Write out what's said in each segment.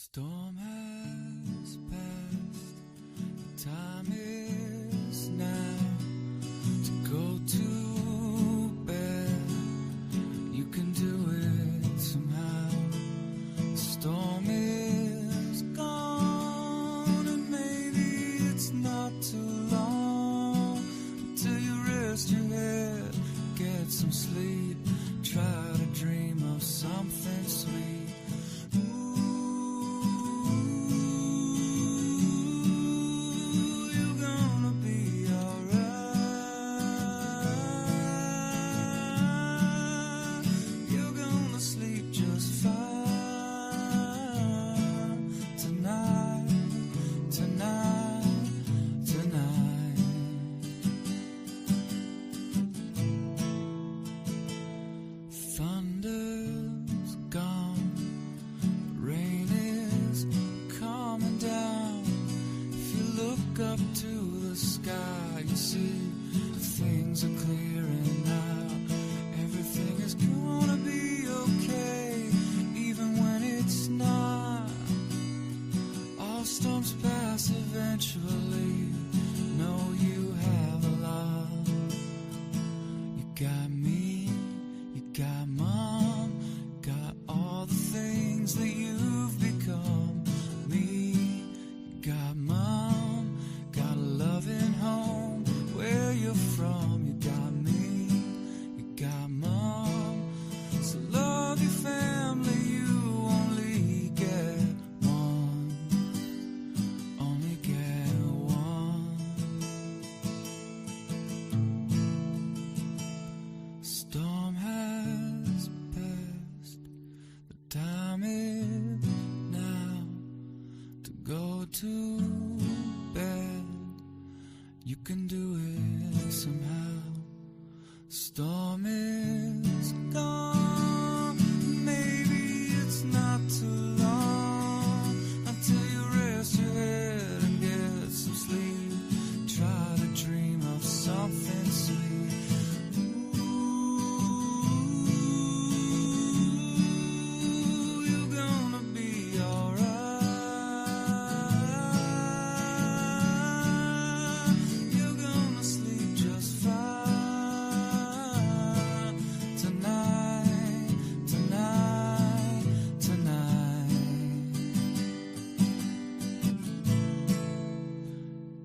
Storm has passed, the time is now to go to bed. You can do it somehow. The storm is gone, and maybe it's not too long until you rest your head, get some sleep, try to dream of something sweet. Thunder's gone, rain is coming down. If you look up to the sky, you see things are clearing now. Everything is gonna be okay, even when it's not. All storms pass eventually. Know you have a lot. You got me, you got mom, got all the things that you've become. Me, you got mom, got a loving home where you're from. You got me, you got mom, so love your family. You only get one, only get one. Storm has passed, the time is now to go to bed. You can do it somehow. Storm is gone, maybe it's not too long until you rest your head and get some sleep. Try to dream of something sweet. Ooh, you're gonna be alright. You're gonna sleep just fine tonight, tonight, tonight.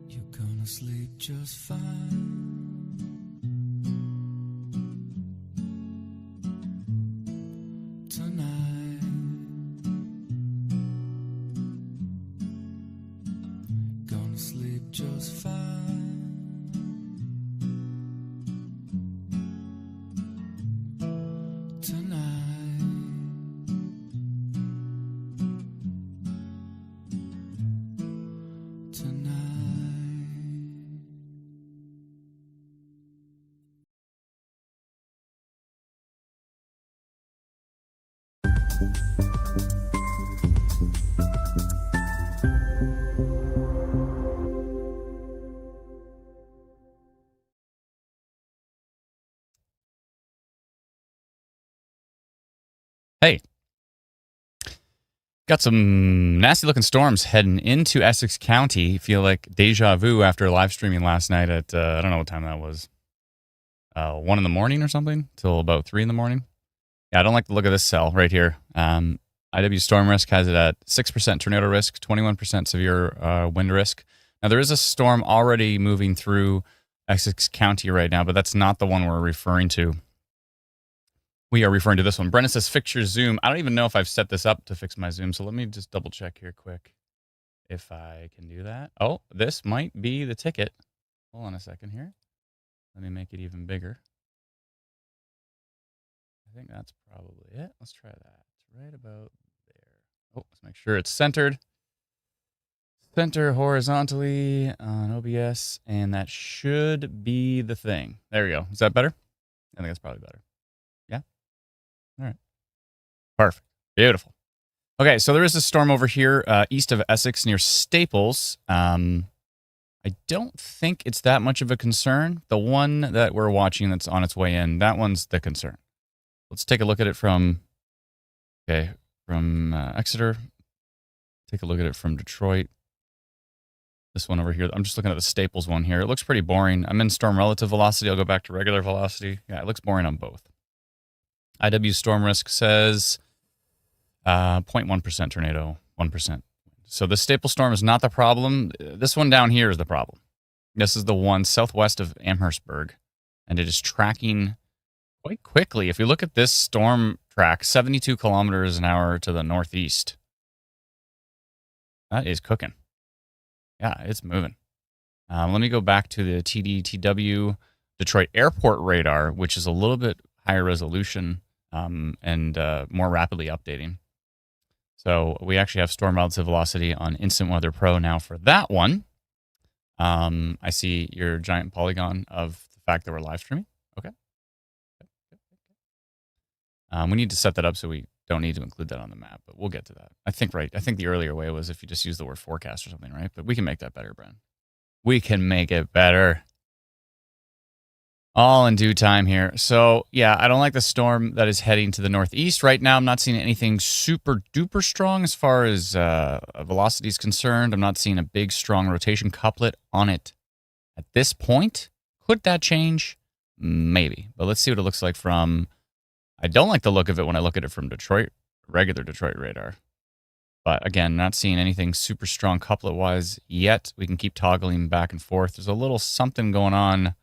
You're gonna sleep just fine. Tonight, gonna sleep just fine. Tonight, tonight. Hey, got some nasty looking storms heading into Essex County. Feel like deja vu after live streaming last night at, I don't know what time that was, 1 in the morning or something, till about 3 in the morning. Yeah, I don't like the look of this cell right here. IW Storm Risk has it at 6% tornado risk, 21% severe wind risk. Now, there is a storm already moving through Essex County right now, but that's not the one we're referring to. We are referring to this one. Brennan says, fix your Zoom. I don't even know if I've set this up to fix my Zoom, so let me just double check here quick if I can do that. Oh, this might be the ticket. Hold on a second here. Let me make it even bigger. I think that's probably it. Let's try that. It's right about there. Oh, let's make sure it's centered. Center horizontally on OBS, and that should be the thing. There we go. Is that better? I think that's probably better. Yeah? All right. Perfect. Beautiful. Okay, so there is a storm over here east of Essex near Staples. I don't think it's that much of a concern. The one that we're watching that's on its way in, that one's the concern. Let's take a look at it from Exeter. Take a look at it from Detroit. This one over here. I'm just looking at the Staples one here. It looks pretty boring. I'm in storm relative velocity. I'll go back to regular velocity. Yeah, it looks boring on both. IW storm risk says 0.1% tornado, 1%. So the Staples storm is not the problem. This one down here is the problem. This is the one southwest of Amherstburg, and it is tracking quite quickly. If you look at this storm track, 72 kilometers an hour to the northeast. That is cooking. Yeah, it's moving. Let me go back to the TDTW Detroit Airport radar, which is a little bit higher resolution and more rapidly updating. So we actually have storm relative velocity on Instant Weather Pro now for that one. I see your giant polygon of the fact that we're live streaming. Okay. We need to set that up so we don't need to include that on the map, but we'll get to that. I think the earlier way was if you just use the word forecast or something, right? But we can make that better, Brent. We can make it better. All in due time here. So, yeah, I don't like the storm that is heading to the northeast. Right now, I'm not seeing anything super duper strong as far as velocity is concerned. I'm not seeing a big, strong rotation couplet on it at this point. Could that change? Maybe. But let's see what it looks like from... I don't like the look of it when I look at it from Detroit, regular Detroit radar. But again, not seeing anything super strong couplet-wise yet. We can keep toggling back and forth. There's a little something going on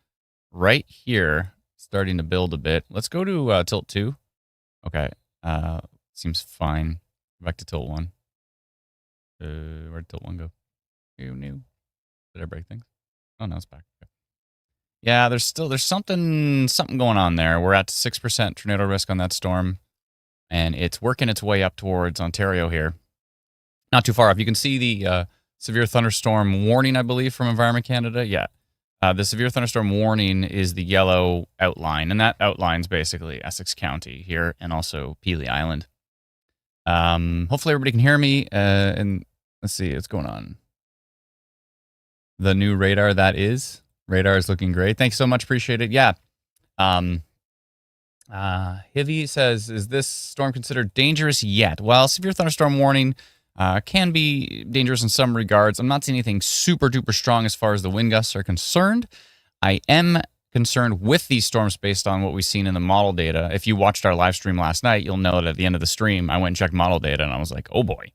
right here, starting to build a bit. Let's go to tilt 2. Okay, seems fine. Back to tilt 1. Where'd tilt 1 go? Who knew? Did I break things? Oh, no, it's back. Okay. Yeah, there's something going on there. We're at 6% tornado risk on that storm, and it's working its way up towards Ontario here. Not too far off. You can see the severe thunderstorm warning, I believe, from Environment Canada. Yeah. The severe thunderstorm warning is the yellow outline, and that outlines basically Essex County here and also Pelee Island. Hopefully everybody can hear me, and let's see what's going on. The new radar, that is. Radar is looking great. Thanks so much. Appreciate it. Yeah. Hivy says, is this storm considered dangerous yet? Well, severe thunderstorm warning can be dangerous in some regards. I'm not seeing anything super duper strong as far as the wind gusts are concerned. I am concerned with these storms based on what we've seen in the model data. If you watched our live stream last night, you'll know that at the end of the stream, I went and checked model data, and I was like, oh boy.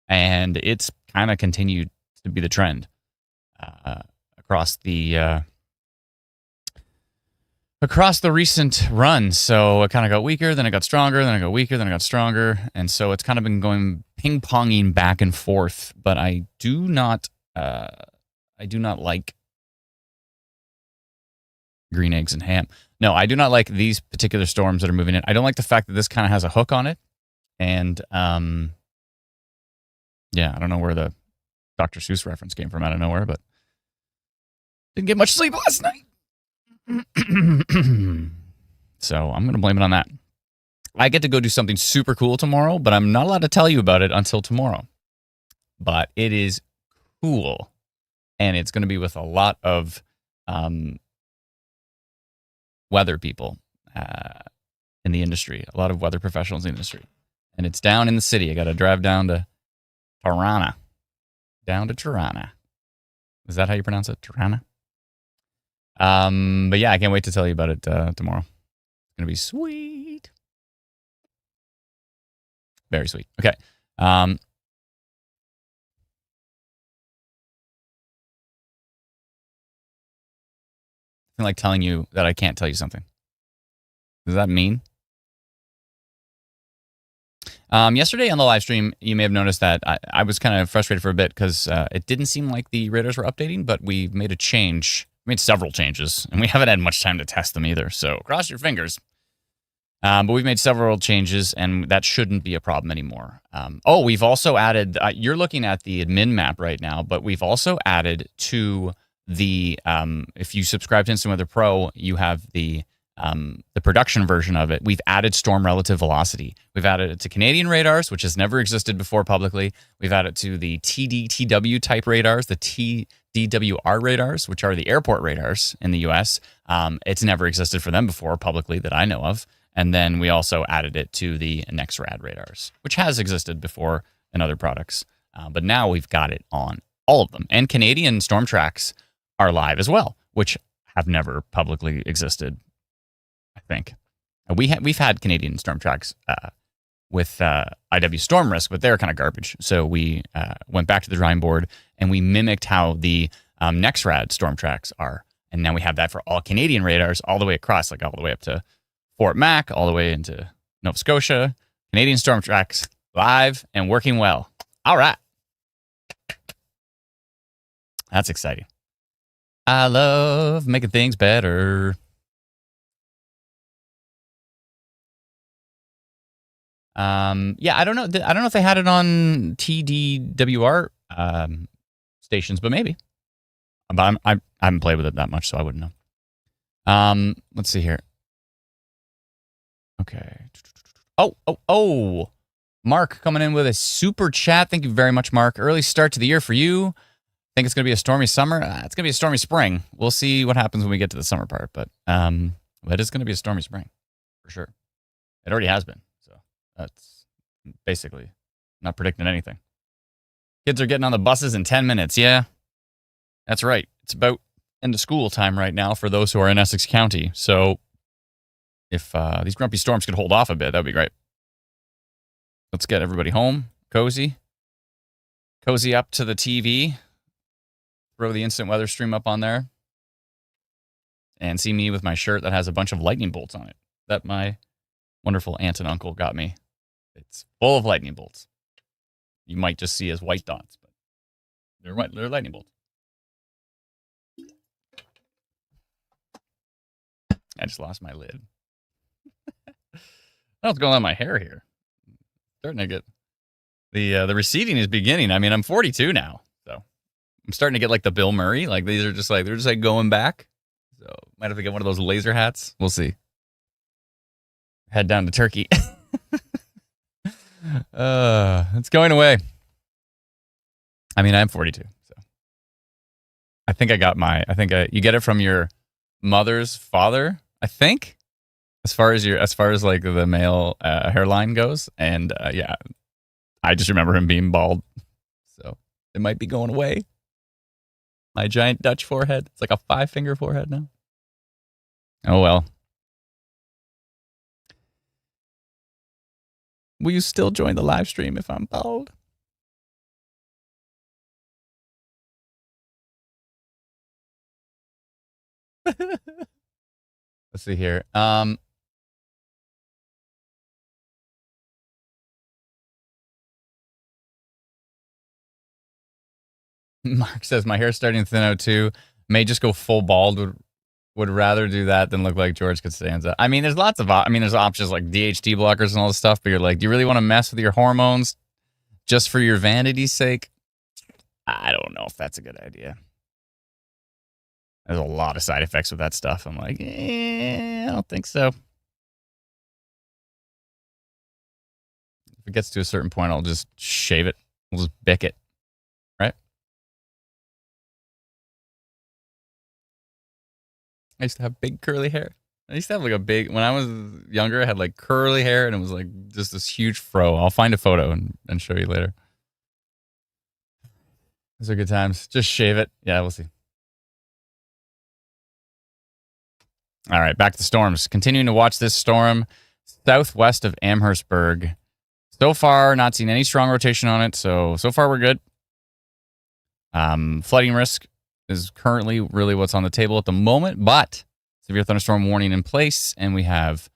And it's kind of continued to be the trend across the recent run. So it kind of got weaker, then it got stronger, then it got weaker, then it got stronger. And so it's kind of been going ping-ponging back and forth. But I do not like green eggs and ham. No, I do not like these particular storms that are moving in. I don't like the fact that this kind of has a hook on it. And yeah, I don't know where the Dr. Seuss reference came from out of nowhere, but didn't get much sleep last night. So I'm going to blame it on that. I get to go do something super cool tomorrow, but I'm not allowed to tell you about it until tomorrow. But it is cool, and it's going to be with a lot of weather people in the industry, a lot of weather professionals in the industry. And it's down in the city. I got to drive down to Tirana. Down to Tirana. Is that how you pronounce it? Tirana? But yeah, I can't wait to tell you about it tomorrow. It's going to be sweet. Very sweet. Okay. I feel like telling you that I can't tell you something. Does that mean? Yesterday on the live stream, you may have noticed that I was kind of frustrated for a bit because it didn't seem like the radars were updating, but we made a change. We made several changes, and we haven't had much time to test them either, so cross your fingers. But we've made several changes, and that shouldn't be a problem anymore. We've also added, you're looking at the admin map right now, but we've also added to the, if you subscribe to Instant Weather Pro, you have the production version of it. We've added storm relative velocity. We've added it to Canadian radars, which has never existed before publicly. We've added it to the TDTW type radars, the TDWR radars, which are the airport radars in the US. It's never existed for them before publicly that I know of. And then we also added it to the NexRad radars, which has existed before in other products. But now we've got it on all of them. And Canadian storm tracks are live as well, which have never publicly existed, I think. We've had Canadian storm tracks with IW Storm Risk, but they're kind of garbage. So we went back to the drawing board and we mimicked how the NexRad storm tracks are. And now we have that for all Canadian radars all the way across, like all the way up to Fort Mac, all the way into Nova Scotia. Canadian storm tracks live and working well. All right. That's exciting. I love making things better. Yeah, I don't know. I don't know if they had it on TDWR stations, but maybe. But I haven't played with it that much, so I wouldn't know. Let's see here. Okay. Oh. Mark coming in with a super chat. Thank you very much, Mark. Early start to the year for you. Think it's going to be a stormy summer. It's going to be a stormy spring. We'll see what happens when we get to the summer part, but it is going to be a stormy spring for sure. It already has been, so that's basically not predicting anything. Kids are getting on the buses in 10 minutes. Yeah, that's right. It's about end of school time right now for those who are in Essex County. So if these grumpy storms could hold off a bit, that would be great. Let's get everybody home, cozy up to the TV. Throw the instant weather stream up on there and see me with my shirt that has a bunch of lightning bolts on it that my wonderful aunt and uncle got me. It's full of lightning bolts. You might just see as white dots, but they're lightning bolts. I just lost my lid. I don't know what's going on with my hair here. Starting to get the receding is beginning. I mean, I'm 42 now, so I'm starting to get like the Bill Murray. Like they're just like going back. So might have to get one of those laser hats. We'll see. Head down to Turkey. It's going away. I mean, I'm 42, so I think I got you get it from your mother's father, I think, as far as like the male hairline goes. And yeah, I just remember him being bald, so it might be going away. My giant Dutch forehead. It's like a 5-finger forehead now. Oh well. Will you still join the live stream if I'm bald? Let's see here. Mark says, my hair's starting to thin out too. May just go full bald. Would rather do that than look like George Costanza. I mean, there's lots of, there's options like DHT blockers and all this stuff, but you're like, do you really want to mess with your hormones just for your vanity's sake? I don't know if that's a good idea. There's a lot of side effects with that stuff. I'm like, I don't think so. If it gets to a certain point, I'll just shave it. I'll just bick it. Right? I used to have big curly hair. I used to have like when I was younger, I had like curly hair and it was like just this huge fro. I'll find a photo and show you later. Those are good times. Just shave it. Yeah, we'll see. All right, back to storms. Continuing to watch this storm southwest of Amherstburg. So far, not seen any strong rotation on it. So far we're good. Flooding risk is currently really what's on the table at the moment, but severe thunderstorm warning in place, and we have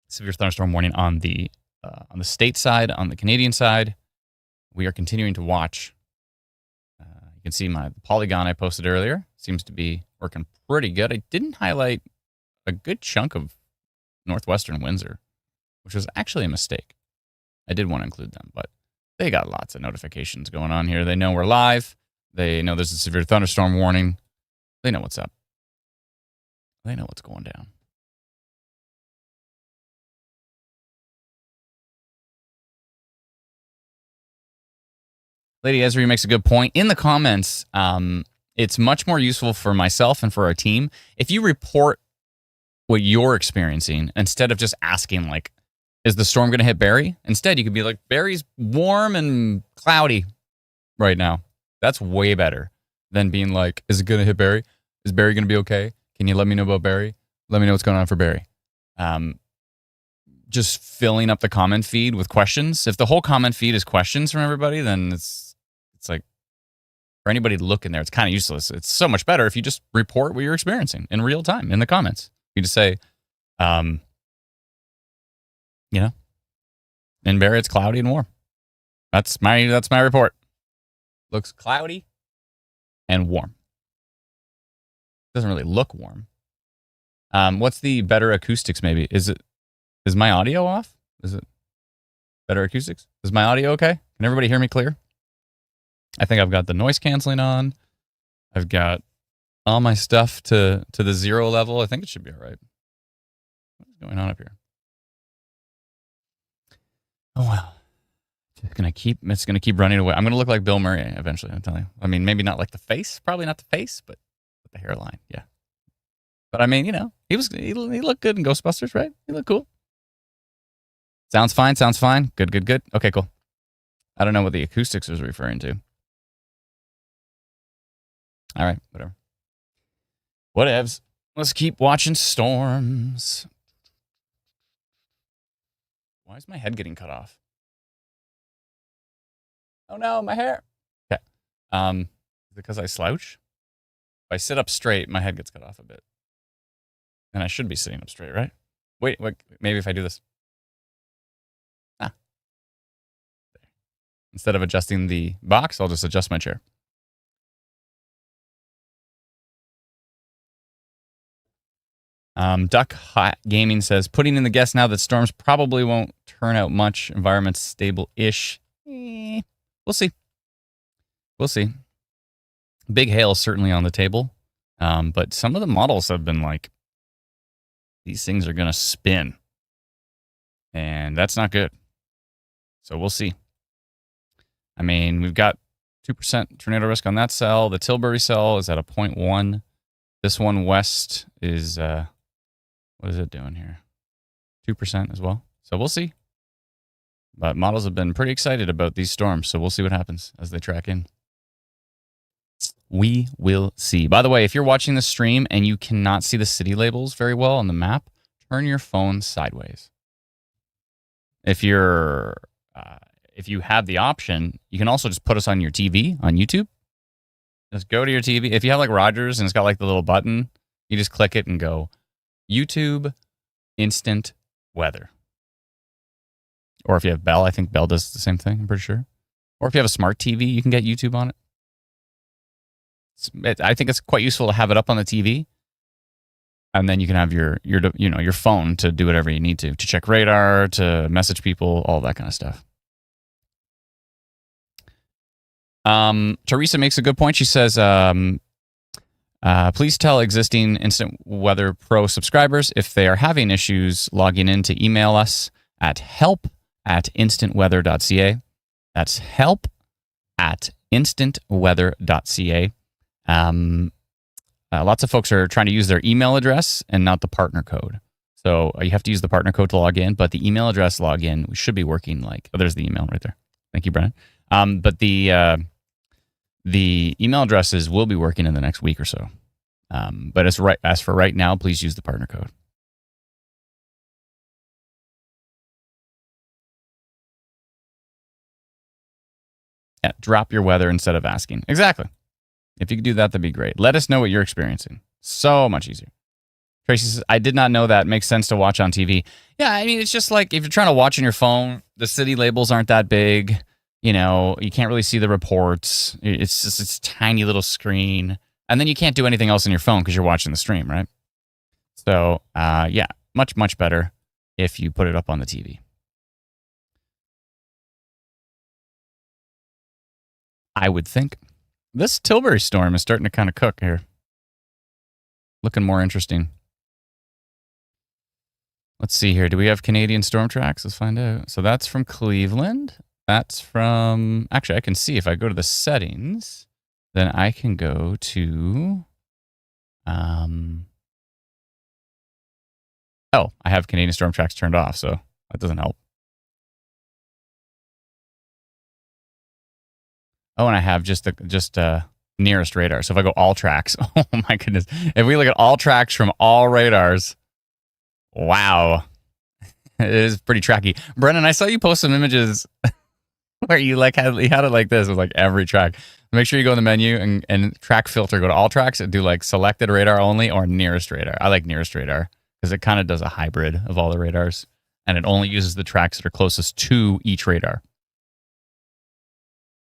severe thunderstorm warning on the state side, on the Canadian side. We are continuing to watch. You can see my polygon I posted earlier seems to be working pretty good. I didn't highlight a good chunk of Northwestern Windsor, which was actually a mistake. I did want to include them, but they got lots of notifications going on here. They know we're live. They know there's a severe thunderstorm warning. They know what's up. They know what's going down. Lady Esri makes a good point. In the comments, it's much more useful for myself and for our team if you report what you're experiencing instead of just asking, like, Is the storm going to hit Barrie? Instead, you could be like, Barrie's warm and cloudy right now. That's way better than being like, is it going to hit Barrie? Is Barrie going to be okay? Can you let me know about Barrie? Let me know what's going on for Barrie. Just filling up the comment feed with questions. If the whole comment feed is questions from everybody, then it's like, for anybody to look in there, it's kind of useless. It's so much better if you just report what you're experiencing in real time in the comments. You just say, in Barrie, it's cloudy and warm. That's my report. Looks cloudy and warm. Doesn't really look warm. What's the better acoustics? Maybe is my audio off? Is it better acoustics? Is my audio okay? Can everybody hear me clear? I think I've got the noise canceling on. I've got all my stuff to the 0 level. I think it should be all right. What's going on up here? Oh well. It's gonna keep running away. I'm gonna look like Bill Murray eventually, I'm telling you. I mean, maybe not like the face, probably not the face, but the hairline, yeah. But I mean, he looked good in Ghostbusters, right? He looked cool. Sounds fine. Good. Okay, cool. I don't know what the acoustics was referring to. All right, whatever. Whatevs. Let's keep watching storms. Why is my head getting cut off? Oh no, my hair. Okay. Is it because I slouch? If I sit up straight, my head gets cut off a bit. And I should be sitting up straight, right? Wait, maybe if I do this. There. Instead of adjusting the box, I'll just adjust my chair. Duck Hot Gaming says, putting in the guess now that storms probably won't turn out much. Environment's stable-ish. We'll see. Big hail certainly on the table. But some of the models have been like, these things are going to spin. And that's not good. So we'll see. I mean, we've got 2% tornado risk on that cell. The Tilbury cell is at a 0.1. This one west is, what is it doing here? 2% as well. So we'll see. But models have been pretty excited about these storms, so we'll see what happens as they track in. We will see. By the way, if you're watching the stream and you cannot see the city labels very well on the map, turn your phone sideways. If you have the option, you can also just put us on your TV on YouTube. Just go to your TV. If you have like Rogers and it's got like the little button, you just click it and go YouTube Instant Weather. Or if you have Bell, I think Bell does the same thing, I'm pretty sure. Or if you have a smart TV, you can get YouTube on it. I think it's quite useful to have it up on the TV. And then you can have your phone to do whatever you need to check radar, to message people, all that kind of stuff. Teresa makes a good point. She says, please tell existing Instant Weather Pro subscribers if they are having issues logging in to email us at help@instantweather.ca. That's help@instantweather.ca. Lots of folks are trying to use their email address and not the partner code. So you have to use the partner code to log in, but the email address login should be working like, oh, there's the email right there. Thank you, Brennan. But the email addresses will be working in the next week or so. But as for right now, please use the partner code. Yeah, drop your weather instead of asking. Exactly. If you could do that, that'd be great. Let us know what you're experiencing. So much easier. Tracy says, I did not know that. Makes sense to watch on TV. Yeah, I mean, it's just like if you're trying to watch on your phone, the city labels aren't that big. You can't really see the reports. It's just this tiny little screen. And then you can't do anything else on your phone because you're watching the stream, right? So, yeah, much, much better if you put it up on the TV. I would think. This Tilbury storm is starting to kind of cook here. Looking more interesting. Let's see here. Do we have Canadian storm tracks? Let's find out. So that's from Cleveland. That's from... Actually, I can see if I go to the settings, then I can go to... Oh, I have Canadian storm tracks turned off, so That doesn't help. Oh, and I have just nearest radar. So if I go all tracks, oh my goodness. If we look at all tracks from all radars, wow. It is pretty tracky. Brennan, I saw you post some images where you had it like this with like every track. Make sure you go in the menu and track filter, go to all tracks and do like selected radar only or nearest radar. I like nearest radar because it kind of does a hybrid of all the radars and it only uses the tracks that are closest to each radar.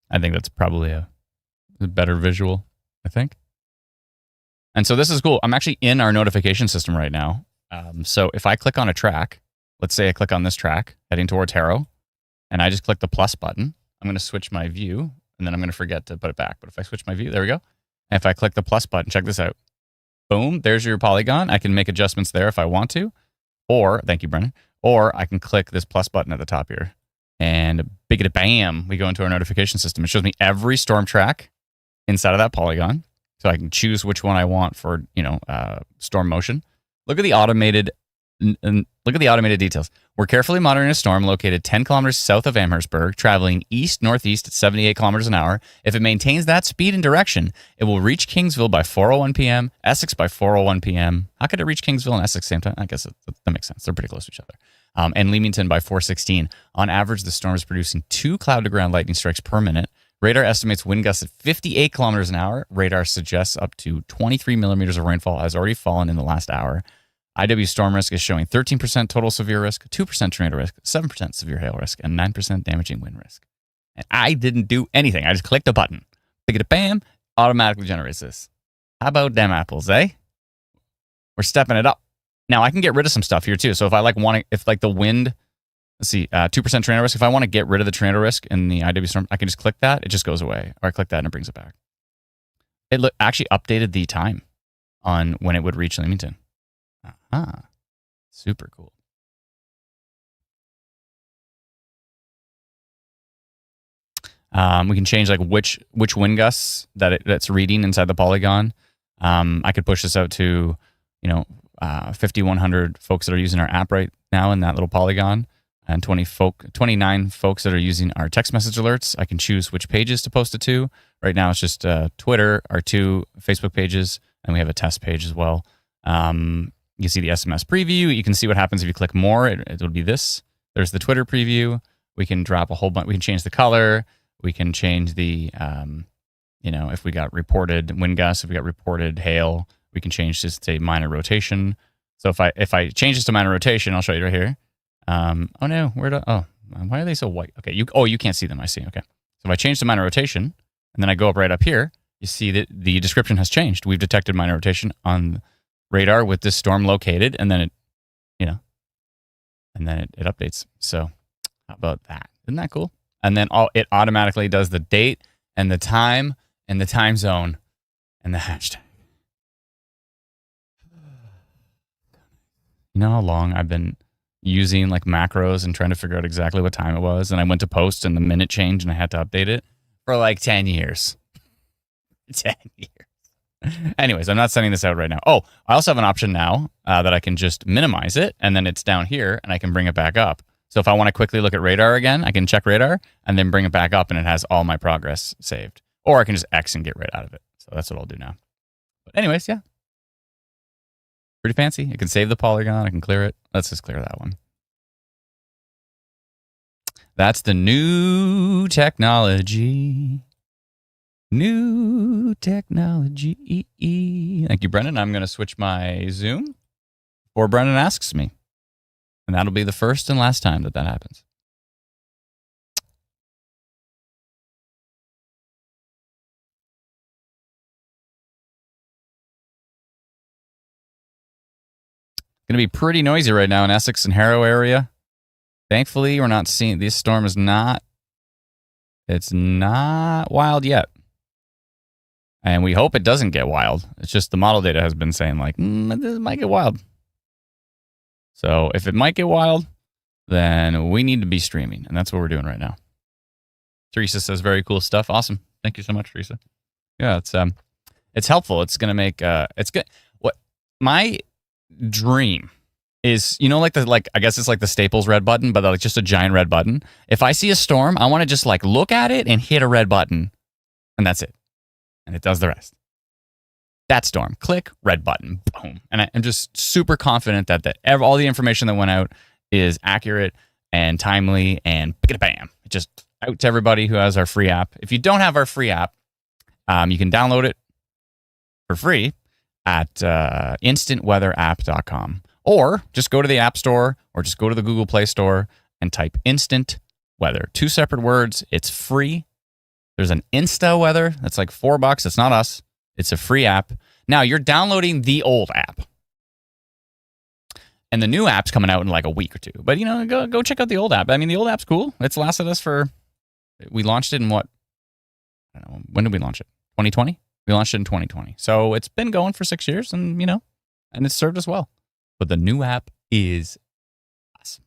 I think that's probably a better visual, I think. And so this is cool. I'm actually in our notification system right now. So if I click on a track, let's say I click on this track heading towards Harrow, and I just click the plus button, I'm going to switch my view, and then I'm going to forget to put it back. But if I switch my view, there we go. And if I click the plus button, check this out. Boom, there's your polygon. I can make adjustments there if I want to. Or, thank you, Brennan. Or I can click this plus button at the top here. And biggity bam, we go into our notification system. It shows me every storm track inside of that polygon. So I can choose which one I want for, storm motion. Look at the automated details. We're carefully monitoring a storm located 10 kilometers south of Amherstburg, traveling east-northeast at 78 kilometers an hour. If it maintains that speed and direction, it will reach Kingsville by 4:01 p.m., Essex by 4:01 p.m. How could it reach Kingsville and Essex same time? I guess that makes sense. They're pretty close to each other. And Leamington by 4:16. On average, the storm is producing 2 cloud-to-ground lightning strikes per minute. Radar estimates wind gusts at 58 kilometers an hour. Radar suggests up to 23 millimeters of rainfall has already fallen in the last hour. IW storm risk is showing 13% total severe risk, 2% tornado risk, 7% severe hail risk, and 9% damaging wind risk. And I didn't do anything. I just clicked a button. Click it, bam, automatically generates this. How about them apples, eh? We're stepping it up. Now, I can get rid of some stuff here, too. So if I the wind, let's see, 2% tornado risk. If I want to get rid of the tornado risk in the IW storm, I can just click that. It just goes away. Or I click that and it brings it back. It actually updated the time on when it would reach Leamington. Super cool. We can change like which wind gusts that's reading inside the polygon. I could push this out to 5,100 folks that are using our app right now in that little polygon, and 29 folks that are using our text message alerts. I can choose which pages to post it to. Right now it's just Twitter, our 2 Facebook pages, and we have a test page as well. You can see the SMS preview. You can see what happens if you click more. It would be this. There's the Twitter preview. We can drop a whole bunch. We can change the color. We can change the, if we got reported wind gusts, if we got reported hail, we can change this to minor rotation. So if I change this to minor rotation, I'll show you right here. Oh no, why are they so white? Okay, you can't see them. I see. Okay, so if I change to minor rotation and then I go up right up here, you see that the description has changed. We've detected minor rotation on radar with this storm located, and then it updates. So how about that? Isn't that cool? And then it automatically does the date and the time and the time zone and the hashtag. You know how long I've been using like macros and trying to figure out exactly what time it was, and I went to post and the minute changed and I had to update it for like 10 years. 10 years. Anyways, I'm not sending this out right now. Oh, I also have an option now that I can just minimize it, and then it's down here, and I can bring it back up. So if I want to quickly look at radar again, I can check radar, and then bring it back up, and it has all my progress saved. Or I can just X and get right out of it. So that's what I'll do now. But anyways, yeah. Pretty fancy. I can save the polygon. I can clear it. Let's just clear that one. That's the new technology. New technology. Thank you, Brendan. I'm going to switch my Zoom before Brendan asks me. And that'll be the first and last time that happens. Going to be pretty noisy right now in Essex and Harrow area. Thankfully, we're not seeing, this storm is not, it's not wild yet. And we hope it doesn't get wild. It's just the model data has been saying like, this might get wild. So if it might get wild, then we need to be streaming. And that's what we're doing right now. Teresa says, very cool stuff. Awesome. Thank you so much, Teresa. Yeah, it's helpful. It's going to make, it's good. What my dream is, you know, I guess it's like the Staples red button, but like just a giant red button. If I see a storm, I want to just like look at it and hit a red button, and that's it. And it does the rest. That storm, click, red button, boom. And I'm just super confident that all the information that went out is accurate and timely and bam. Just out to everybody who has our free app. If you don't have our free app, you can download it for free at instantweatherapp.com. Or just go to the App Store or just go to the Google Play Store and type Instant Weather. 2 separate words. It's free. There's an Insta Weather. That's like $4. It's not us. It's a free app. Now, you're downloading the old app. And the new app's coming out in like a week or 2. But, you know, go check out the old app. I mean, the old app's cool. It's lasted us we launched it in what? I don't know. When did we launch it? 2020? We launched it in 2020. So it's been going for 6 years and, you know, and it's served us well. But the new app is awesome.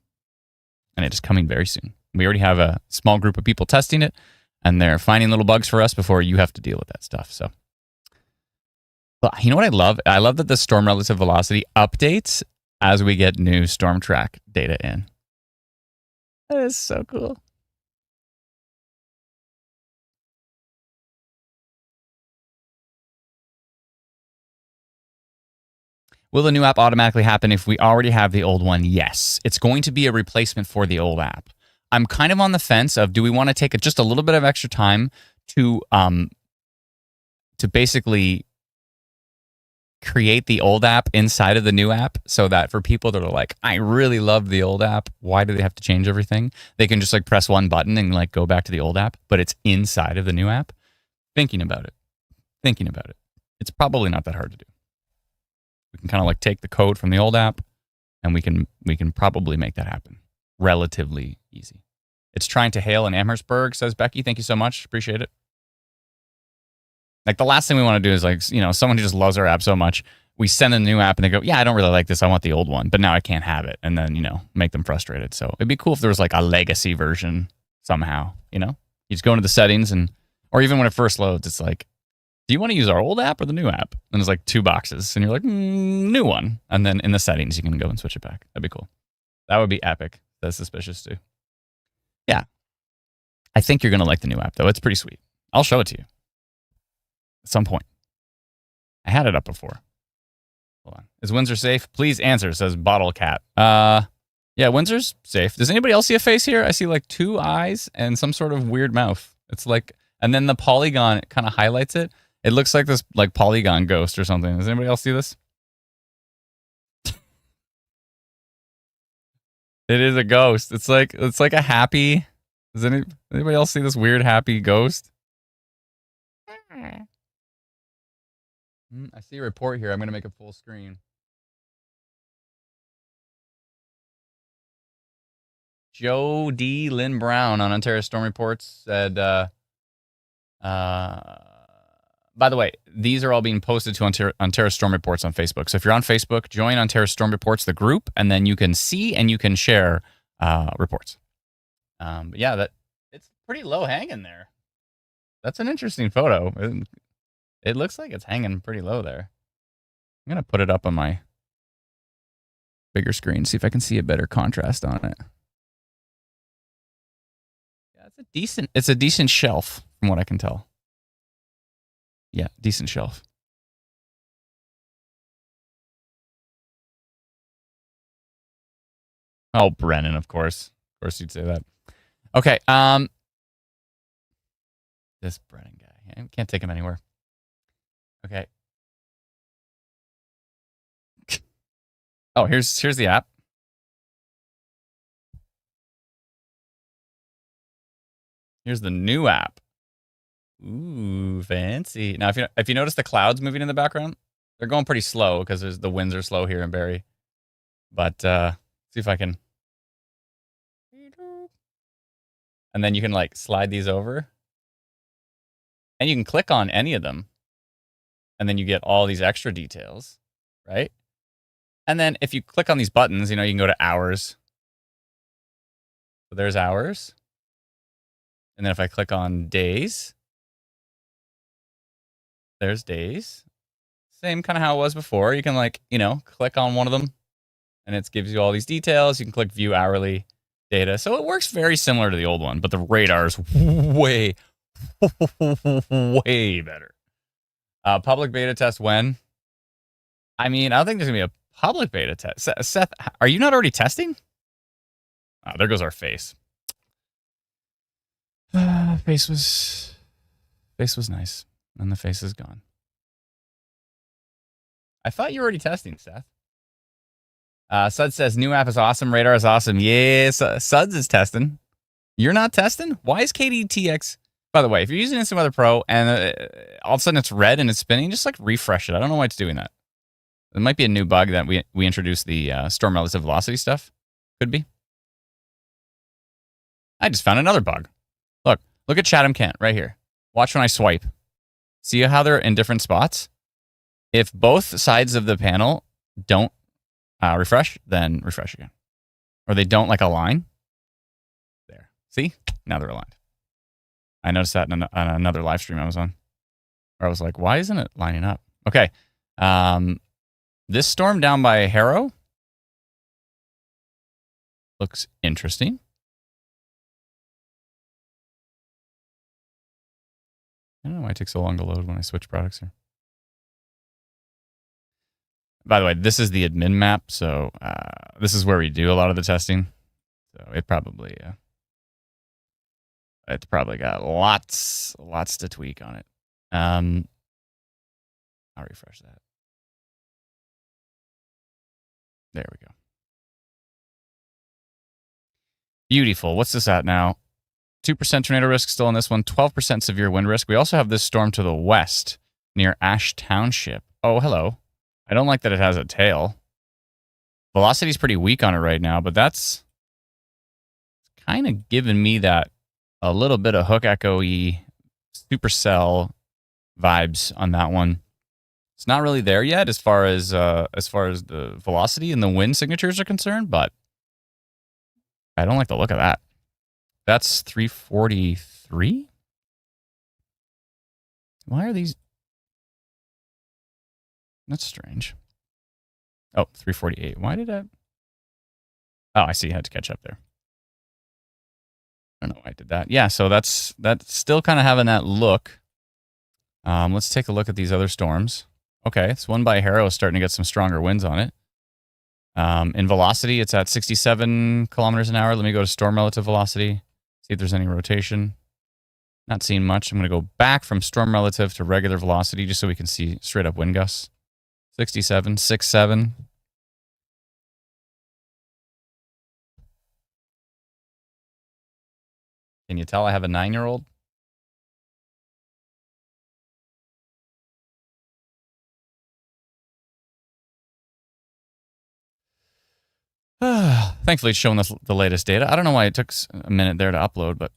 And it is coming very soon. We already have a small group of people testing it, and they're finding little bugs for us before you have to deal with that stuff. So, but you know what I love? I love that the storm relative velocity updates as we get new storm track data in. That is so cool. Will the new app automatically happen if we already have the old one? Yes. It's going to be a replacement for the old app. I'm kind of on the fence of, do we want to take just a little bit of extra time to basically create the old app inside of the new app, so that for people that are like, I really love the old app, why do they have to change everything? They can just like press one button and like go back to the old app, but it's inside of the new app. Thinking about it. It's probably not that hard to do. We can kind of like take the code from the old app, and we can probably make that happen relatively easy. It's trying to hail in Amherstburg, says Becky. Thank you so much. Appreciate it. Like, the last thing we want to do is, like, you know, someone who just loves our app so much, we send a new app and they go, yeah, I don't really like this. I want the old one, but now I can't have it. And then, you know, make them frustrated. So it'd be cool if there was like a legacy version somehow, you know? You just go into the settings, or even when it first loads, it's like, do you want to use our old app or the new app? And there's like 2 boxes, and you're like, new one. And then in the settings, you can go and switch it back. That'd be cool. That would be epic. That's suspicious too. Yeah. I think you're going to like the new app, though. It's pretty sweet. I'll show it to you at some point. I had it up before. Hold on. Is Windsor safe? Please answer, says Bottle Cat. Yeah, Windsor's safe. Does anybody else see a face here? I see like 2 eyes and some sort of weird mouth. It's like, and then the polygon kind of highlights it. It looks like this like polygon ghost or something. Does anybody else see this? It is a ghost. It's like a happy. Does anybody else see this weird happy ghost? I see a report here. I'm going to make it full screen. Joe D. Lynn Brown on Ontario Storm Reports said, by the way, these are all being posted to Ontario Storm Reports on Facebook. So if you're on Facebook, join Ontario Storm Reports, the group, and then you can see and you can share reports. But yeah, it's pretty low hanging there. That's an interesting photo. It looks like it's hanging pretty low there. I'm going to put it up on my bigger screen, see if I can see a better contrast on it. Yeah, it's a decent shelf from what I can tell. Yeah, decent shelf. Oh, Brennan, of course. Of course you'd say that. Okay, this Brennan guy. I can't take him anywhere. Okay. Oh, here's the app. Here's the new app. Ooh, fancy. Now, if you notice the clouds moving in the background, they're going pretty slow because the winds are slow here in Barrie. But see if I can. And then you can like slide these over. And you can click on any of them. And then you get all these extra details, right? And then if you click on these buttons, you know, you can go to hours. So there's hours. And then if I click on days, there's days. Same kind of how it was before. You can like, you know, click on one of them and it gives you all these details. You can click view hourly data. So it works very similar to the old one, but the radar is way, way better. Public beta test when? I mean, I don't think there's going to be a public beta test. Seth, are you not already testing? Oh, there goes our face. Face was nice, and the face is gone. I thought you were already testing, Seth. Suds says, new app is awesome. Radar is awesome. Yes, Suds is testing. You're not testing? Why is KDTX... By the way, if you're using Instant Weather Pro and all of a sudden it's red and it's spinning, just like refresh it. I don't know why it's doing that. It might be a new bug that we introduced the storm relative velocity stuff. Could be. I just found another bug. Look at Chatham Kent right here. Watch when I swipe. See how they're in different spots? If both sides of the panel don't refresh, then refresh again. Or they don't like align. There. See? Now they're aligned. I noticed that on another live stream I was on. Where I was like, why isn't it lining up? Okay. This storm down by Harrow looks interesting. I don't know why it takes so long to load when I switch products here. By the way, this is the admin map, so this is where we do a lot of the testing. So it's probably got lots to tweak on it. I'll refresh that. There we go. Beautiful. What's this at now? 2% tornado risk still on this one. 12% severe wind risk. We also have this storm to the west near Ash Township. Oh, hello. I don't like that it has a tail. Velocity's pretty weak on it right now, but that's kind of giving me that a little bit of hook echo-y supercell vibes on that one. It's not really there yet as far as the velocity and the wind signatures are concerned, but I don't like the look of that. That's 343? Why are these? That's strange. Oh, 348. Why did I? Oh, I see. I had to catch up there. I don't know why I did that. Yeah, so that's still kind of having that look. Let's take a look at these other storms. Okay, this one by Harrow is starting to get some stronger winds on it. In velocity, it's at 67 kilometers an hour. Let me go to storm relative velocity. See if there's any rotation. Not seeing much. I'm going to go back from storm relative to regular velocity just so we can see straight up wind gusts. 67, 67. Can you tell I have a 9-year-old? Thankfully, it's showing us the latest data. I don't know why it took a minute there to upload, but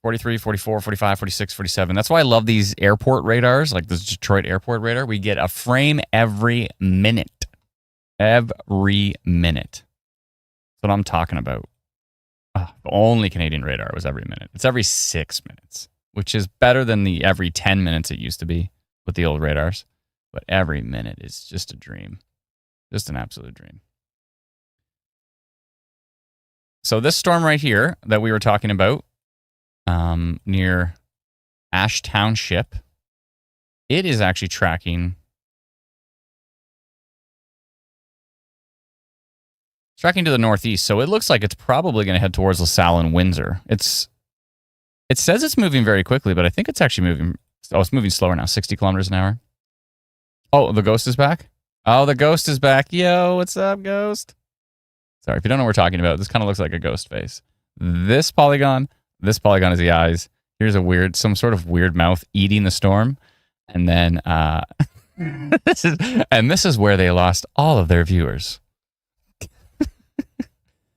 43, 44, 45, 46, 47. That's why I love these airport radars, like this Detroit airport radar. We get a frame every minute. Every minute. That's what I'm talking about. The only Canadian radar was every minute. It's every 6 minutes, which is better than the every 10 minutes it used to be with the old radars. But every minute is just a dream. Just an absolute dream. So this storm right here that we were talking about near Ash Township, it is actually tracking to the northeast. So it looks like it's probably going to head towards LaSalle and Windsor. It says it's moving very quickly, but I think it's actually moving. Oh, it's moving slower now, 60 kilometers an hour. Oh, the ghost is back? Oh, the ghost is back. Yo, what's up, ghost? Sorry, if you don't know what we're talking about, this kind of looks like a ghost face. This polygon is the eyes. Here's some sort of weird mouth eating the storm. And then this is where they lost all of their viewers.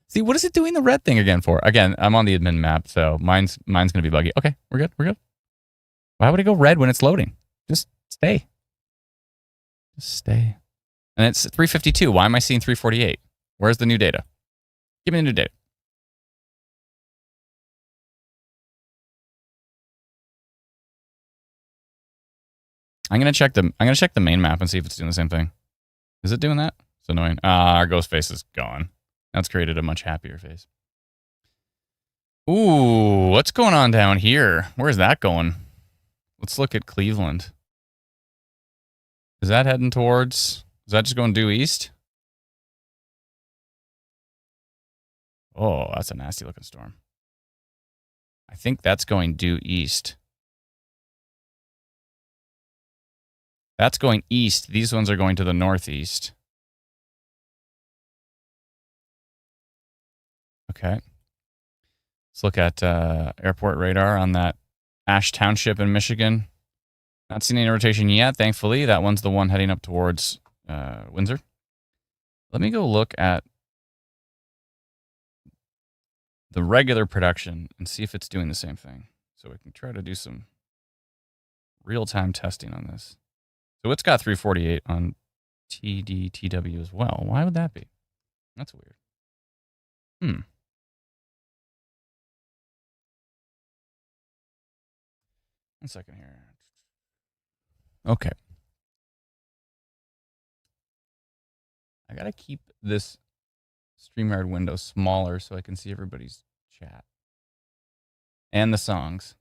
See, what is it doing the red thing again for? Again, I'm on the admin map, so mine's going to be buggy. Okay, we're good. Why would it go red when it's loading? Just stay. And it's 352. Why am I seeing 348? Where's the new data? Give me the new data. I'm gonna check the main map and see if it's doing the same thing. Is it doing that? It's annoying. Our ghost face is gone. That's created a much happier face. Ooh, what's going on down here? Where's that going? Let's look at Cleveland. Is that heading towards... Is that just going due east? Oh, that's a nasty looking storm. I think that's going due east. That's going east. These ones are going to the northeast. Okay. Let's look at airport radar on that Ash Township in Michigan. Not seen any rotation yet, thankfully. That one's the one heading up towards Windsor. Let me go look at the regular production and see if it's doing the same thing. So we can try to do some real-time testing on this. So it's got 348 on TDTW as well. Why would that be? That's weird. 1 second here. Okay. I got to keep this StreamYard window smaller so I can see everybody's chat. And the songs.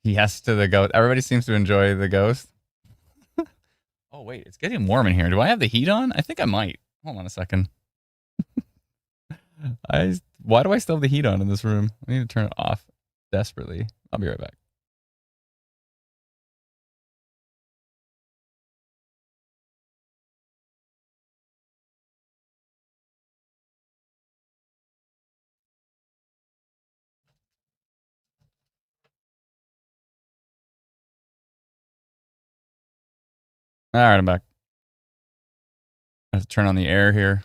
Yes to the ghost. Everybody seems to enjoy the ghost. Oh, wait. It's getting warm in here. Do I have the heat on? I think I might. Hold on a second. Why do I still have the heat on in this room? I need to turn it off desperately. I'll be right back. All right, I'm back. I have to turn on the air here.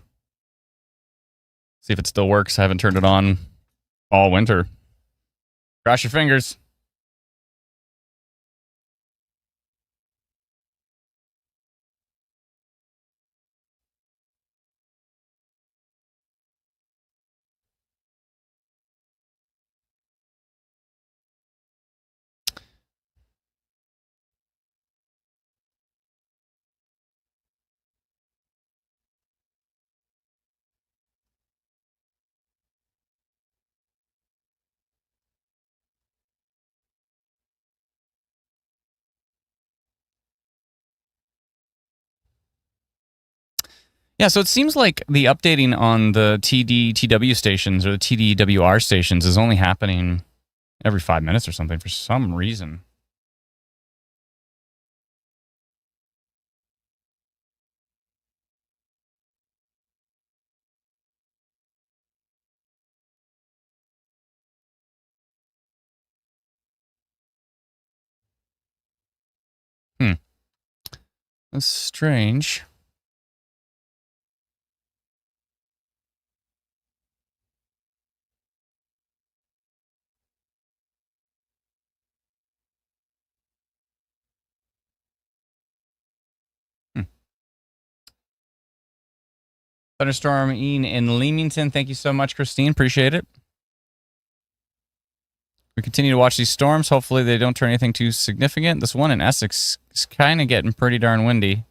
See if it still works. I haven't turned it on all winter. Cross your fingers. Yeah, so it seems like the updating on the TDTW stations or the TDWR stations is only happening every 5 minutes or something for some reason. That's strange. Thunderstorm Ian in Leamington. Thank you so much, Christine. Appreciate it. We continue to watch these storms. Hopefully they don't turn anything too significant. This one in Essex is kind of getting pretty darn windy.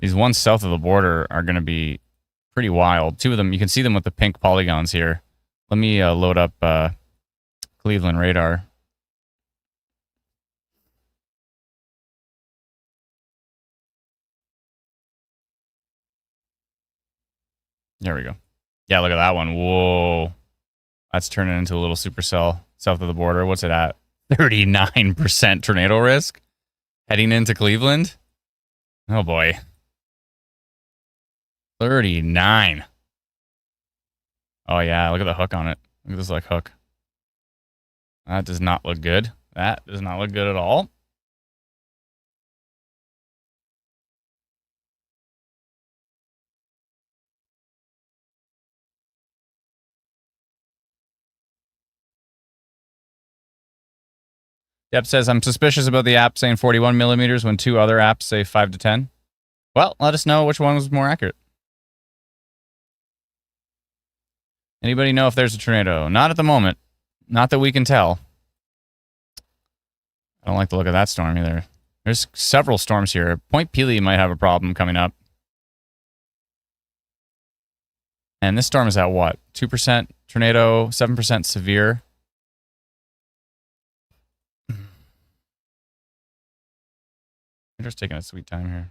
These ones south of the border are going to be pretty wild. Two of them, you can see them with the pink polygons here. Let me load up Cleveland radar. There we go. Yeah, look at that one. Whoa. That's turning into a little supercell south of the border. What's it at? 39% tornado risk heading into Cleveland. Oh, boy. 39. Oh, yeah. Look at the hook on it. Look at this like hook. That does not look good. That does not look good at all. Yep says, I'm suspicious about the app saying 41 millimeters when 2 other apps say 5 to 10. Well, let us know which one was more accurate. Anybody know if there's a tornado? Not at the moment. Not that we can tell. I don't like the look of that storm either. There's several storms here. Point Pelee might have a problem coming up. And this storm is at what? 2% tornado, 7% severe. They're just taking a sweet time here.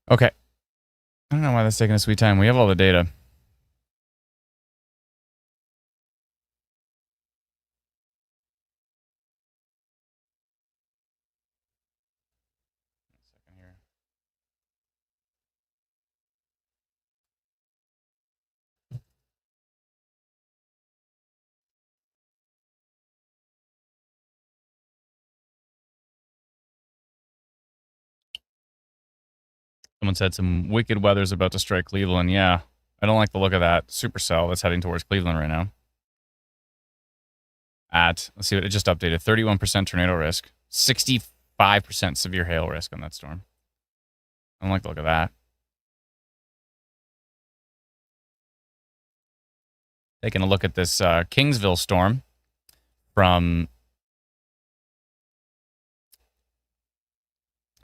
Okay. I don't know why that's taking a sweet time. We have all the data. Someone said some wicked weather's about to strike Cleveland. Yeah, I don't like the look of that supercell that's heading towards Cleveland right now. Let's see what it just updated. 31% tornado risk. 65% severe hail risk on that storm. I don't like the look of that. Taking a look at this Kingsville storm from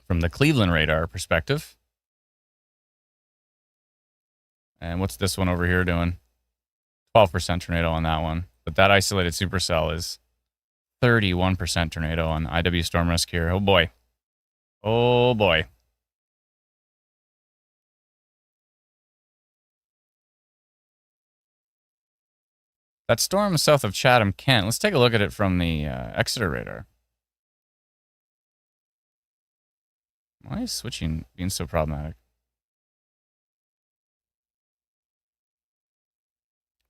the Cleveland radar perspective. And what's this one over here doing? 12% tornado on that one. But that isolated supercell is 31% tornado on IW Storm Risk here. Oh, boy. Oh, boy. That storm south of Chatham, Kent. Let's take a look at it from the Exeter radar. Why is switching being so problematic?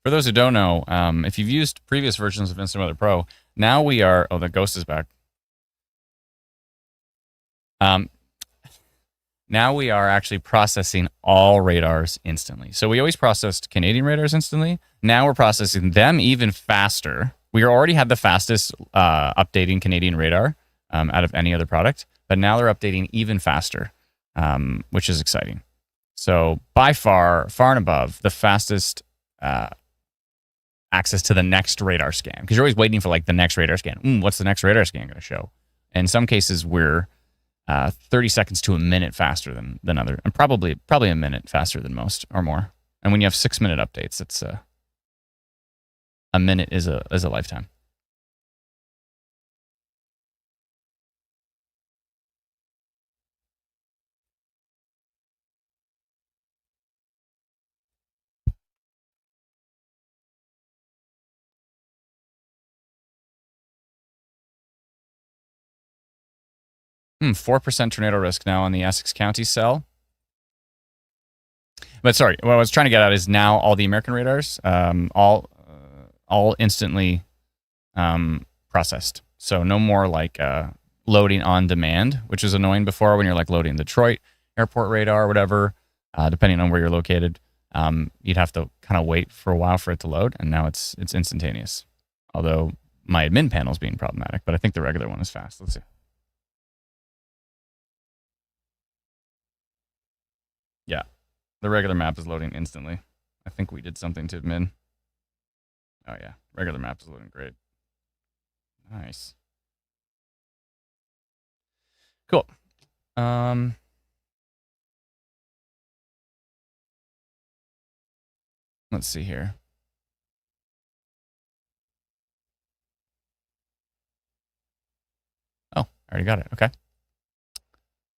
For those who don't know, if you've used previous versions of Instant Weather Pro, now we are... Oh, the ghost is back. Now we are actually processing all radars instantly. So we always processed Canadian radars instantly. Now we're processing them even faster. We already had the fastest updating Canadian radar out of any other product, but now they're updating even faster, which is exciting. So by far and above, the fastest access to the next radar scan, because you're always waiting for like the next radar scan. What's the next radar scan going to show? In some cases, we're 30 seconds to a minute faster than other, and probably a minute faster than most or more. And when you have 6-minute updates, it's a minute is a lifetime. Hmm, 4% tornado risk now on the Essex County cell. But sorry, what I was trying to get at is now all the American radars, all instantly processed. So no more like loading on demand, which is annoying before when you're like loading Detroit airport radar or whatever, depending on where you're located. You'd have to kind of wait for a while for it to load, and now it's instantaneous. Although my admin panel is being problematic, but I think the regular one is fast. Let's see. Yeah, the regular map is loading instantly. I think we did something to admin. Oh yeah, regular map is loading great. Nice. Cool. Let's see here. Oh, I already got it. Okay.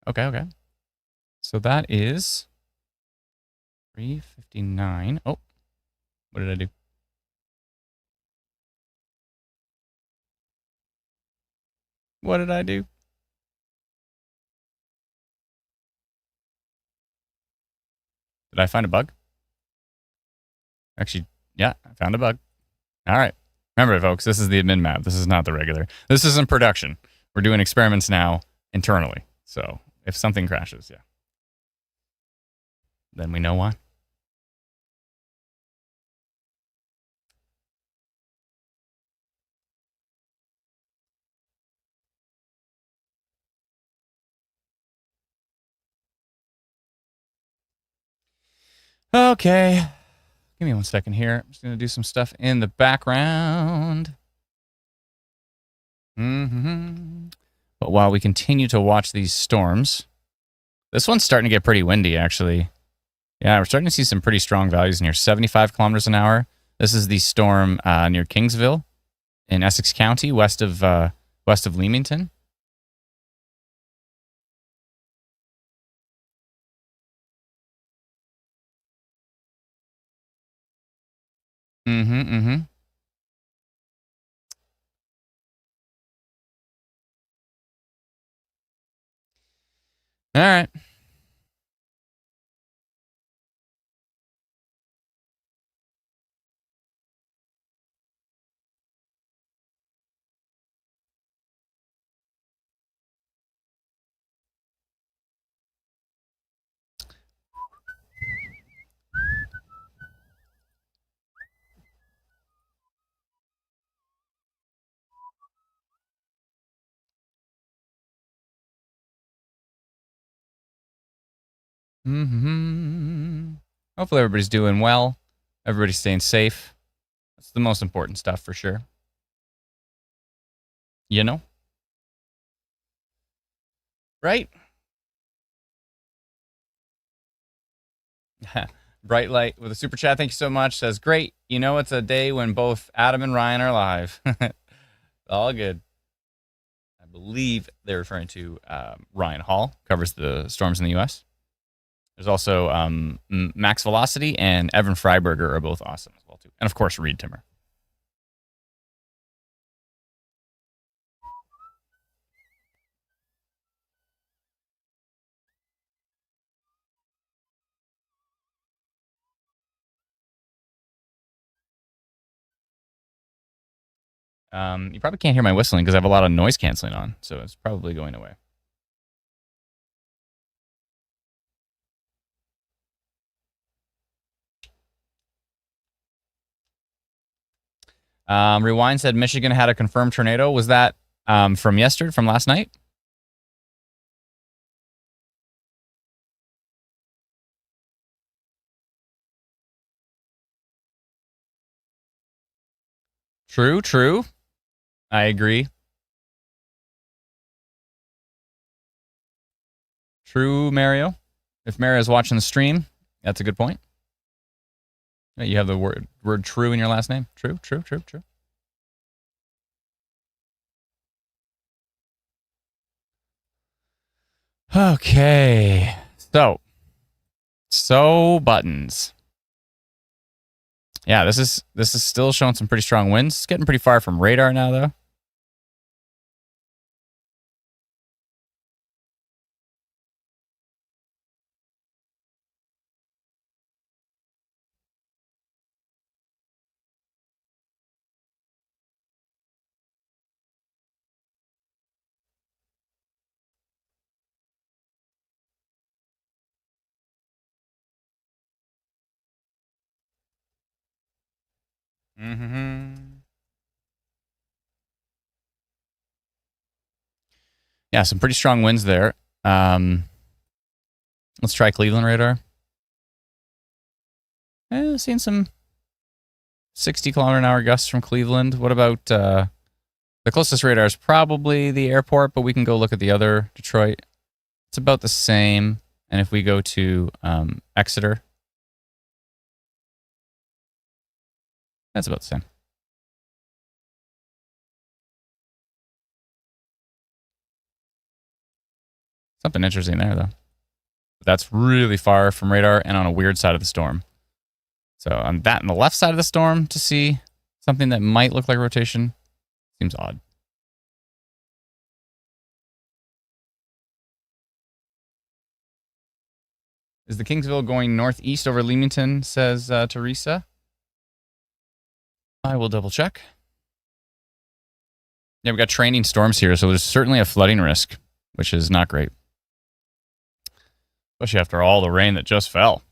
Okay. So that is 3:59. Oh, what did I do? What did I do? Did I find a bug? Actually, yeah, I found a bug. All right. Remember, folks, this is the admin map. This is not the regular. This isn't production. We're doing experiments now internally. So if something crashes, yeah, then we know why. Okay. Give me 1 second here. I'm just going to do some stuff in the background. But while we continue to watch these storms, this one's starting to get pretty windy, actually. Yeah, we're starting to see some pretty strong values near 75 kilometers an hour. This is the storm near Kingsville in Essex County, west of Leamington. All right. Hopefully everybody's doing well. Everybody's staying safe. That's the most important stuff for sure. You know? Right? Bright Light with a super chat. Thank you so much. Says, great. You know, it's a day when both Adam and Ryan are live. All good. I believe they're referring to Ryan Hall, covers the storms in the U.S. There's also Max Velocity and Evan Freiberger are both awesome as well, too. And, of course, Reed Timmer. You probably can't hear my whistling because I have a lot of noise canceling on, so it's probably going away. Rewind said Michigan had a confirmed tornado. Was that from last night? True. I agree. True, Mario. If Mario's watching the stream, that's a good point. You have the word true in your last name. True. Okay. So buttons. Yeah, this is still showing some pretty strong winds. It's getting pretty far from radar now, though. Yeah, some pretty strong winds there. Let's try Cleveland radar. Seeing some 60-kilometer-an-hour gusts from Cleveland. What about the closest radar is probably the airport, but we can go look at the other, Detroit. It's about the same. And if we go to Exeter, that's about the same. Something interesting there, though. That's really far from radar and on a weird side of the storm. So on that, on the left side of the storm, to see something that might look like rotation seems odd. Is the Kingsville going northeast over Leamington, says Teresa? I will double check. Yeah, we got training storms here, so there's certainly a flooding risk, which is not great. Especially after all the rain that just fell.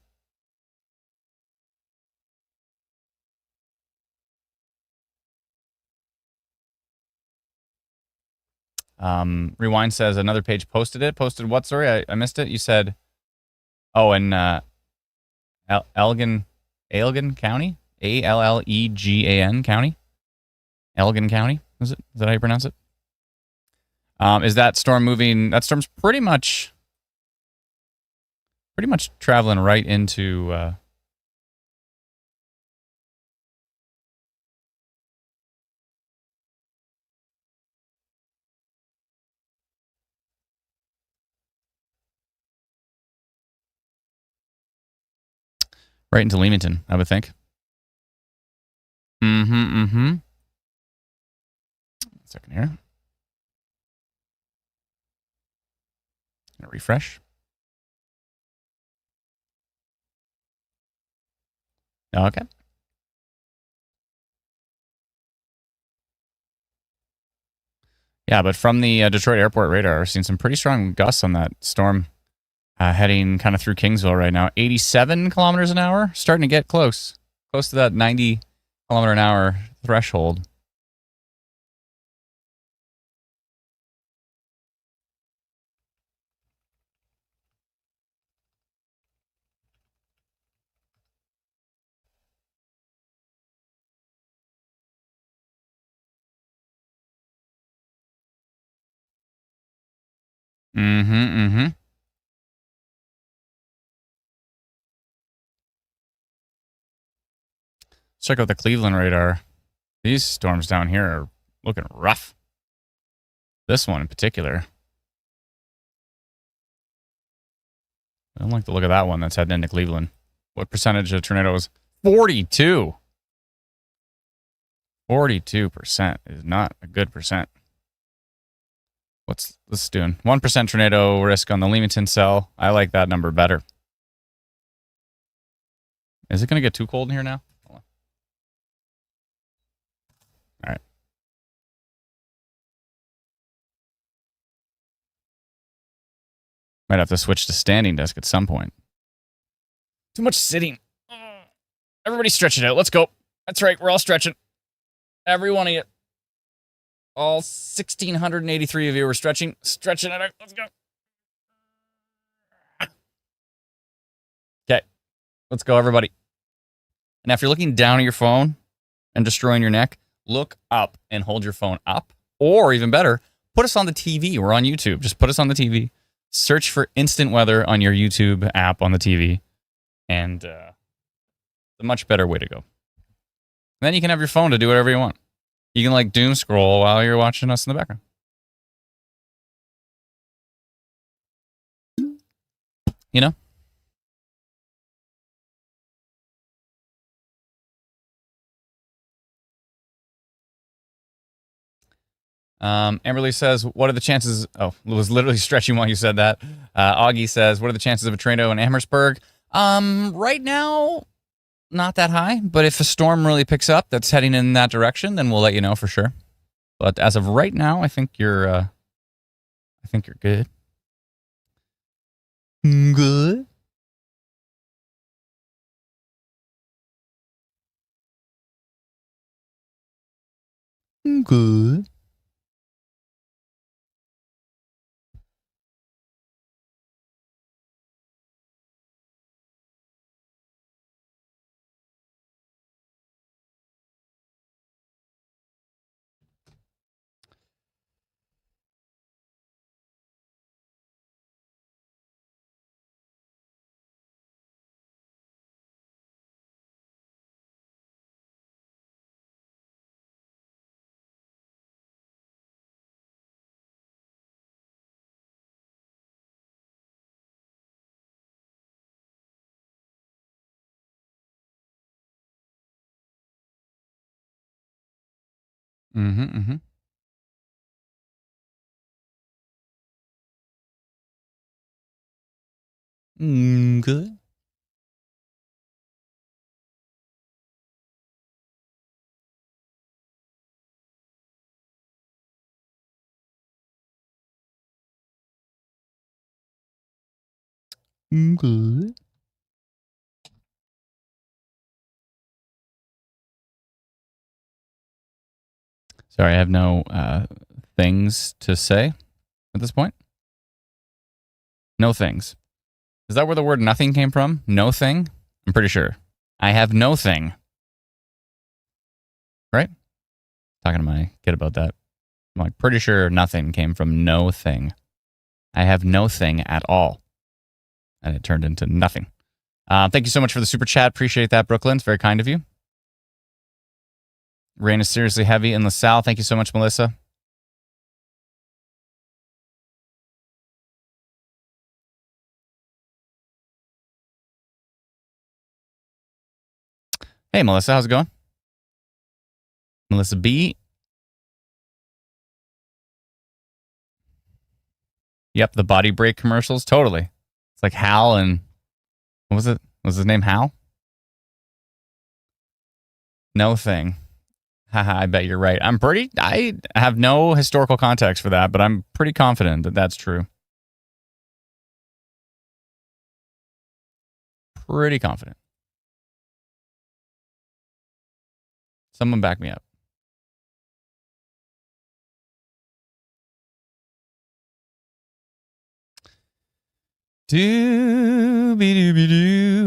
Rewind says another page posted it. Posted what? Sorry, I missed it. You said, oh, in Allegan County? Allegan County? Allegan County? Is that how you pronounce it? Is that storm moving? That storm's pretty much traveling right into right into Leamington, I would think. Second here. Gonna refresh. Okay. Yeah, but from the Detroit airport radar, I've seen some pretty strong gusts on that storm heading kind of through Kingsville right now. 87 kilometers an hour, starting to get close to that 90 kilometer an hour threshold. Let's check out the Cleveland radar. These storms down here are looking rough. This one in particular. I don't like the look of that one that's heading into Cleveland. What percentage of tornadoes? 42. 42% is not a good percent. What's this doing? 1% tornado risk on the Leamington cell. I like that number better. Is it going to get too cold in here now? Hold on. All right. Might have to switch to standing desk at some point. Too much sitting. Everybody stretch it out. Let's go. That's right. We're all stretching. Every one of you. All 1,683 of you are stretching it out. Let's go. Okay. Let's go, everybody. And if you're looking down at your phone and destroying your neck, look up and hold your phone up. Or even better, put us on the TV. We're on YouTube. Just put us on the TV. Search for instant weather on your YouTube app on the TV. And a much better way to go. Then you can have your phone to do whatever you want. You can like doom scroll while you're watching us in the background. You know? Amberly says, what are the chances? Oh, it was literally stretching while you said that. Augie says, what are the chances of a tornado in Amherstburg? Right now, not that high. But if a storm really picks up that's heading in that direction, then we'll let you know for sure. But as of right now, I think you're good. Good. Good. Good. Okay. Sorry, I have no things to say at this point. No things. Is that where the word nothing came from? No thing? I'm pretty sure. I have no thing. Right? Talking to my kid about that. I'm like, pretty sure nothing came from no thing. I have no thing at all. And it turned into nothing. Thank you so much for the super chat. Appreciate that, Brooklyn. It's very kind of you. Rain is seriously heavy in LaSalle. Thank you so much, Melissa. Hey, Melissa. How's it going? Melissa B. Yep, the body break commercials. Totally. It's like Hal and... What was it? Was his name Hal? No thing. Haha, I bet you're right. I have no historical context for that, but I'm pretty confident that that's true. Pretty confident. Someone back me up. Doo-be-doo-be-doo.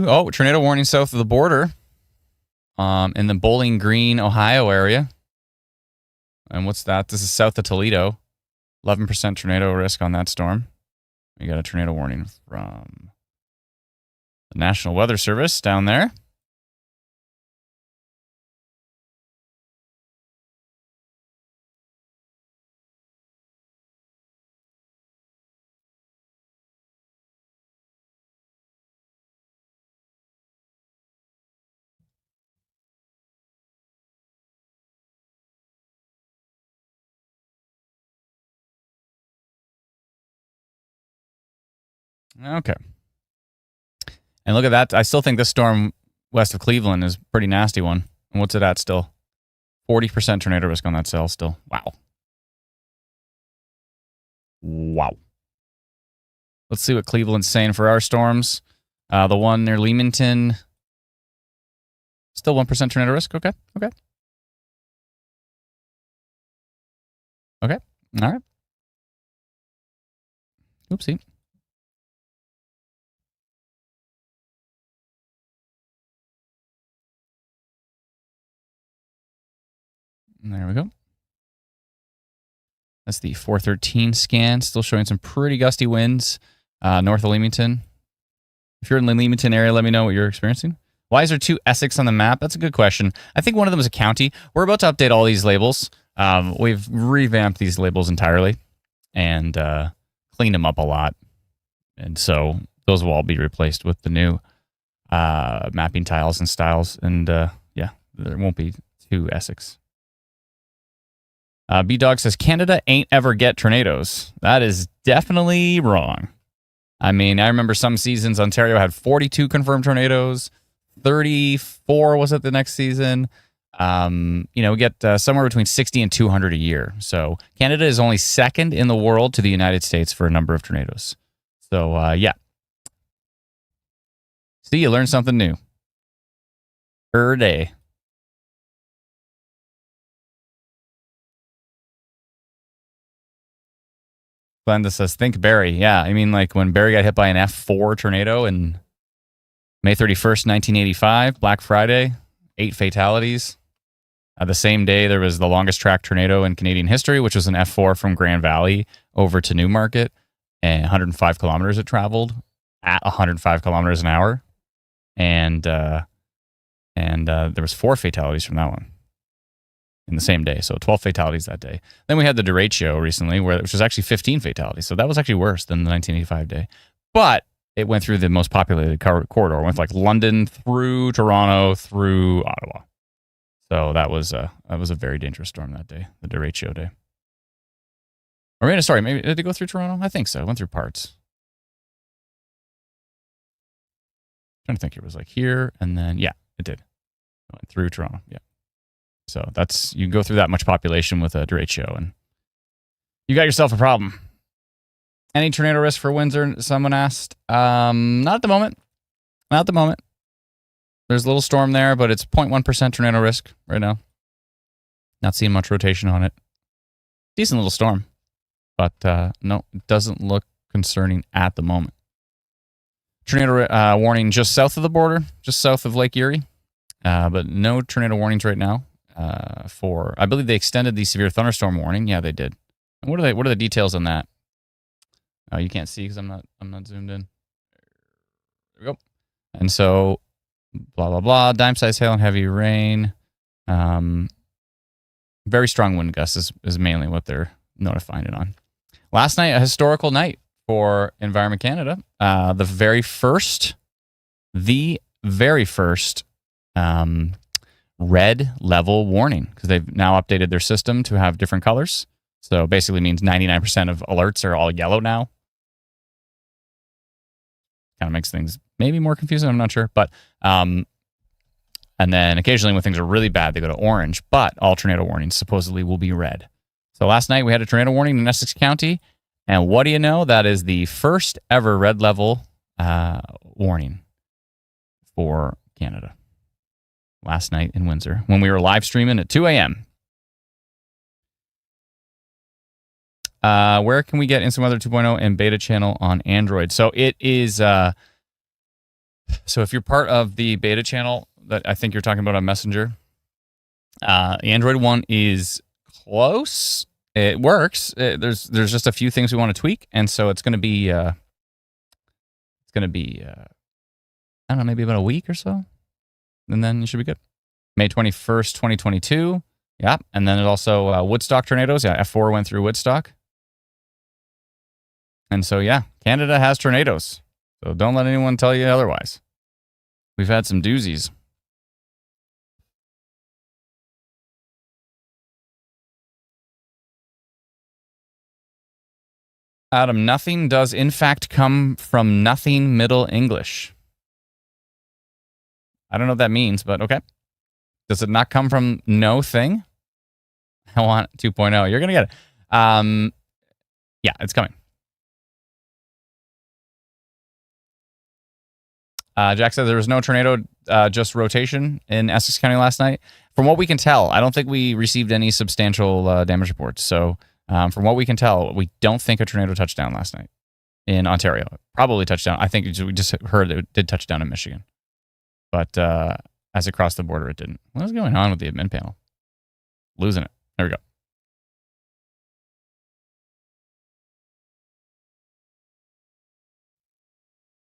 Oh, tornado warning south of the border. In the Bowling Green, Ohio area. And what's that? This is south of Toledo. 11% tornado risk on that storm. We got a tornado warning from the National Weather Service down there. Okay. And look at that. I still think this storm west of Cleveland is a pretty nasty one. And what's it at still? 40% tornado risk on that cell still. Wow. Wow. Let's see what Cleveland's saying for our storms. The one near Leamington, still 1% tornado risk. Okay. Okay. Okay. All right. Oopsie. There we go. That's the 413 scan. Still showing some pretty gusty winds north of Leamington. If you're in the Leamington area, let me know what you're experiencing. Why is there two Essex on the map? That's a good question. I think one of them is a county. We're about to update all these labels. We've revamped these labels entirely and cleaned them up a lot. And so those will all be replaced with the new mapping tiles and styles. And yeah, there won't be two Essex. B-Dog says, Canada ain't ever get tornadoes. That is definitely wrong. I mean, I remember some seasons Ontario had 42 confirmed tornadoes. 34 was it the next season. We get somewhere between 60 and 200 a year. So Canada is only second in the world to the United States for a number of tornadoes. So, yeah. See, you learn something new. Per day. Glenda says, think Barry. Yeah, I mean, like when Barry got hit by an F4 tornado in May 31st, 1985, Black Friday, 8 fatalities. The same day, there was the longest track tornado in Canadian history, which was an F4 from Grand Valley over to Newmarket. And 105 kilometers it traveled at 105 kilometers an hour. And there was 4 fatalities from that one in the same day. So 12 fatalities that day. Then we had the derecho recently, which was actually 15 fatalities. So that was actually worse than the 1985 day. But it went through the most populated corridor. It went like London through Toronto through Ottawa. So that was a very dangerous storm that day, the derecho day. Or sorry, maybe did it go through Toronto? I think so. It went through parts. I'm trying to think, it was like here, and then yeah, it did. It went through Toronto. Yeah. So you can go through that much population with a derecho, and you got yourself a problem. Any tornado risk for Windsor? Someone asked. Not at the moment. Not at the moment. There's a little storm there, but it's 0.1% tornado risk right now. Not seeing much rotation on it. Decent little storm. But no, it doesn't look concerning at the moment. Tornado warning just south of the border, just south of Lake Erie. But no tornado warnings right now. I believe they extended the severe thunderstorm warning. Yeah, they did. And what are the details on that? Oh, you can't see because I'm not zoomed in. There we go. And so, blah blah blah. Dime-sized hail and heavy rain. Very strong wind gusts is mainly what they're notifying it on. Last night, a historical night for Environment Canada. The very first red level warning, because they've now updated their system to have different colors. So basically means 99% of alerts are all yellow now. Kind of makes things maybe more confusing. I'm not sure. But and then occasionally when things are really bad, they go to orange. But all tornado warnings supposedly will be red. So last night we had a tornado warning in Essex County. And what do you know? That is the first ever red level warning for Canada. Last night in Windsor when we were live streaming at 2 a.m. Where can we get Instant Weather 2.0 and beta channel on Android? So it is, so if you're part of the beta channel that I think you're talking about on Messenger, the Android one is close. It works. There's just a few things we want to tweak. And so it's going to be, I don't know, maybe about a week or so. And then you should be good. May 21st, 2022. Yeah. And then it also, Woodstock tornadoes. Yeah. F4 went through Woodstock. And so, yeah, Canada has tornadoes. So don't let anyone tell you otherwise. We've had some doozies. Adam, nothing does in fact come from nothing Middle English. I don't know what that means, but okay. Does it not come from no thing? I want 2.0. You're going to get it. Yeah, it's coming. Jack said there was no tornado, just rotation in Essex County last night. From what we can tell, I don't think we received any substantial damage reports. So from what we can tell, we don't think a tornado touched down last night in Ontario. Probably touched down. I think we just heard it did touch down in Michigan. But as it crossed the border, it didn't. What is going on with the admin panel? Losing it. There we go.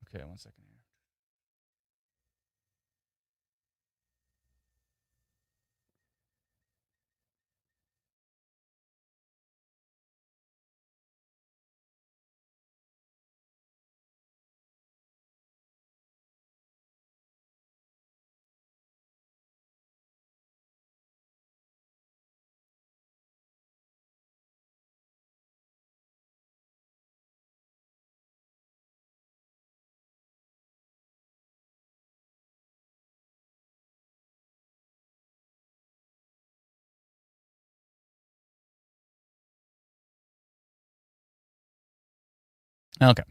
Okay, 1 second here. Okay.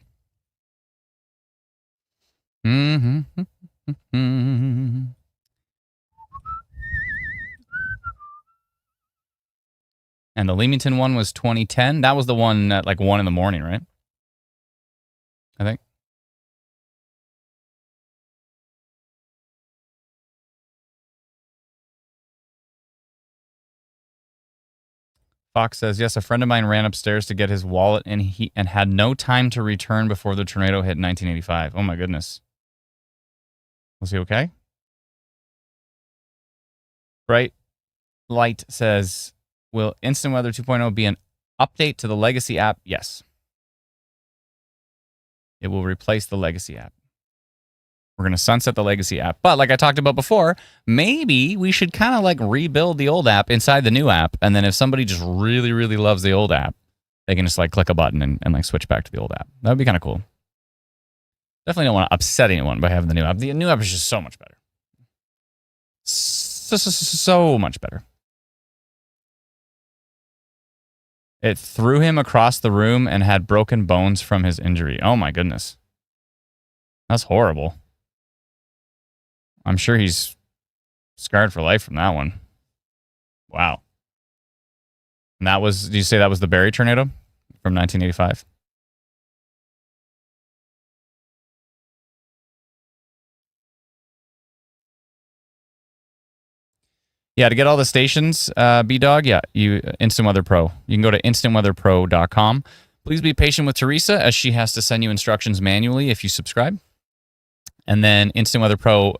And the Leamington one was 2010. That was the one at like 1 in the morning, right? I think. Fox says, yes, a friend of mine ran upstairs to get his wallet and had no time to return before the tornado hit in 1985. Oh my goodness. Was he okay? Bright Light says, will Instant Weather 2.0 be an update to the Legacy app? Yes. It will replace the Legacy app. We're going to sunset the Legacy app. But like I talked about before, maybe we should kind of like rebuild the old app inside the new app. And then if somebody just really, really loves the old app, they can just like click a button and like switch back to the old app. That would be kind of cool. Definitely don't want to upset anyone by having the new app. The new app is just so much better. So much better. It threw him across the room and had broken bones from his injury. Oh my goodness. That's horrible. I'm sure he's scarred for life from that one. Wow. And that was, did you say that was the Barry tornado from 1985? Yeah, to get all the stations, B-Dog, yeah, Instant Weather Pro. You can go to instantweatherpro.com. Please be patient with Teresa as she has to send you instructions manually if you subscribe. And then Instant Weather Pro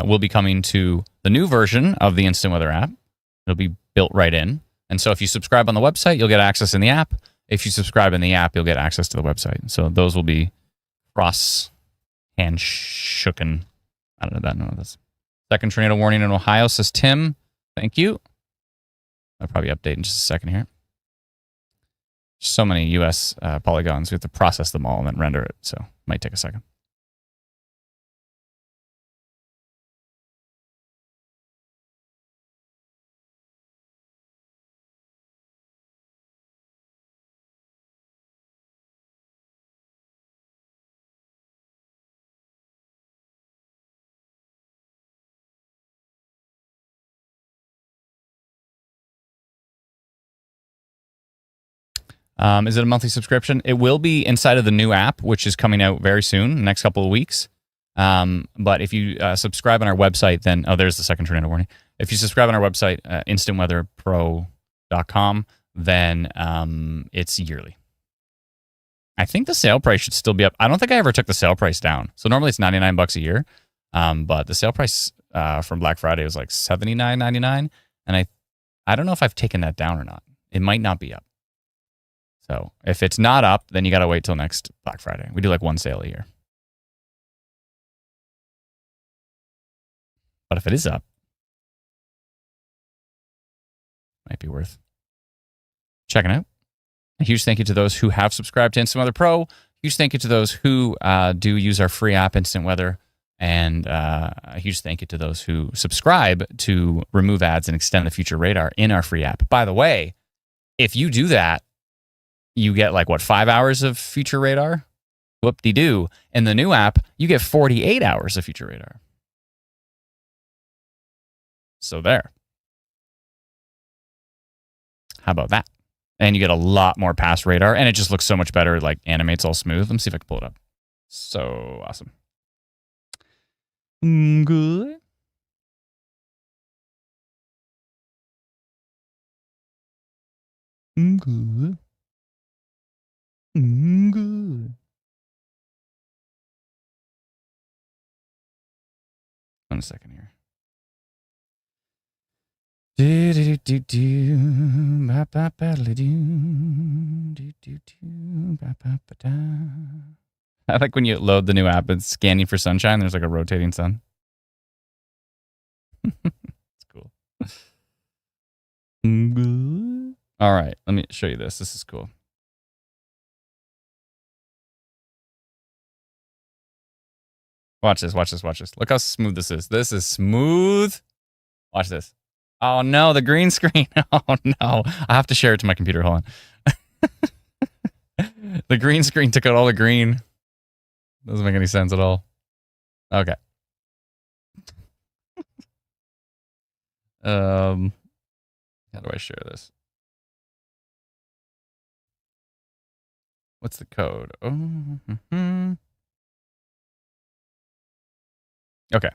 will be coming to the new version of the Instant Weather app. It'll be built right in. And so if you subscribe on the website, you'll get access in the app. If you subscribe in the app, you'll get access to the website. So those will be cross-hand-shooken. I don't know this. Second tornado warning in Ohio, says Tim. Thank you. I'll probably update in just a second here. So many US polygons. We have to process them all and then render it. So it might take a second. Is it a monthly subscription? It will be inside of the new app, which is coming out very soon, next couple of weeks. But if you subscribe on our website, then, oh, there's the second tornado warning. If you subscribe on our website, instantweatherpro.com, then it's yearly. I think the sale price should still be up. I don't think I ever took the sale price down. So normally it's $99 a year. But the sale price from Black Friday was like $79.99. And I don't know if I've taken that down or not. It might not be up. So if it's not up, then you got to wait till next Black Friday. We do like one sale a year. But if it is up, might be worth checking out. A huge thank you to those who have subscribed to Instant Weather Pro. Huge thank you to those who do use our free app, Instant Weather. And a huge thank you to those who subscribe to remove ads and extend the future radar in our free app. By the way, if you do that, you get like, 5 hours of future radar? Whoop-de-doo. In the new app, you get 48 hours of future radar. So there. How about that? And you get a lot more past radar, and it just looks so much better. It like animates all smooth. Let me see if I can pull it up. So awesome. Good. Good. Good. One second here. I like when you load the new app, it's scanning for sunshine. There's like a rotating sun. It's cool. All right, let me show you this. This is cool. Watch this, watch this, watch this. Look how smooth this is. This is smooth. Watch this. Oh no, the green screen. Oh no. I have to share it to my computer. Hold on. The green screen took out all the green. Doesn't make any sense at all. Okay. How do I share this? What's the code? Oh, Okay.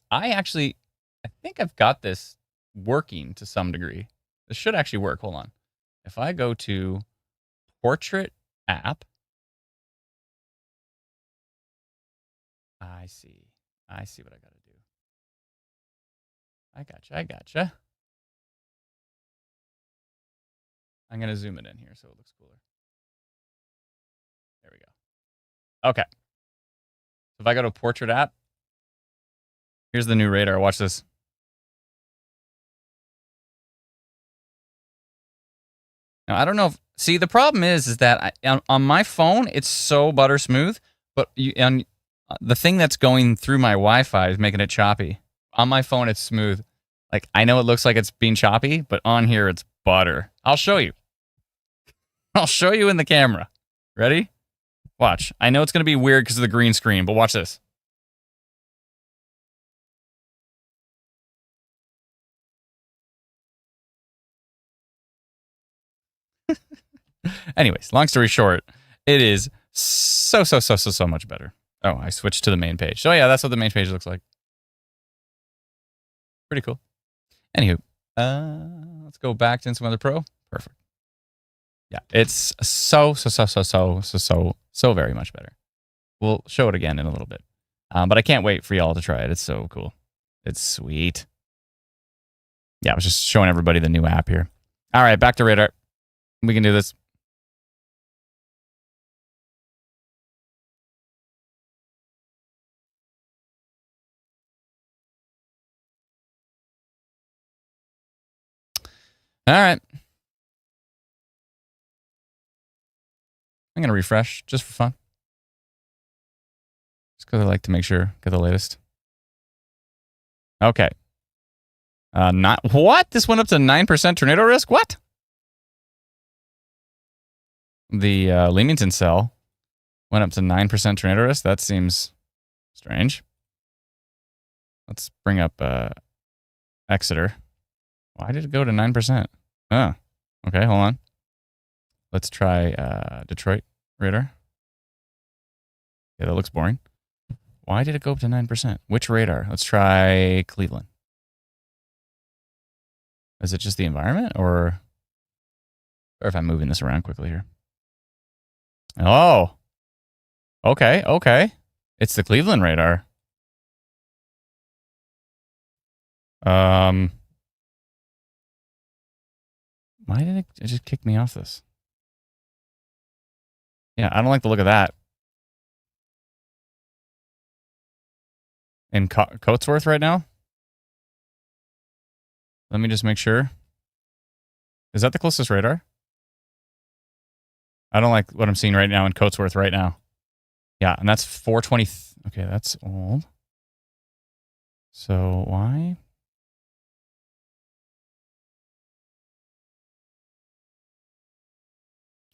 I think I've got this working to some degree. This should actually work. Hold on. If I go to Portrait app, I see what I got to do. I gotcha. I'm going to zoom it in here so it looks cooler. There we go. Okay. So if I go to Portrait app, here's the new radar. Watch this. Now, I don't know if... See, the problem is that on my phone, it's so butter smooth, but the thing that's going through my Wi-Fi is making it choppy. On my phone, it's smooth. Like, I know it looks like it's being choppy, but on here, it's butter. I'll show you. I'll show you in the camera. Ready? Watch. I know it's going to be weird because of the green screen, but watch this. Anyways, long story short, it is so much better. Oh, I switched to the main page. So yeah, that's what the main page looks like. Pretty cool. Anywho, let's go back to Instant Weather Pro. Perfect. Yeah, it's so very much better. We'll show it again in a little bit. But I can't wait for y'all to try it. It's so cool. It's sweet. Yeah, I was just showing everybody the new app here. All right, back to radar. We can do this. All right. I'm going to refresh just for fun. Just because I like to make sure, get the latest. Okay. Not what? This went up to 9% tornado risk? What? The Leamington cell went up to 9% tornado risk? That seems strange. Let's bring up Exeter. Why did it go to 9%? Oh, okay, hold on. Let's try Detroit radar. Yeah, that looks boring. Why did it go up to 9%? Which radar? Let's try Cleveland. Is it just the environment or if I'm moving this around quickly here? Oh, okay, okay. It's the Cleveland radar. Why did it just kick me off this? Yeah, I don't like the look of that. In Coatsworth right now? Let me just make sure. Is that the closest radar? I don't like what I'm seeing right now in Coatsworth right now. Yeah, and that's 420. Okay, that's old. So why?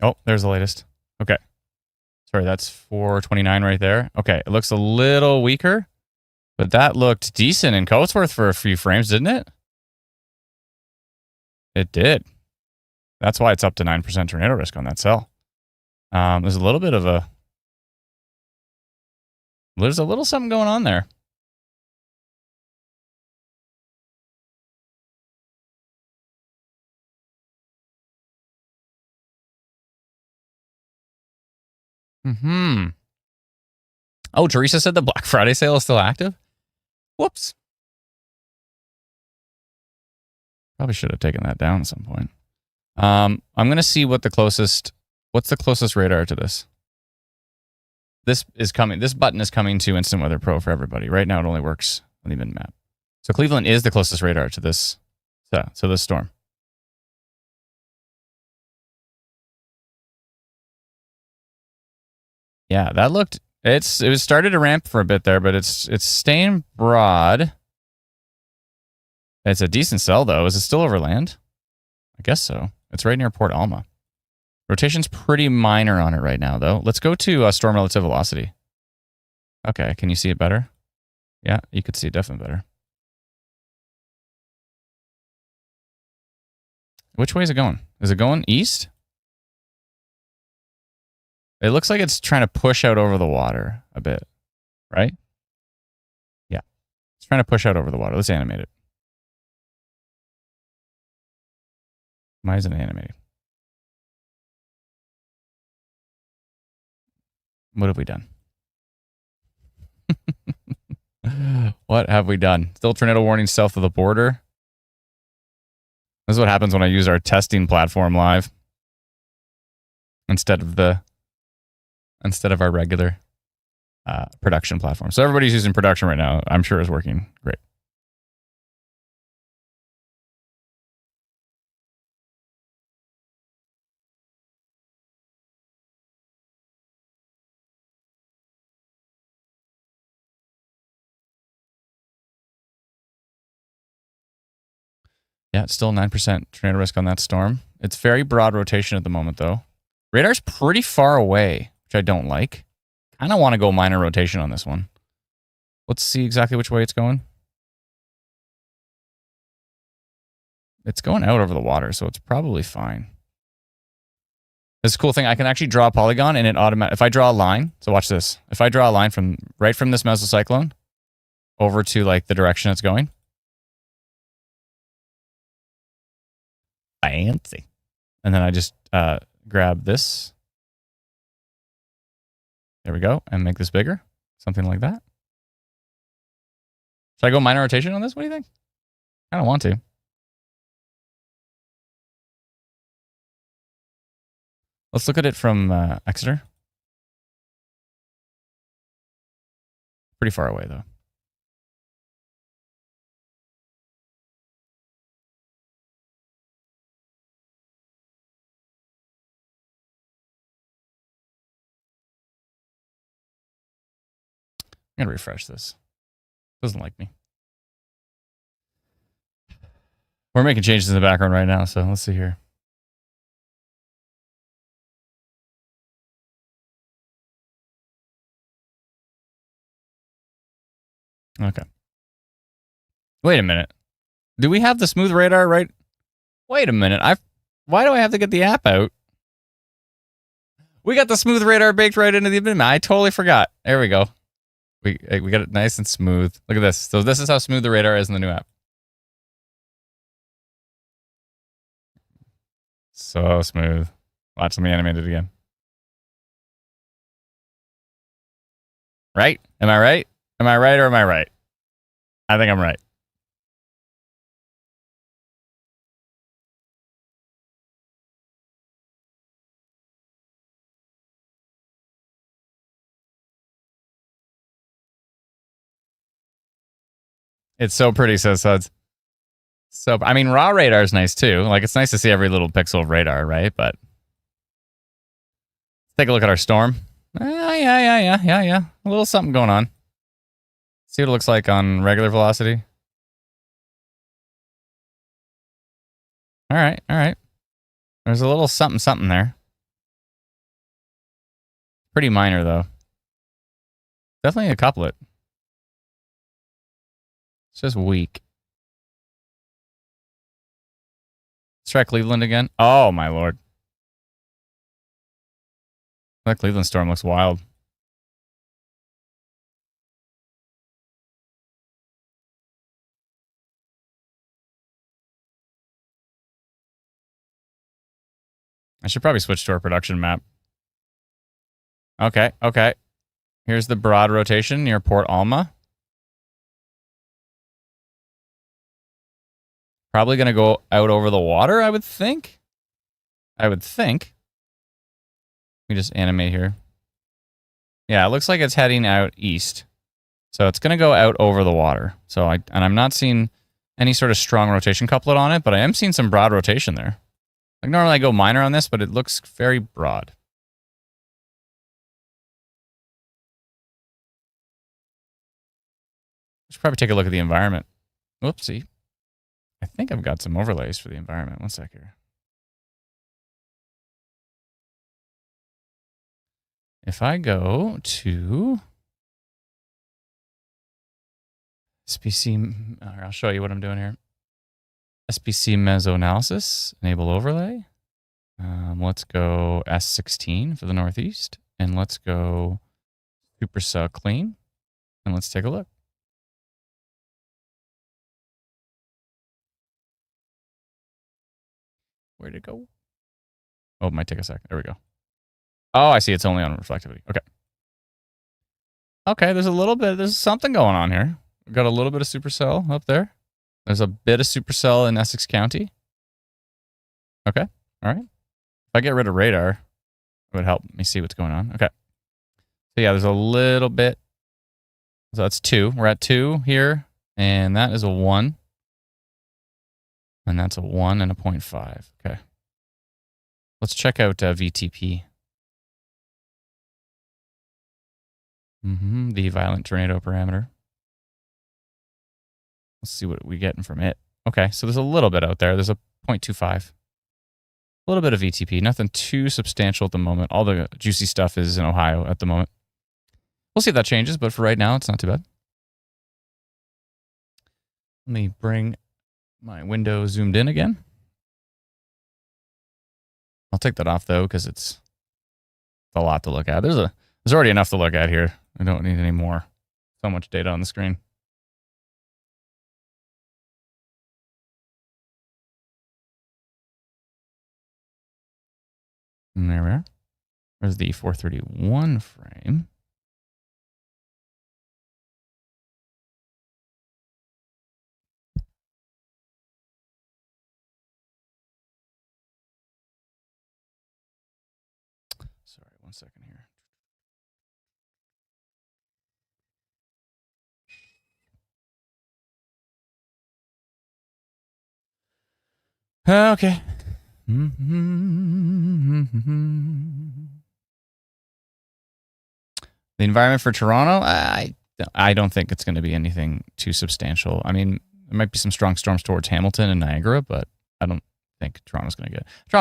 Oh, there's the latest. Okay. Sorry, that's 429 right there. Okay, it looks a little weaker, but that looked decent in Coatsworth for a few frames, didn't it? It did. That's why it's up to 9% tornado risk on that cell. There's a little bit of a... There's a little something going on there. Oh, Teresa said the Black Friday sale is still active? Whoops. Probably should have taken that down at some point. I'm going to see what's the closest radar to this. This button is coming to Instant Weather Pro for everybody. Right now it only works on the event map. So Cleveland is the closest radar to this, to this storm. Yeah, that looked, it was started to ramp for a bit there, but it's staying broad. It's a decent cell though. Is it still over land? I guess so. It's right near Port Alma. Rotation's pretty minor on it right now though. Let's go to storm relative velocity. Okay, can you see it better? Yeah, you could see it definitely better. Which way is it going? Is it going east? It looks like it's trying to push out over the water a bit, right? Yeah. It's trying to push out over the water. Let's animate it. Why isn't it animating? What have we done? What have we done? Still tornado warning south of the border. This is what happens when I use our testing platform live instead of our regular production platform. So everybody's using production right now. I'm sure is working great. Yeah, it's still 9% tornado risk on that storm. It's very broad rotation at the moment, though. Radar's pretty far away, which I don't like. Kind of want to go minor rotation on this one. Let's see exactly which way it's going. It's going out over the water, so it's probably fine. This is a cool thing. I can actually draw a polygon, and it automatically. If I draw a line, so watch this. If I draw a line from right from this mesocyclone over to like the direction it's going, fancy. And then I just grab this. There we go, and make this bigger, something like that. Should I go minor rotation on this? What do you think? I don't want to. Let's look at it from Exeter. Pretty far away, though. I'm going to refresh this. Doesn't like me. We're making changes in the background right now, so let's see here. Okay. Wait a minute. Do we have the smooth radar right? Wait a minute. Why do I have to get the app out? We got the smooth radar baked right into the bin. I totally forgot. There we go. We got it nice and smooth. Look at this. So this is how smooth the radar is in the new app. So smooth. Watch me animate it again. Right? Am I right? Am I right or am I right? I think I'm right. It's so pretty, says Suds. So, I mean, raw radar is nice too. Like, it's nice to see every little pixel of radar, right? But let's take a look at our storm. Yeah. A little something going on. See what it looks like on regular velocity. All right. There's a little something there. Pretty minor, though. Definitely a couplet. It's just weak. Let's try Cleveland again. Oh, my lord. That Cleveland storm looks wild. I should probably switch to our production map. Okay. Here's the broad rotation near Port Alma. Probably going to go out over the water, I would think. Let me just animate here. Yeah, it looks like it's heading out east. So it's going to go out over the water. So I'm not seeing any sort of strong rotation couplet on it, but I am seeing some broad rotation there. Like normally I go minor on this, but it looks very broad. Should probably take a look at the environment. Whoopsie. I think I've got some overlays for the environment. One sec here. If I go to SPC, I'll show you what I'm doing here. SPC meso analysis, enable overlay. Let's go S16 for the Northeast, and let's go supercell clean, and let's take a look. Where'd it go? Oh, it might take a sec. There we go. Oh, I see. It's only on reflectivity. Okay, there's something going on here. We've got a little bit of supercell up there. There's a bit of supercell in Essex County. Okay, all right. If I get rid of radar, it would help me see what's going on. Okay. So yeah, there's a little bit. So that's 2. We're at 2 here, and that is a 1. And that's a 1 and a 0.5. Okay. Let's check out VTP. The violent tornado parameter. Let's see what we're getting from it. Okay, so there's a little bit out there. There's a 0.25. A little bit of VTP, nothing too substantial at the moment. All the juicy stuff is in Ohio at the moment. We'll see if that changes, but for right now, it's not too bad. Let me bring my window zoomed in again. I'll take that off, though, because it's a lot to look at. There's already enough to look at here. I don't need any more. So much data on the screen. And there we are. There's the 431 frame. Sorry, 1 second here. Okay. The environment for Toronto, I don't think it's going to be anything too substantial. I mean, there might be some strong storms towards Hamilton and Niagara, but I don't think Toronto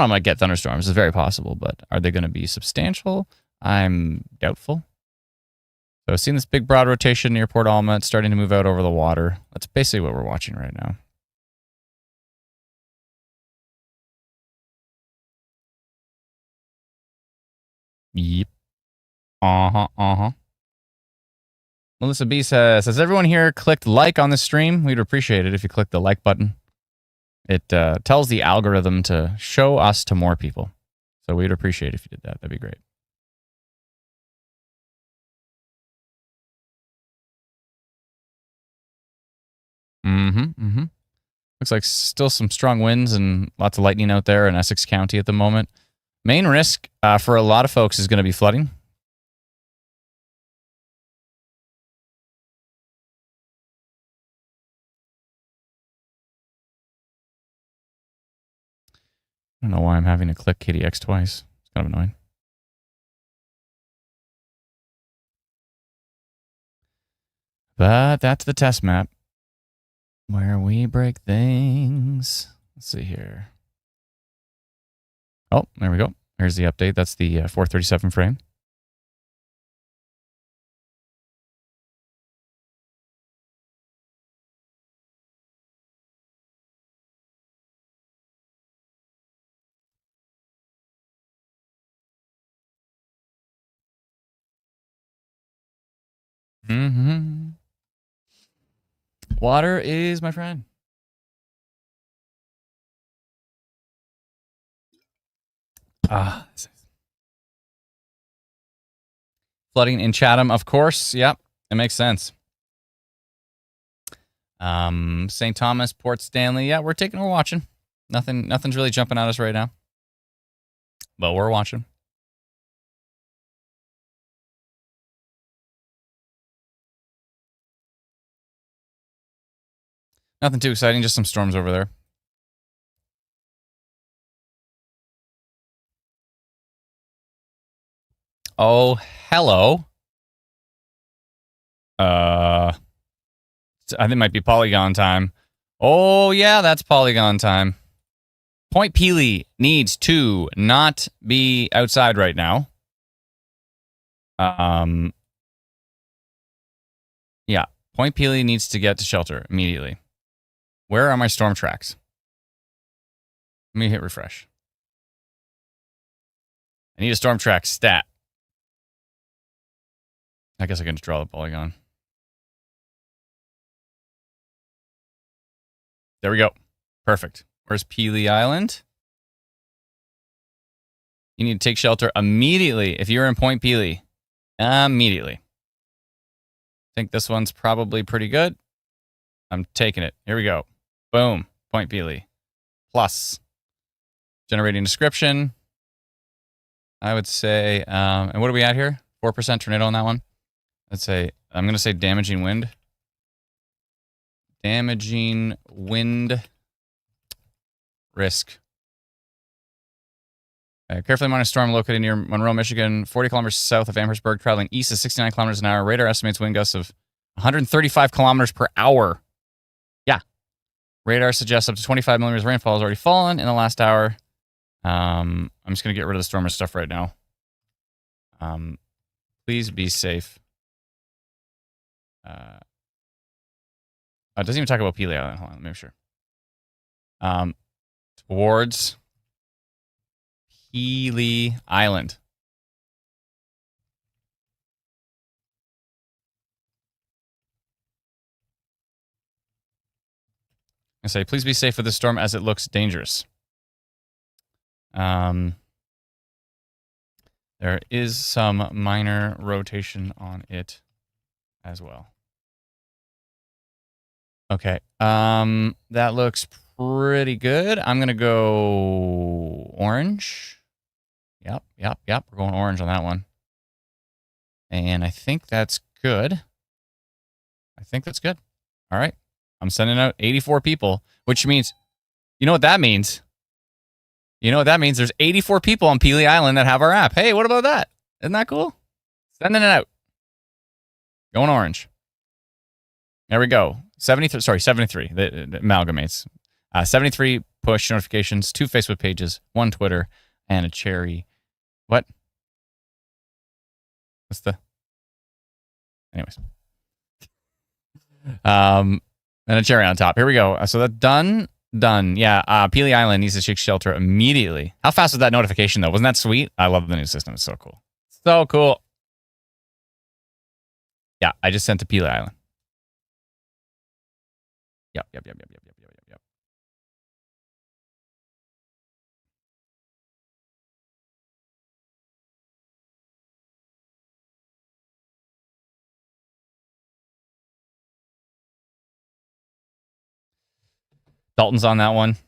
might get thunderstorms. It's very possible, but are they going to be substantial? I'm doubtful. So seeing this big broad rotation near Port Alma, it's starting to move out over the water. That's basically what we're watching right now. Yep. Melissa B says, has everyone here clicked like on the stream? We'd appreciate it if you click the like button. It tells the algorithm to show us to more people. So we'd appreciate it if you did that. That'd be great. Looks like still some strong winds and lots of lightning out there in Essex County at the moment. Main risk for a lot of folks is going to be flooding. I don't know why I'm having to click KDX twice. It's kind of annoying. But that's the test map where we break things. Let's see here. Oh, there we go. Here's the update. That's the 437 frame. Water is my friend. Flooding in Chatham, of course. Yep, it makes sense. St. Thomas, Port Stanley. Yeah, we're watching. Nothing's really jumping at us right now, but we're watching. Nothing too exciting, just some storms over there. Oh, hello. I think it might be Polygon time. Oh, yeah, that's Polygon time. Point Peely needs to not be outside right now. Yeah, Point Peely needs to get to shelter immediately. Where are my storm tracks? Let me hit refresh. I need a storm track stat. I guess I can just draw the polygon. There we go. Perfect. Where's Peely Island? You need to take shelter immediately if you're in Point Peely. Immediately. I think this one's probably pretty good. I'm taking it. Here we go. Boom. Point Peely. Plus. Generating description. I would say, and what are we at here? 4% tornado on that one. Let's say, I'm going to say damaging wind. Damaging wind risk. Carefully monitor storm located near Monroe, Michigan, 40 kilometers south of Amherstburg, traveling east at 69 kilometers an hour. Radar estimates wind gusts of 135 kilometers per hour. Yeah. Radar suggests up to 25 millimeters of rainfall has already fallen in the last hour. I'm just going to get rid of the stormer stuff right now. Please be safe. It doesn't even talk about Peely Island. Hold on, let me make sure. Towards Peely Island. I say, please be safe with the storm as it looks dangerous. There is some minor rotation on it as well. Okay. That looks pretty good. I'm going to go orange. Yep. We're going orange on that one. And I think that's good. All right. I'm sending out 84 people, which means, you know what that means? There's 84 people on Peely Island that have our app. Hey, what about that? Isn't that cool? Sending it out. Going orange. There we go. 73. That amalgamates. 73 push notifications, 2 Facebook pages, 1 Twitter, and a cherry. What? What's the... Anyways. And a cherry on top. Here we go. So that's done. Yeah. Peely Island needs to take shelter immediately. How fast was that notification, though? Wasn't that sweet? I love the new system. It's so cool. So cool. Yeah, I just sent to Peely Island. Yep. Dalton's on that one.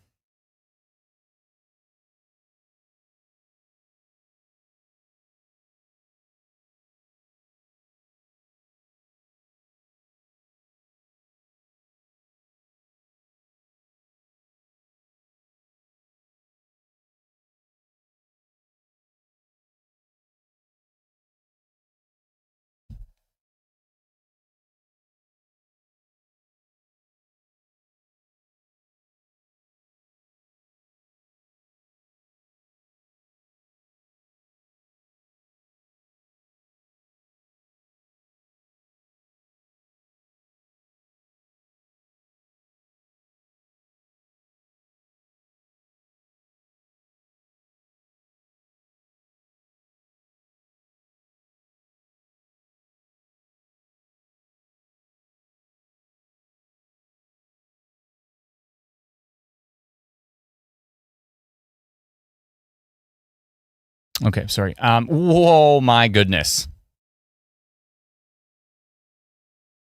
Okay, sorry. Whoa, my goodness.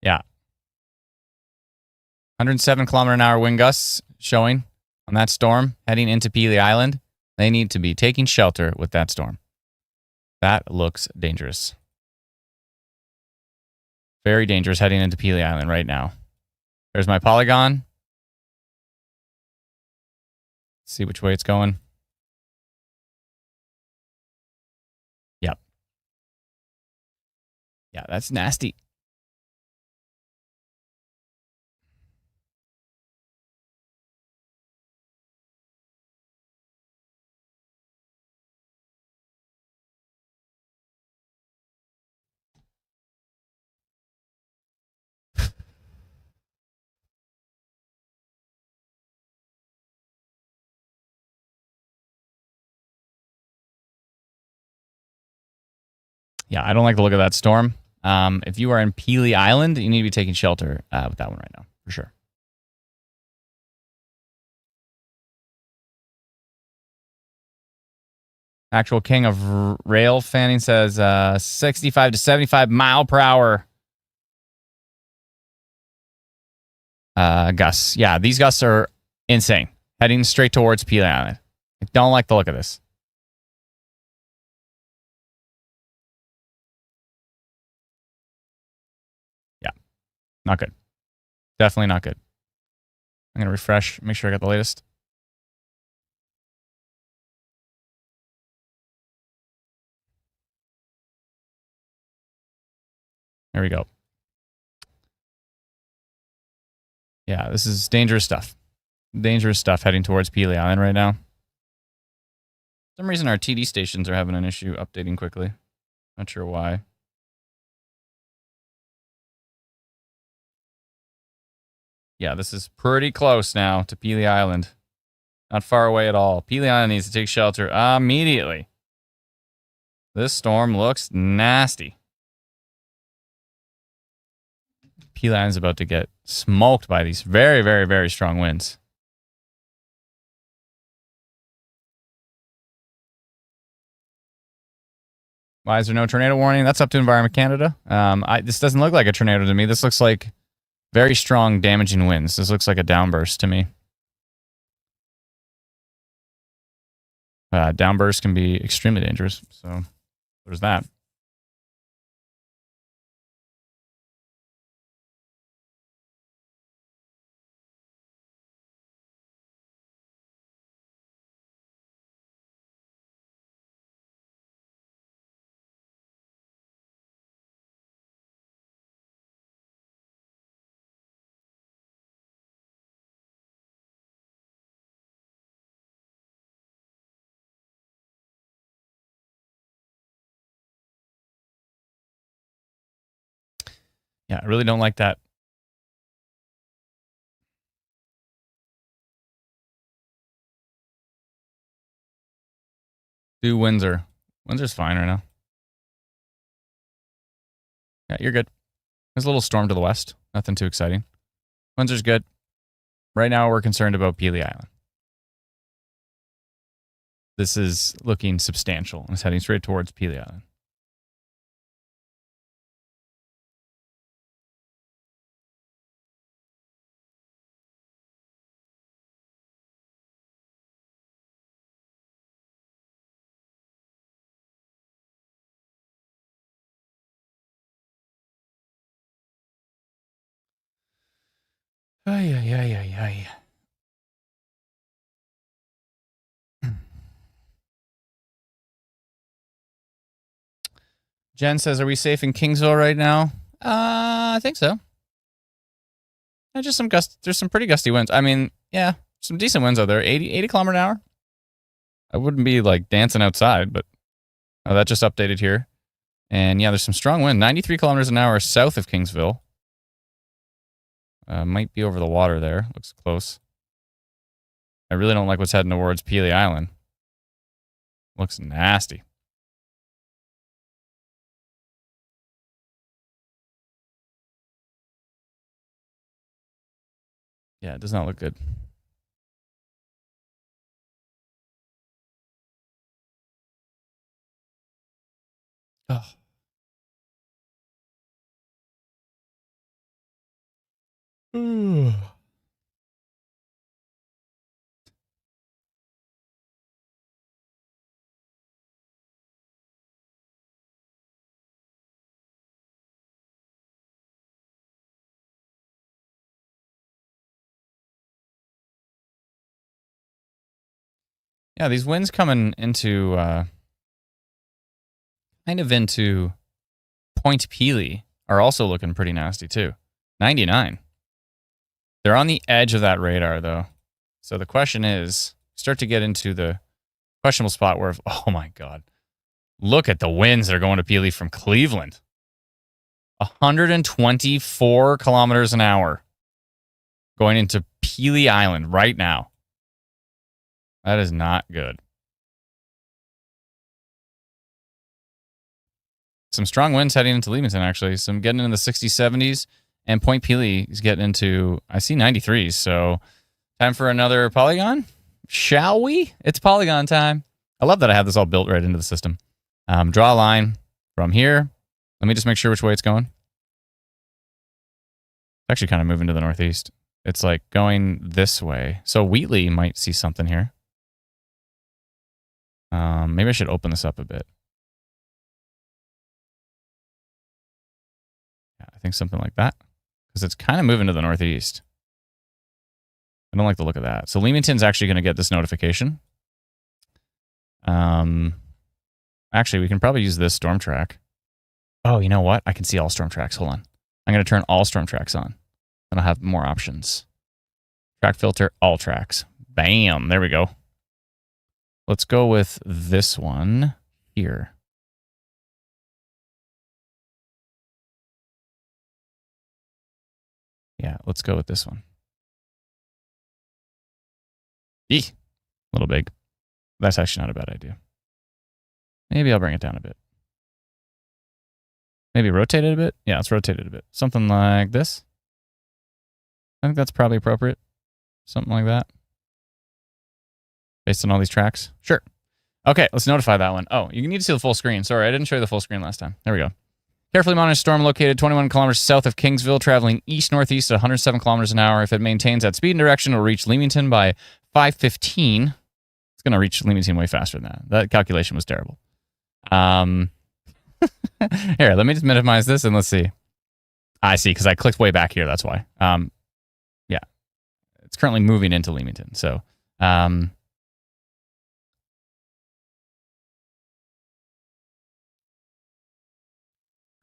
Yeah. 107 kilometer an hour wind gusts showing on that storm heading into Peely Island. They need to be taking shelter with that storm. That looks dangerous. Very dangerous heading into Peely Island right now. There's my polygon. Let's see which way it's going. Yep. Yeah, that's nasty. Yeah, I don't like the look of that storm. If you are in Peely Island, you need to be taking shelter with that one right now, for sure. Actual king of rail fanning says 65 to 75 mile per hour gusts. Yeah, these gusts are insane. Heading straight towards Peely Island. I don't like the look of this. Yeah, not good. Definitely not good. I'm going to refresh, make sure I got the latest. There we go. Yeah, this is dangerous stuff. Dangerous stuff heading towards Peely Island right now. For some reason our TD stations are having an issue updating quickly. Not sure why. Yeah, this is pretty close now to Pelee Island. Not far away at all. Pelee Island needs to take shelter immediately. This storm looks nasty. Pelee Island's about to get smoked by these very, very, very strong winds. Why is there no tornado warning? That's up to Environment Canada. This doesn't look like a tornado to me. This looks like very strong, damaging winds. This looks like a downburst to me. Downburst can be extremely dangerous. So there's that. Yeah, I really don't like that. Do Windsor. Windsor's fine right now. Yeah, you're good. There's a little storm to the west. Nothing too exciting. Windsor's good. Right now, we're concerned about Pelee Island. This is looking substantial. It's heading straight towards Pelee Island. Ay, ay, ay, ay, ay. Jen says, are we safe in Kingsville right now? I think so. Just some gust. There's some pretty gusty winds. I mean, yeah, some decent winds out there. 80 kilometer an hour. I wouldn't be like dancing outside, but that just updated here. And yeah, there's some strong wind. 93 kilometers an hour south of Kingsville. Might be over the water there. Looks close. I really don't like what's heading towards Pelee Island. Looks nasty. Yeah, it does not look good. Oh. Yeah, these winds coming into kind of into Point Pelee are also looking pretty nasty too. 99. They're on the edge of that radar though. So the question is, start to get into the questionable spot where, oh my God, look at the winds that are going to Pelee from Cleveland. 124 kilometers an hour going into Pelee Island right now. That is not good. Some strong winds heading into Leamington, actually. Some getting into the 60s, 70s. And Point Pelee is getting into, I see 93s. So time for another polygon? Shall we? It's polygon time. I love that I have this all built right into the system. Draw a line from here. Let me just make sure which way it's going. It's actually kind of moving to the northeast. It's like going this way. So Wheatley might see something here. Maybe I should open this up a bit. Yeah, I think something like that. Because it's kind of moving to the northeast. I don't like the look of that. So Leamington's actually going to get this notification. Actually, we can probably use this storm track. Oh, you know what? I can see all storm tracks. Hold on. I'm going to turn all storm tracks on. Then I'll have more options. Track filter, all tracks. Bam. There we go. Let's go with this one here. Yeah, let's go with this one. Eek, a little big. That's actually not a bad idea. Maybe I'll bring it down a bit. Maybe rotate it a bit. Yeah, let's rotate it a bit. Something like this. I think that's probably appropriate. Something like that. Based on all these tracks. Sure. Okay, let's notify that one. Oh, you need to see the full screen. Sorry, I didn't show you the full screen last time. There we go. Carefully monitor storm located 21 kilometers south of Kingsville, traveling east-northeast at 107 kilometers an hour. If it maintains that speed and direction, it will reach Leamington by 5:15. It's going to reach Leamington way faster than that. That calculation was terrible. Here, let me just minimize this and let's see. I see, because I clicked way back here. That's why. Yeah, it's currently moving into Leamington. So, I'm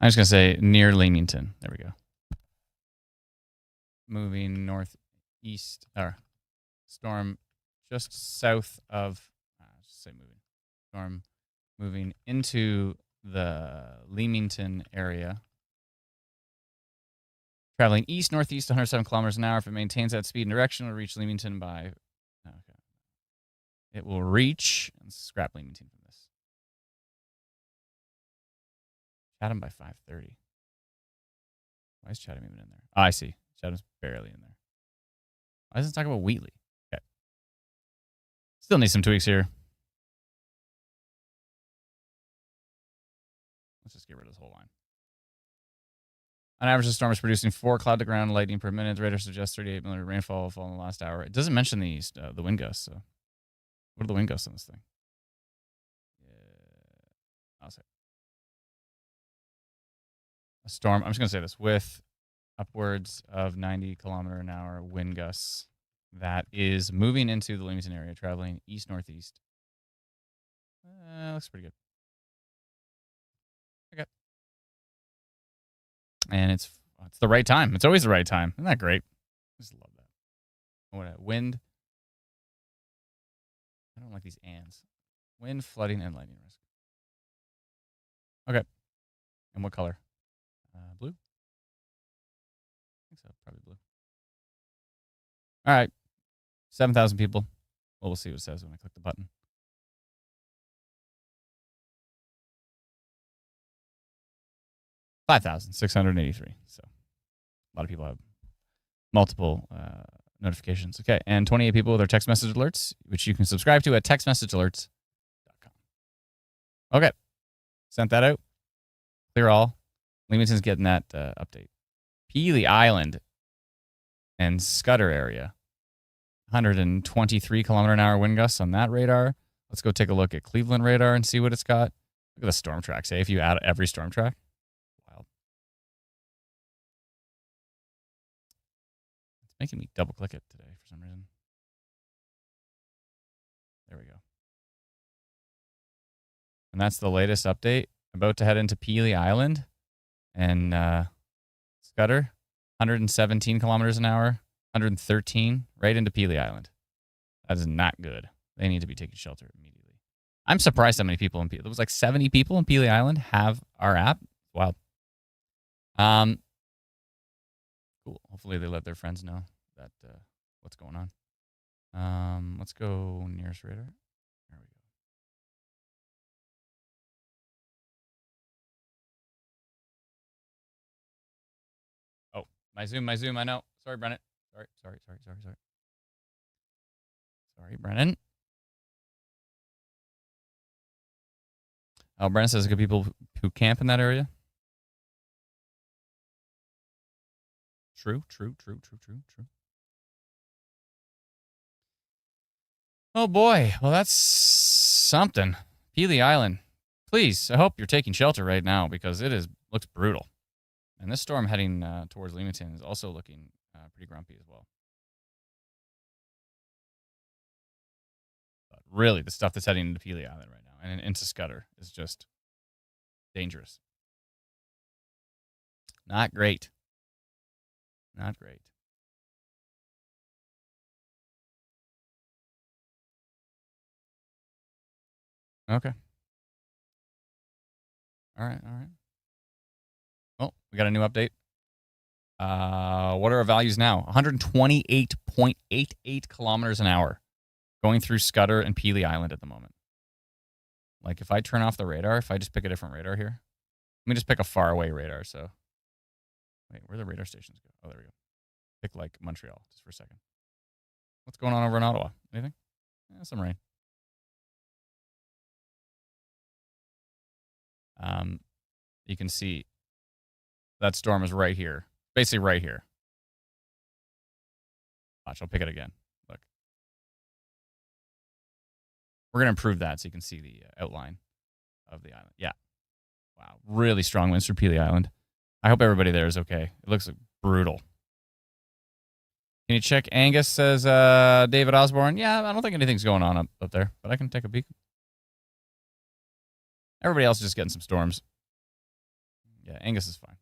just going to say near Leamington. There we go. Moving northeast, or storm just south of, just say moving. Storm moving into the Leamington area. Traveling east-northeast 107 kilometers an hour. If it maintains that speed and direction, it will reach Leamington by... Okay. It will reach... Let's scrap Leamington from this. Chatham by 5:30. Why is Chatham even in there? Oh, I see. Chatham's barely in there. Why doesn't it talk about Wheatley? Okay. Still need some tweaks here. Let's just get rid of this whole line. On average, the storm is producing 4 cloud-to-ground lightning per minute. The radar suggests 38 millimeter rainfall fall in the last hour. It doesn't mention the wind gusts. So, what are the wind gusts on this thing? Yeah, I'll say a storm. I'm just gonna say this with upwards of 90 kilometer an hour wind gusts that is moving into the Leamington area, traveling east-northeast. Looks pretty good. Okay. And it's the right time. It's always the right time. Isn't that great? I just love that. What wind? I don't like these ands. Wind, flooding, and lightning risk. Okay. And what color? Blue? I think so. Probably blue. All right. 7,000 people. Well, we'll see what it says when I click the button. $5,683. So a lot of people have multiple notifications. Okay. And 28 people with our text message alerts, which you can subscribe to at textmessagealerts.com. Okay. Sent that out. Clear all. Leamington's getting that update. Peely Island and Scudder area. 123 kilometer an hour wind gusts on that radar. Let's go take a look at Cleveland radar and see what it's got. Look at the storm track. Say if you add every storm track. Wild. It's making me double click it today for some reason. There we go. And that's the latest update. About to head into Peely Island and Scudder. 117 kilometers an hour. 113 right into Peely Island. That is not good. They need to be taking shelter immediately. I'm surprised how many people in Peely. There was like 70 people in Peely Island have our app. Wow. Cool. Hopefully they let their friends know that what's going on. Let's go nearest radar. There we go. Oh, my zoom. I know. Sorry, Brennan. Sorry. Sorry, Brennan. Oh, Brennan says good people who camp in that area. True. Oh boy, well that's something. Peely Island. Please, I hope you're taking shelter right now because it looks brutal. And this storm heading towards Leamington is also looking pretty grumpy as well. But really, the stuff that's heading into Peely Island right now and into Scudder is just dangerous. Not great. Not great. Okay. All right. All right. Oh, we got a new update. What are our values now? 128.88 kilometers an hour going through Scudder and Peely Island at the moment. Like, if I turn off the radar, if I just pick a different radar here, let me just pick a faraway radar. So, wait, where the radar stations go? Oh, there we go. Pick, like, Montreal just for a second. What's going on over in Ottawa? Anything? Yeah, some rain. You can see that storm is right here. Basically right here. Watch, I'll pick it again. Look. We're going to improve that so you can see the outline of the island. Yeah. Wow. Really strong winds through Peely Island. I hope everybody there is okay. It looks brutal. Can you check? Angus says David Osborne. Yeah, I don't think anything's going on up there, but I can take a peek. Everybody else is just getting some storms. Yeah, Angus is fine.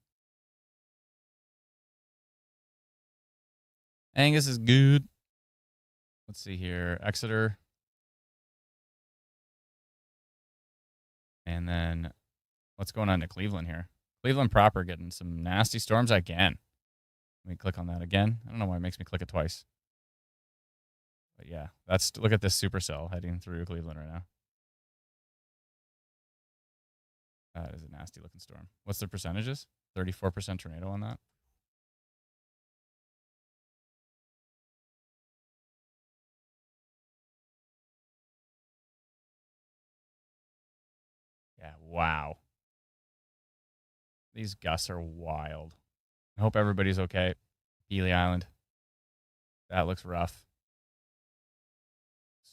Angus is good. Let's see here. Exeter. And then what's going on to Cleveland here? Cleveland proper getting some nasty storms again. Let me click on that again. I don't know why it makes me click it twice. But yeah, look at this supercell heading through Cleveland right now. That is a nasty looking storm. What's the percentages? 34% tornado on that. Yeah, wow. These gusts are wild. I hope everybody's okay. Peely Island. That looks rough.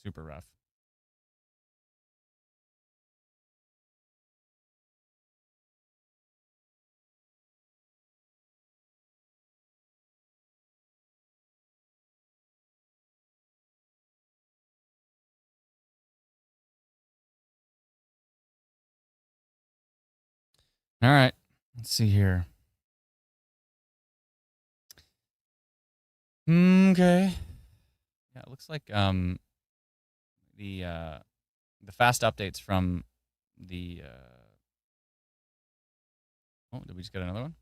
Super rough. All right. Let's see here. Okay. Yeah, it looks like the fast updates from the oh, did we just get another one?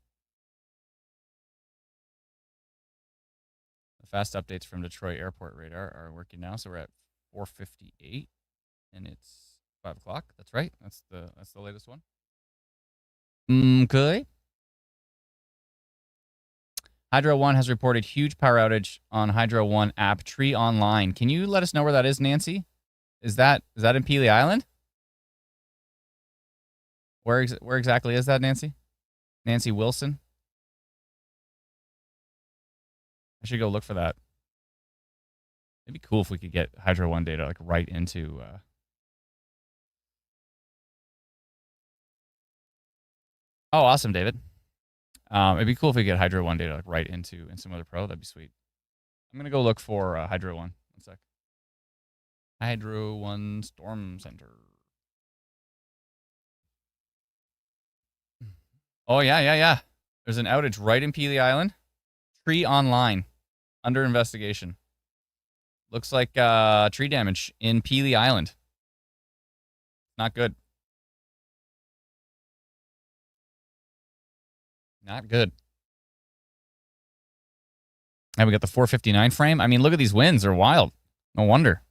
The fast updates from Detroit Airport radar are working now, so we're at 4:58, and it's 5 o'clock. That's right. That's the latest one. Okay. Hydro One has reported huge power outage on Hydro One app Tree Online. Can you let us know where that is, Nancy? Is that in Peely Island? Where exactly is that, Nancy? Nancy Wilson? I should go look for that. It'd be cool if we could get Hydro One data like right into. Oh, awesome, David. It'd be cool if we get Hydro One data like right into Instant Pro. That'd be sweet. I'm gonna go look for Hydro One. One sec. Hydro One Storm Center. Oh yeah. There's an outage right in Peely Island. Tree Online, under investigation. Looks like tree damage in Peely Island. Not good. Not good. And we got the 459 frame. I mean, look at these winds. They're wild. No wonder.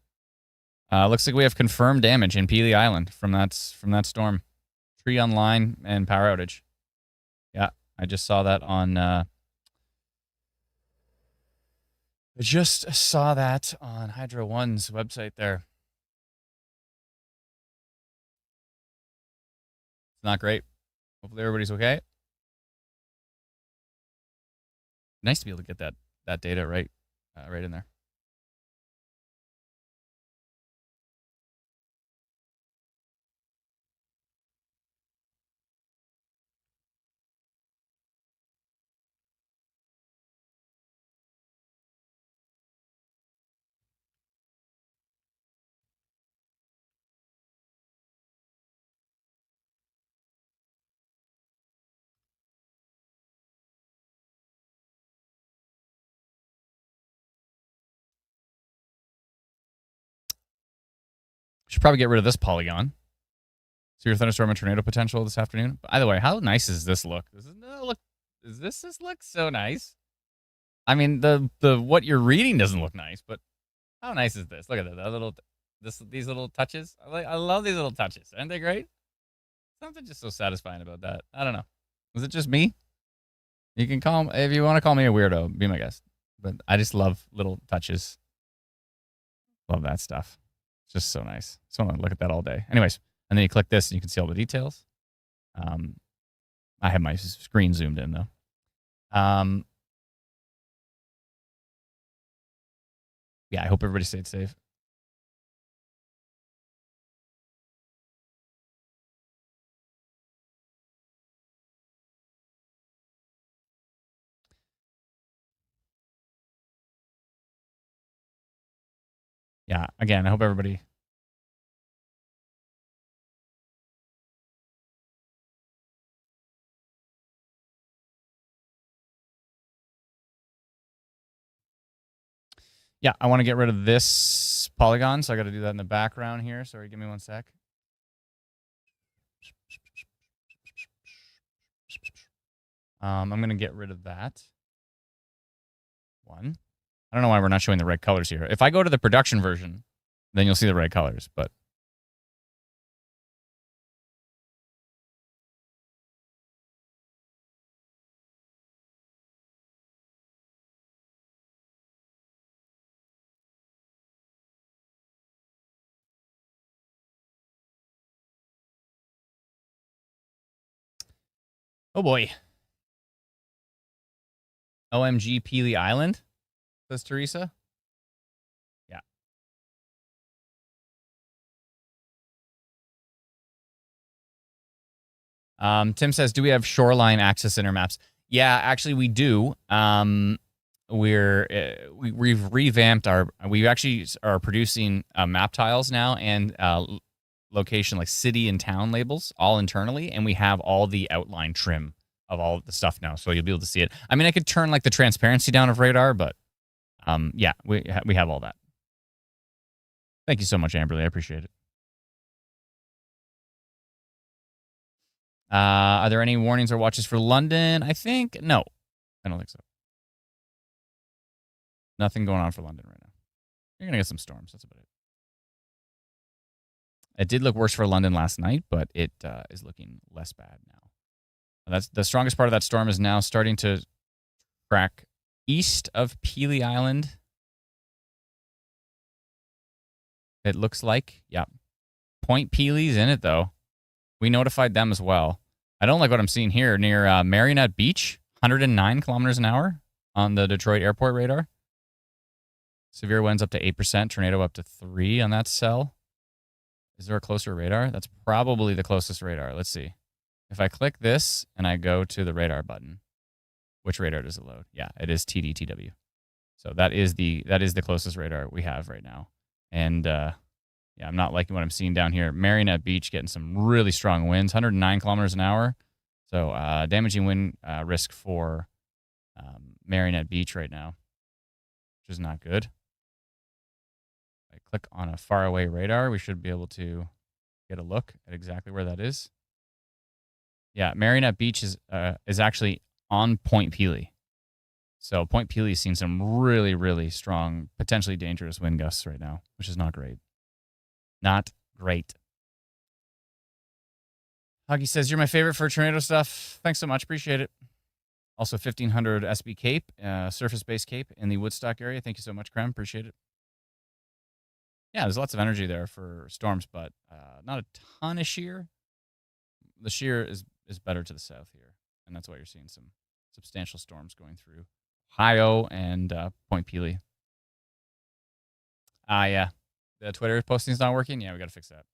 Looks like we have confirmed damage in Peely Island from that storm. Tree online and power outage. Yeah, I just saw that on. I just saw that on Hydro One's website there. It's not great. Hopefully everybody's okay. Nice to be able to get that data right in there. Should probably get rid of this polygon. Severe thunderstorm and tornado potential this afternoon. By the way, how nice is this look? Does this look so nice? I mean, the what you're reading doesn't look nice, but how nice is this? Look at that these little touches. I love these little touches. Aren't they great? Something just so satisfying about that. I don't know. Was it just me? You can call if you want to call me a weirdo, be my guest. But I just love little touches. Love that stuff. It's just so nice. Just want to look at that all day. Anyways, and then you click this and you can see all the details. I have my screen zoomed in though. Yeah, I hope everybody stayed safe. Yeah, again, I hope everybody. Yeah, I want to get rid of this polygon, so I got to do that in the background here. Sorry, give me 1 sec. I'm going to get rid of that one. I don't know why we're not showing the red colors here. If I go to the production version, then you'll see the red colors, but oh boy. OMG Peely Island, says Teresa. Yeah. Tim says, do we have shoreline access in our maps? Yeah, actually we do. We've revamped we actually are producing map tiles now and location like city and town labels all internally, and we have all the outline trim of all of the stuff now, so you'll be able to see it. I mean, I could turn like the transparency down of radar, but yeah, we have all that. Thank you so much, Amberly. I appreciate it. Are there any warnings or watches for London? I think no. I don't think so. Nothing going on for London right now. You're gonna get some storms. That's about it. It did look worse for London last night, but it is looking less bad now. That's the strongest part of that storm is now starting to track east of Peely Island. It looks like, yeah. Point Peely's in it though. We notified them as well. I don't like what I'm seeing here near Marionette Beach, 109 kilometers an hour on the Detroit airport radar. Severe winds up to 8%, tornado up to 3 on that cell. Is there a closer radar? That's probably the closest radar. Let's see. If I click this and I go to the radar button, which radar does it load? Yeah, it is TDTW. So that is the closest radar we have right now. And yeah, I'm not liking what I'm seeing down here. Marionette Beach getting some really strong winds, 109 kilometers an hour. So damaging wind risk for Marionette Beach right now, which is not good. If I click on a faraway radar, we should be able to get a look at exactly where that is. Yeah, Marionette Beach is actually on Point Peely. So Point Peely is seeing some really, really strong, potentially dangerous wind gusts right now, which is not great. Not great. Huggy says, you're my favorite for tornado stuff. Thanks so much. Appreciate it. Also, 1500 SB Cape, surface-based Cape in the Woodstock area. Thank you so much, Krem. Appreciate it. Yeah, there's lots of energy there for storms, but not a ton of shear. The shear is better to the south here, and that's why you're seeing some substantial storms going through Ohio and Point Peely. Yeah. The Twitter posting's not working? Yeah, we got to fix that.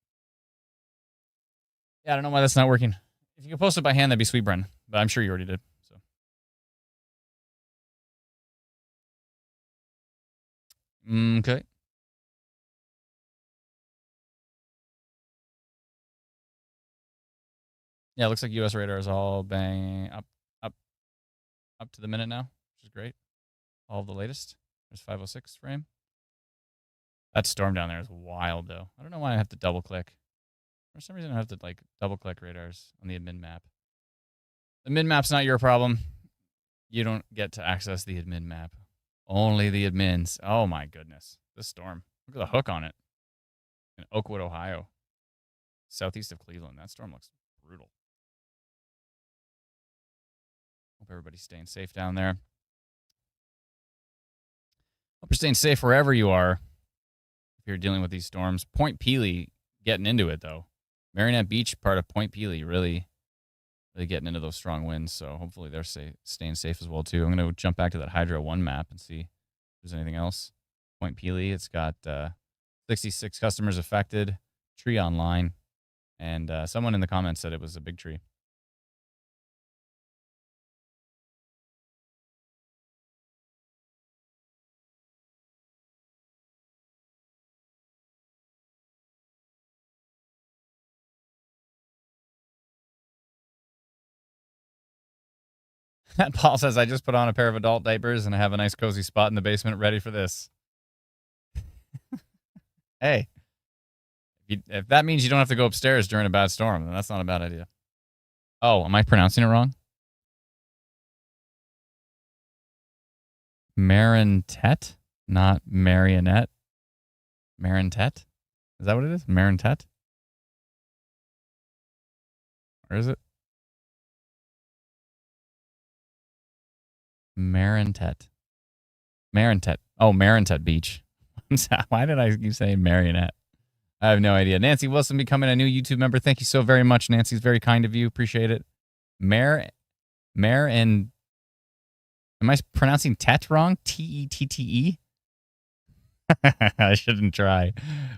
Yeah, I don't know why that's not working. If you could post it by hand, that'd be sweet, Bren. But I'm sure you already did. So. Okay. Yeah, it looks like U.S. radar is all bang up to the minute now, which is great. All of the latest. There's 506 frame. That storm down there is wild, though. I don't know why I have to double click. For some reason, I have to like double click radars on the admin map. The admin map's not your problem. You don't get to access the admin map. Only the admins. Oh my goodness. This storm. Look at the hook on it. In Oakwood, Ohio. Southeast of Cleveland. That storm looks brutal. Hope everybody's staying safe down there. Hope you're staying safe wherever you are if you're dealing with these storms. Point Pelee getting into it, though. Marinette Beach, part of Point Pelee, really getting into those strong winds. So hopefully they're staying safe as well, too. I'm going to jump back to that Hydro 1 map and see if there's anything else. Point Pelee, it's got 66 customers affected, tree online, and someone in the comments said it was a big tree. Paul says, I just put on a pair of adult diapers and I have a nice cozy spot in the basement ready for this. Hey, if that means you don't have to go upstairs during a bad storm, then that's not a bad idea. Oh, am I pronouncing it wrong? Marinette, not marionette. Marinette? Is that what it is? Marinette? Or is it? Marinette. Oh, Marinette Beach. Why did I keep saying marionette? I have no idea. Nancy Wilson becoming a new YouTube member. Thank you so very much, Nancy. It's very kind of you. Appreciate it. Mare and... Am I pronouncing tet wrong? T-E-T-T-E? I shouldn't try.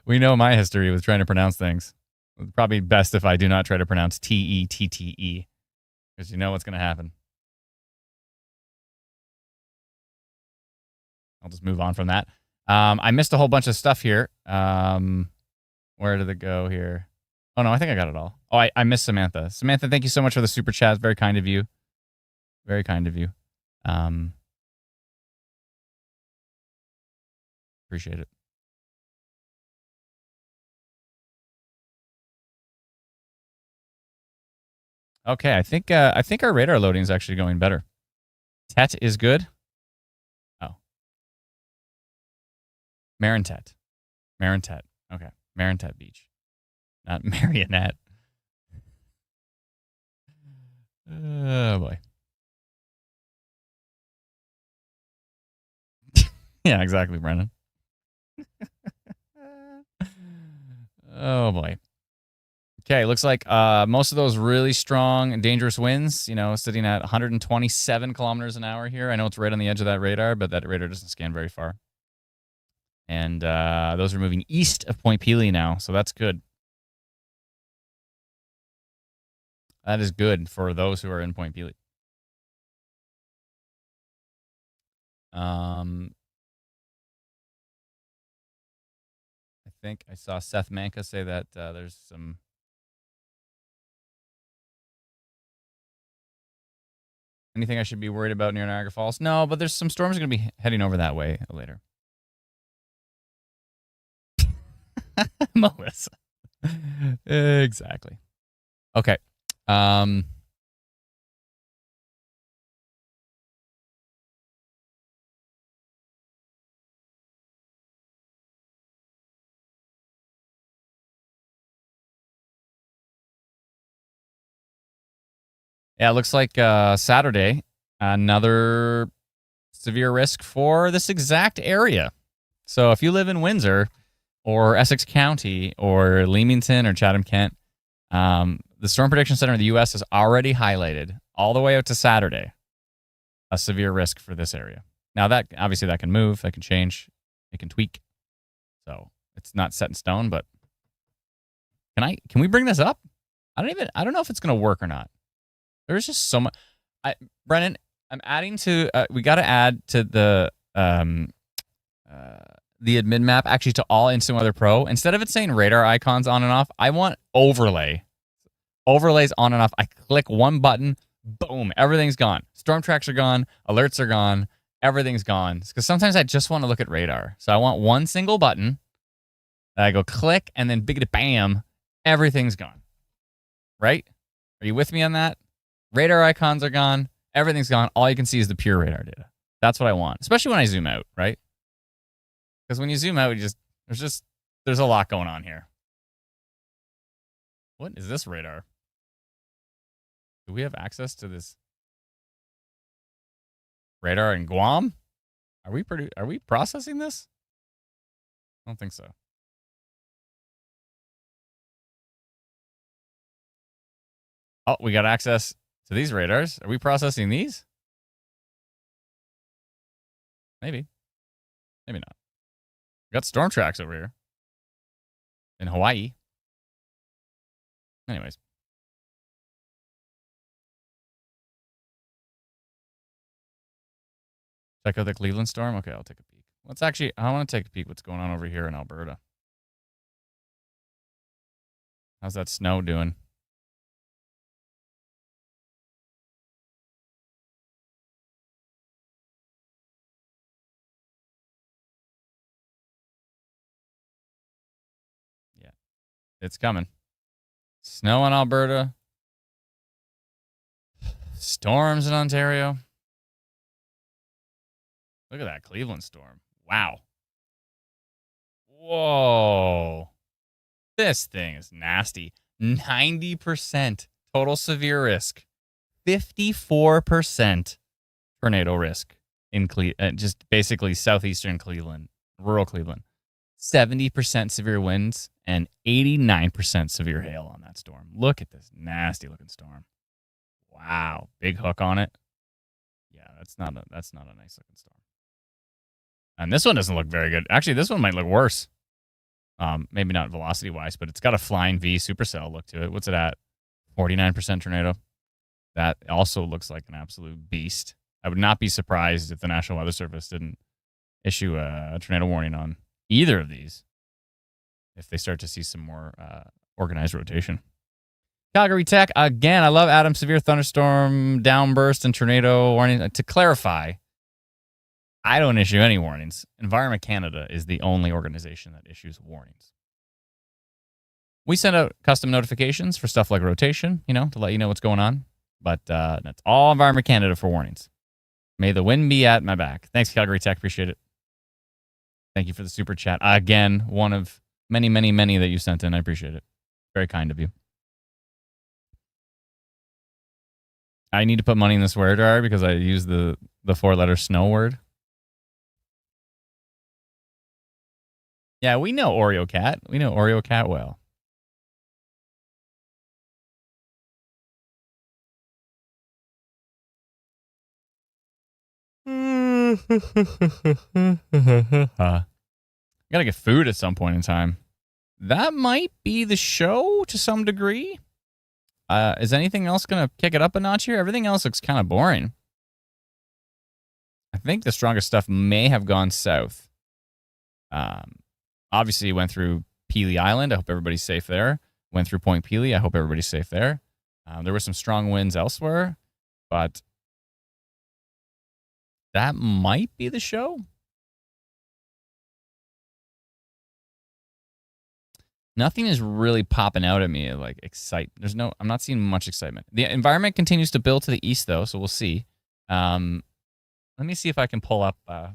We know my history with trying to pronounce things. It's probably best if I do not try to pronounce T-E-T-T-E. Because you know what's going to happen. I'll just move on from that. I missed a whole bunch of stuff here. Where did it go here? Oh, no, I think I got it all. Oh, I missed Samantha. Samantha, thank you so much for the super chat. Very kind of you. Very kind of you. Appreciate it. Okay, I think our radar loading is actually going better. Tet is good. Oh. Marinette. Okay. Marinette Beach. Not marionette. Oh, boy. Yeah, exactly, Brennan. Oh, boy. Okay, looks like most of those really strong and dangerous winds, sitting at 127 kilometers an hour here. I know it's right on the edge of that radar, but that radar doesn't scan very far. And those are moving east of Point Pelee now, so that's good. That is good for those who are in Point Pelee. I think I saw Seth Manka say that there's some... Anything I should be worried about near Niagara Falls? No, but there's some storms going to be heading over that way later. Melissa. Exactly. Okay. Yeah, it looks like Saturday, another severe risk for this exact area. So if you live in Windsor or Essex County or Leamington or Chatham-Kent, the Storm Prediction Center in the U.S. has already highlighted all the way out to Saturday a severe risk for this area. Now, that obviously that can move, that can change, it can tweak. So it's not set in stone, but can we bring this up? I don't know if it's going to work or not. There's just so much. Brennan, I'm adding to. We got to add to the admin map actually to all Instant Weather Pro. Instead of it saying radar icons on and off, I want overlays on and off. I click one button, boom, everything's gone. Storm tracks are gone, alerts are gone, everything's gone. Because sometimes I just want to look at radar, so I want one single button. I go click and then big bam, everything's gone. Right? Are you with me on that? Radar icons are gone. Everything's gone. All you can see is the pure radar data. That's what I want, especially when I zoom out, right? Because when you zoom out, there's a lot going on here. What is this radar? Do we have access to this radar in Guam? Are we processing this? I don't think so. Oh, we got access to these radars. Are we processing these? Maybe. Maybe not. We got storm tracks over here in Hawaii. Anyways. Check out the Cleveland storm. Okay, I'll take a peek. I want to take a peek what's going on over here in Alberta. How's that snow doing? Yeah, it's coming. Snow in Alberta. Storms in Ontario. Look at that Cleveland storm. Wow. Whoa. This thing is nasty. 90% total severe risk. 54% tornado risk in just basically southeastern Cleveland, rural Cleveland. 70% severe winds and 89% severe hail on that storm. Look at this nasty looking storm. Wow. Big hook on it. Yeah, that's not a nice looking storm. And this one doesn't look very good. Actually, this one might look worse. Maybe not velocity-wise, but it's got a flying V supercell look to it. What's it at? 49% tornado. That also looks like an absolute beast. I would not be surprised if the National Weather Service didn't issue a tornado warning on either of these if they start to see some more organized rotation. Calgary Tech, again, I love Adam's severe thunderstorm, downburst, and tornado warning. To clarify, I don't issue any warnings. Environment Canada is the only organization that issues warnings. We send out custom notifications for stuff like rotation, to let you know what's going on. But that's all Environment Canada for warnings. May the wind be at my back. Thanks, Calgary Tech. Appreciate it. Thank you for the super chat. Again, one of many, many, many that you sent in. I appreciate it. Very kind of you. I need to put money in the swear jar because I use the 4-letter snow word. Yeah, we know Oreo Cat. We know Oreo Cat well. Gotta get food at some point in time. That might be the show to some degree. Is anything else going to kick it up a notch here? Everything else looks kind of boring. I think the strongest stuff may have gone south. Obviously, went through Pelee Island. I hope everybody's safe there. Went through Point Pelee. I hope everybody's safe there. There were some strong winds elsewhere, but that might be the show. Nothing is really popping out at me like I'm not seeing much excitement. The environment continues to build to the east though, so we'll see. Let me see if I can pull up. I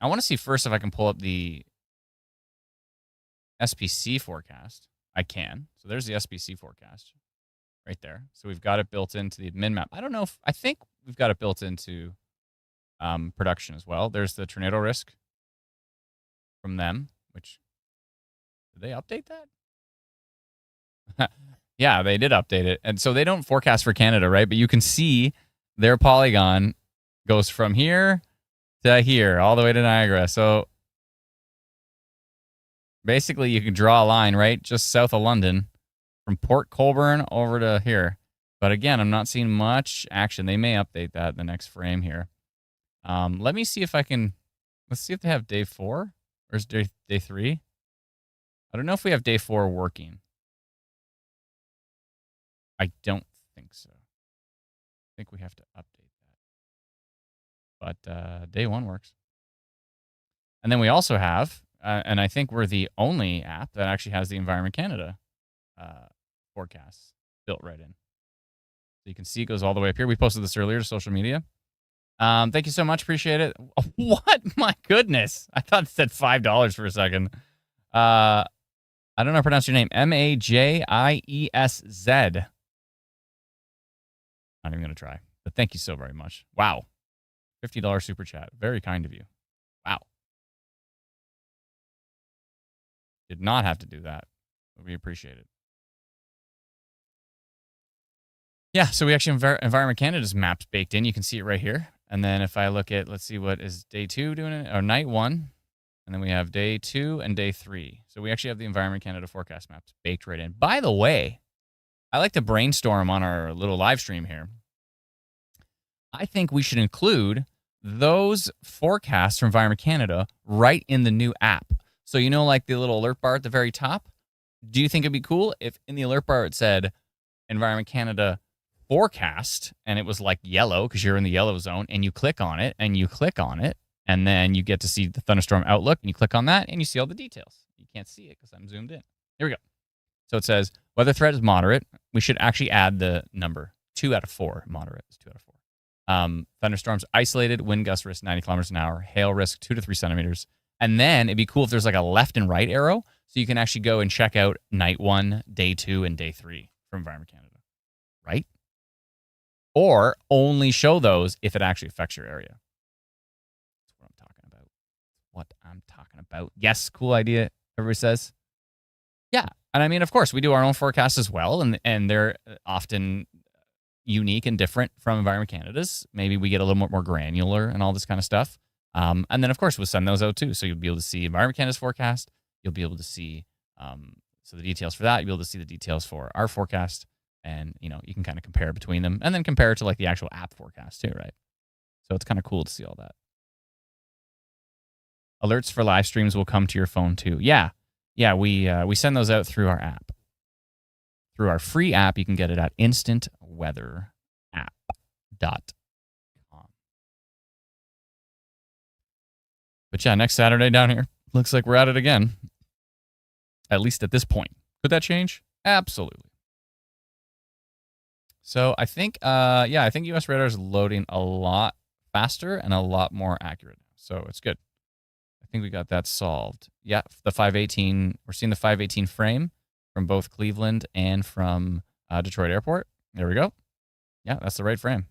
want to see first if I can pull up the SPC forecast. I can. So there's the SPC forecast right there. So we've got it built into the admin map. I think we've got it built into production as well. There's the tornado risk from them, which... Did they update that? Yeah, they did update it. And so they don't forecast for Canada, right? But you can see their polygon goes from here to here, all the way to Niagara. So basically you can draw a line, right? Just south of London from Port Colborne over to here. But again, I'm not seeing much action. They may update that in the next frame here. Let me see if I can... Let's see if they have day 4 or is day 3. I don't know if we have day 4 working. I don't think so. I think we have to update that. But day 1 works. And then we also have, and I think we're the only app that actually has the Environment Canada forecasts built right in. So you can see it goes all the way up here. We posted this earlier to social media. Thank you so much. Appreciate it. What? My goodness. I thought it said $5 for a second. I don't know how to pronounce your name. Majiesz. Not even going to try. But thank you so very much. Wow. $50 super chat. Very kind of you. Wow. Did not have to do that. But we appreciate it. Yeah, so we actually have Environment Canada's maps baked in. You can see it right here. And then if I look at, let's see, what is day 2 doing it? Or night 1. And then we have day 2 and day 3. So we actually have the Environment Canada forecast maps baked right in. By the way, I like to brainstorm on our little live stream here. I think we should include those forecasts from Environment Canada right in the new app. So, you know, like the little alert bar at the very top? Do you think it'd be cool if in the alert bar it said Environment Canada forecast and it was like yellow because you're in the yellow zone, and you click on it and you click on it, and then you get to see the thunderstorm outlook, and you click on that and you see all the details. You can't see it because I'm zoomed in. Here we go. So it says weather threat is moderate. We should actually add the number 2 out of 4. Moderate is 2 out of 4. Thunderstorms isolated, wind gust risk 90 kilometers an hour, hail risk 2 to 3 centimeters. And then it'd be cool if there's like a left and right arrow, so you can actually go and check out night 1, day 2, and day 3 from Environment Canada, right? Or only show those if it actually affects your area. That's what I'm talking about. What I'm talking about. Yes, cool idea, everybody says. Yeah, and I mean, of course, we do our own forecasts as well, and they're often unique and different from Environment Canada's. Maybe we get a little more granular and all this kind of stuff. And then, of course, we'll send those out too. So you'll be able to see Environment Canada's forecast. You'll be able to see so the details for that. You'll be able to see the details for our forecast. And, you know, you can kind of compare between them and then compare it to like the actual app forecast too, right? So it's kind of cool to see all that. Alerts for live streams will come to your phone too. Yeah. Yeah, we send those out through our app. Through our free app, you can get it at instantweatherapp.com. But yeah, next Saturday down here, looks like we're at it again. At least at this point. Could that change? Absolutely. So I think, I think US radar is loading a lot faster and a lot more accurate. So it's good. I think we got that solved. Yeah, the 518, we're seeing the 518 frame from both Cleveland and from Detroit Airport. There we go. Yeah, that's the right frame.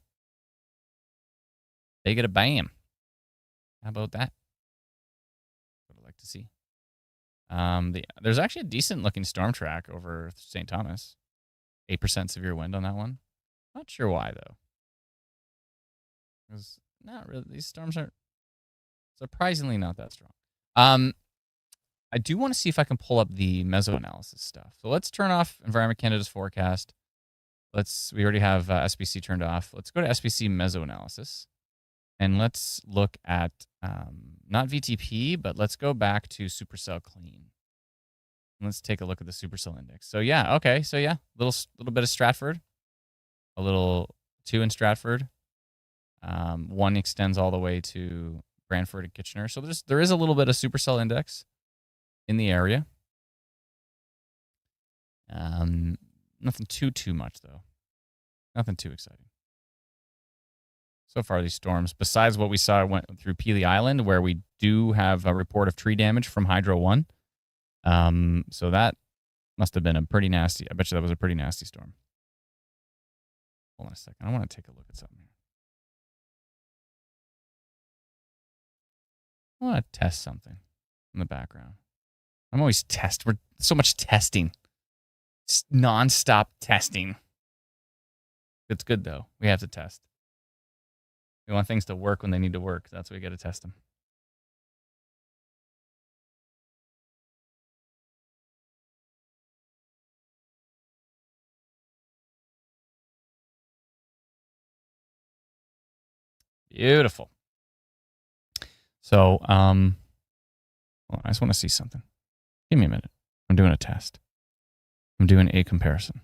They get a bam. How about that? What I'd like to see. There's actually a decent looking storm track over St. Thomas. 8% severe wind on that one. Not sure why though. Because not really. These storms are surprisingly not that strong. I do want to see if I can pull up the meso-analysis stuff. So let's turn off Environment Canada's forecast. We already have SPC turned off. Let's go to SPC meso-analysis. And let's look at, not VTP, but let's go back to supercell clean. And let's take a look at the supercell index. So yeah, okay. So yeah, little bit of Stratford. A little 2 in Stratford. 1 extends all the way to Brantford and Kitchener. So there is a little bit of supercell index in the area. Nothing too much though. Nothing too exciting. So far, these storms, besides what we saw went through Pelee Island, where we do have a report of tree damage from Hydro 1. So that must have been a pretty nasty, I bet you that was a pretty nasty storm. Hold on a second. I want to take a look at something here. I want to test something in the background. I'm always we're so much testing. It's nonstop testing. It's good though. We have to test. We want things to work when they need to work. That's why we got to test them. Beautiful. So, I just want to see something. Give me a minute. I'm doing a test. I'm doing a comparison.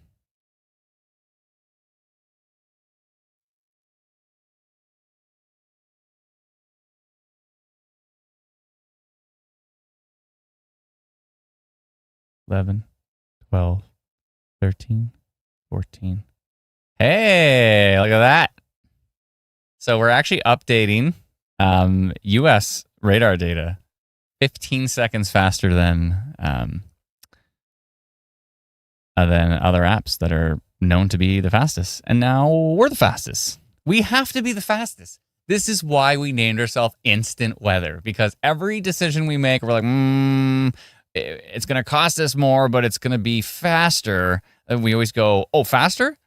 11, 12, 13, 14. Hey, look at that. So we're actually updating U.S. radar data 15 seconds faster than other apps that are known to be the fastest. And now we're the fastest. We have to be the fastest. This is why we named ourselves Instant Weather, because every decision we make, we're like, it's going to cost us more, but it's going to be faster. And we always go, oh, faster?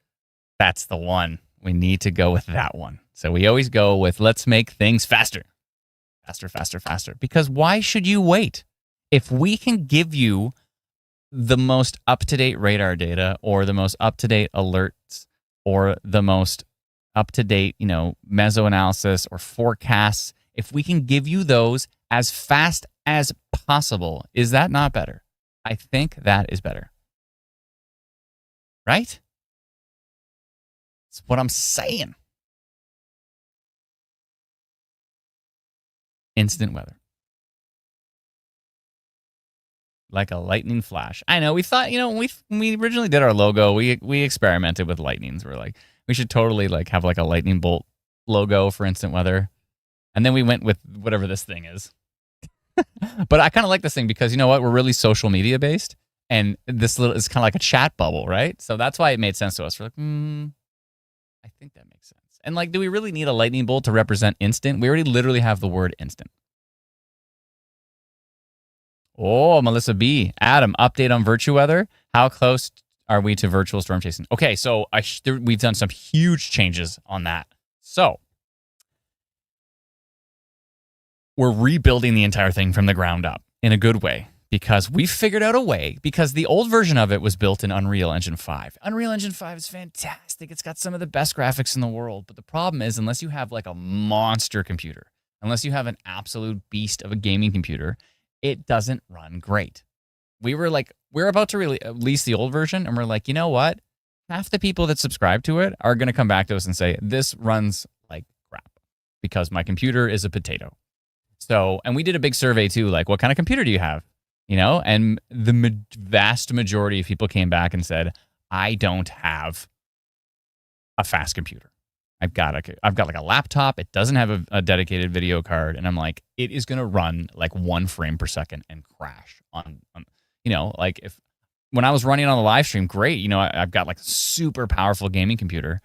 That's the one. We need to go with that one. So we always go with, let's make things faster. Faster, faster, faster. Because why should you wait? If we can give you the most up-to-date radar data or the most up-to-date alerts or the most up-to-date, mesoanalysis or forecasts, if we can give you those as fast as possible, is that not better? I think that is better. Right? That's what I'm saying. Instant weather. Like a lightning flash. I know, we thought, when we originally did our logo, we experimented with lightnings. We're like, we should totally have like a lightning bolt logo for instant weather. And then we went with whatever this thing is. But I kind of like this thing because, you know what? We're really social media based. And this is kind of like a chat bubble, right? So that's why it made sense to us. We're like, I think that makes sense. And do we really need a lightning bolt to represent instant? We already literally have the word instant. Oh, Melissa B. Adam, update on virtue weather. How close are we to virtual storm chasing? Okay, so we've done some huge changes on that. So we're rebuilding the entire thing from the ground up in a good way because we figured out a way, because the old version of it was built in Unreal Engine 5. Unreal Engine 5 is fantastic. It's got some of the best graphics in the world. But the problem is, unless you have a monster computer, unless you have an absolute beast of a gaming computer, it doesn't run great. We're about to release the old version, and we're like, you know what? Half the people that subscribe to it are going to come back to us and say, this runs like crap because my computer is a potato. So, and we did a big survey too, what kind of computer do you have? And the vast majority of people came back and said, I don't have a fast computer. I've got a laptop. It doesn't have a dedicated video card. And I'm like, it is going to run 1 frame per second and crash on if when I was running on the live stream, great. I've got a super powerful gaming computer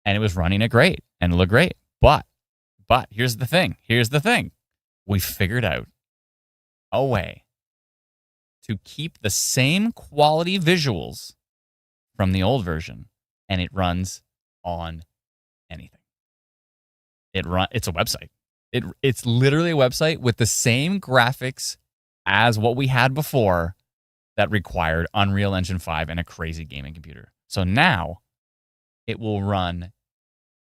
and it was running it great and it looked great. But here's the thing. We figured out a way to keep the same quality visuals from the old version, and it runs on anything. It's a website. It's literally a website with the same graphics as what we had before that required Unreal Engine 5 and a crazy gaming computer. So now it will run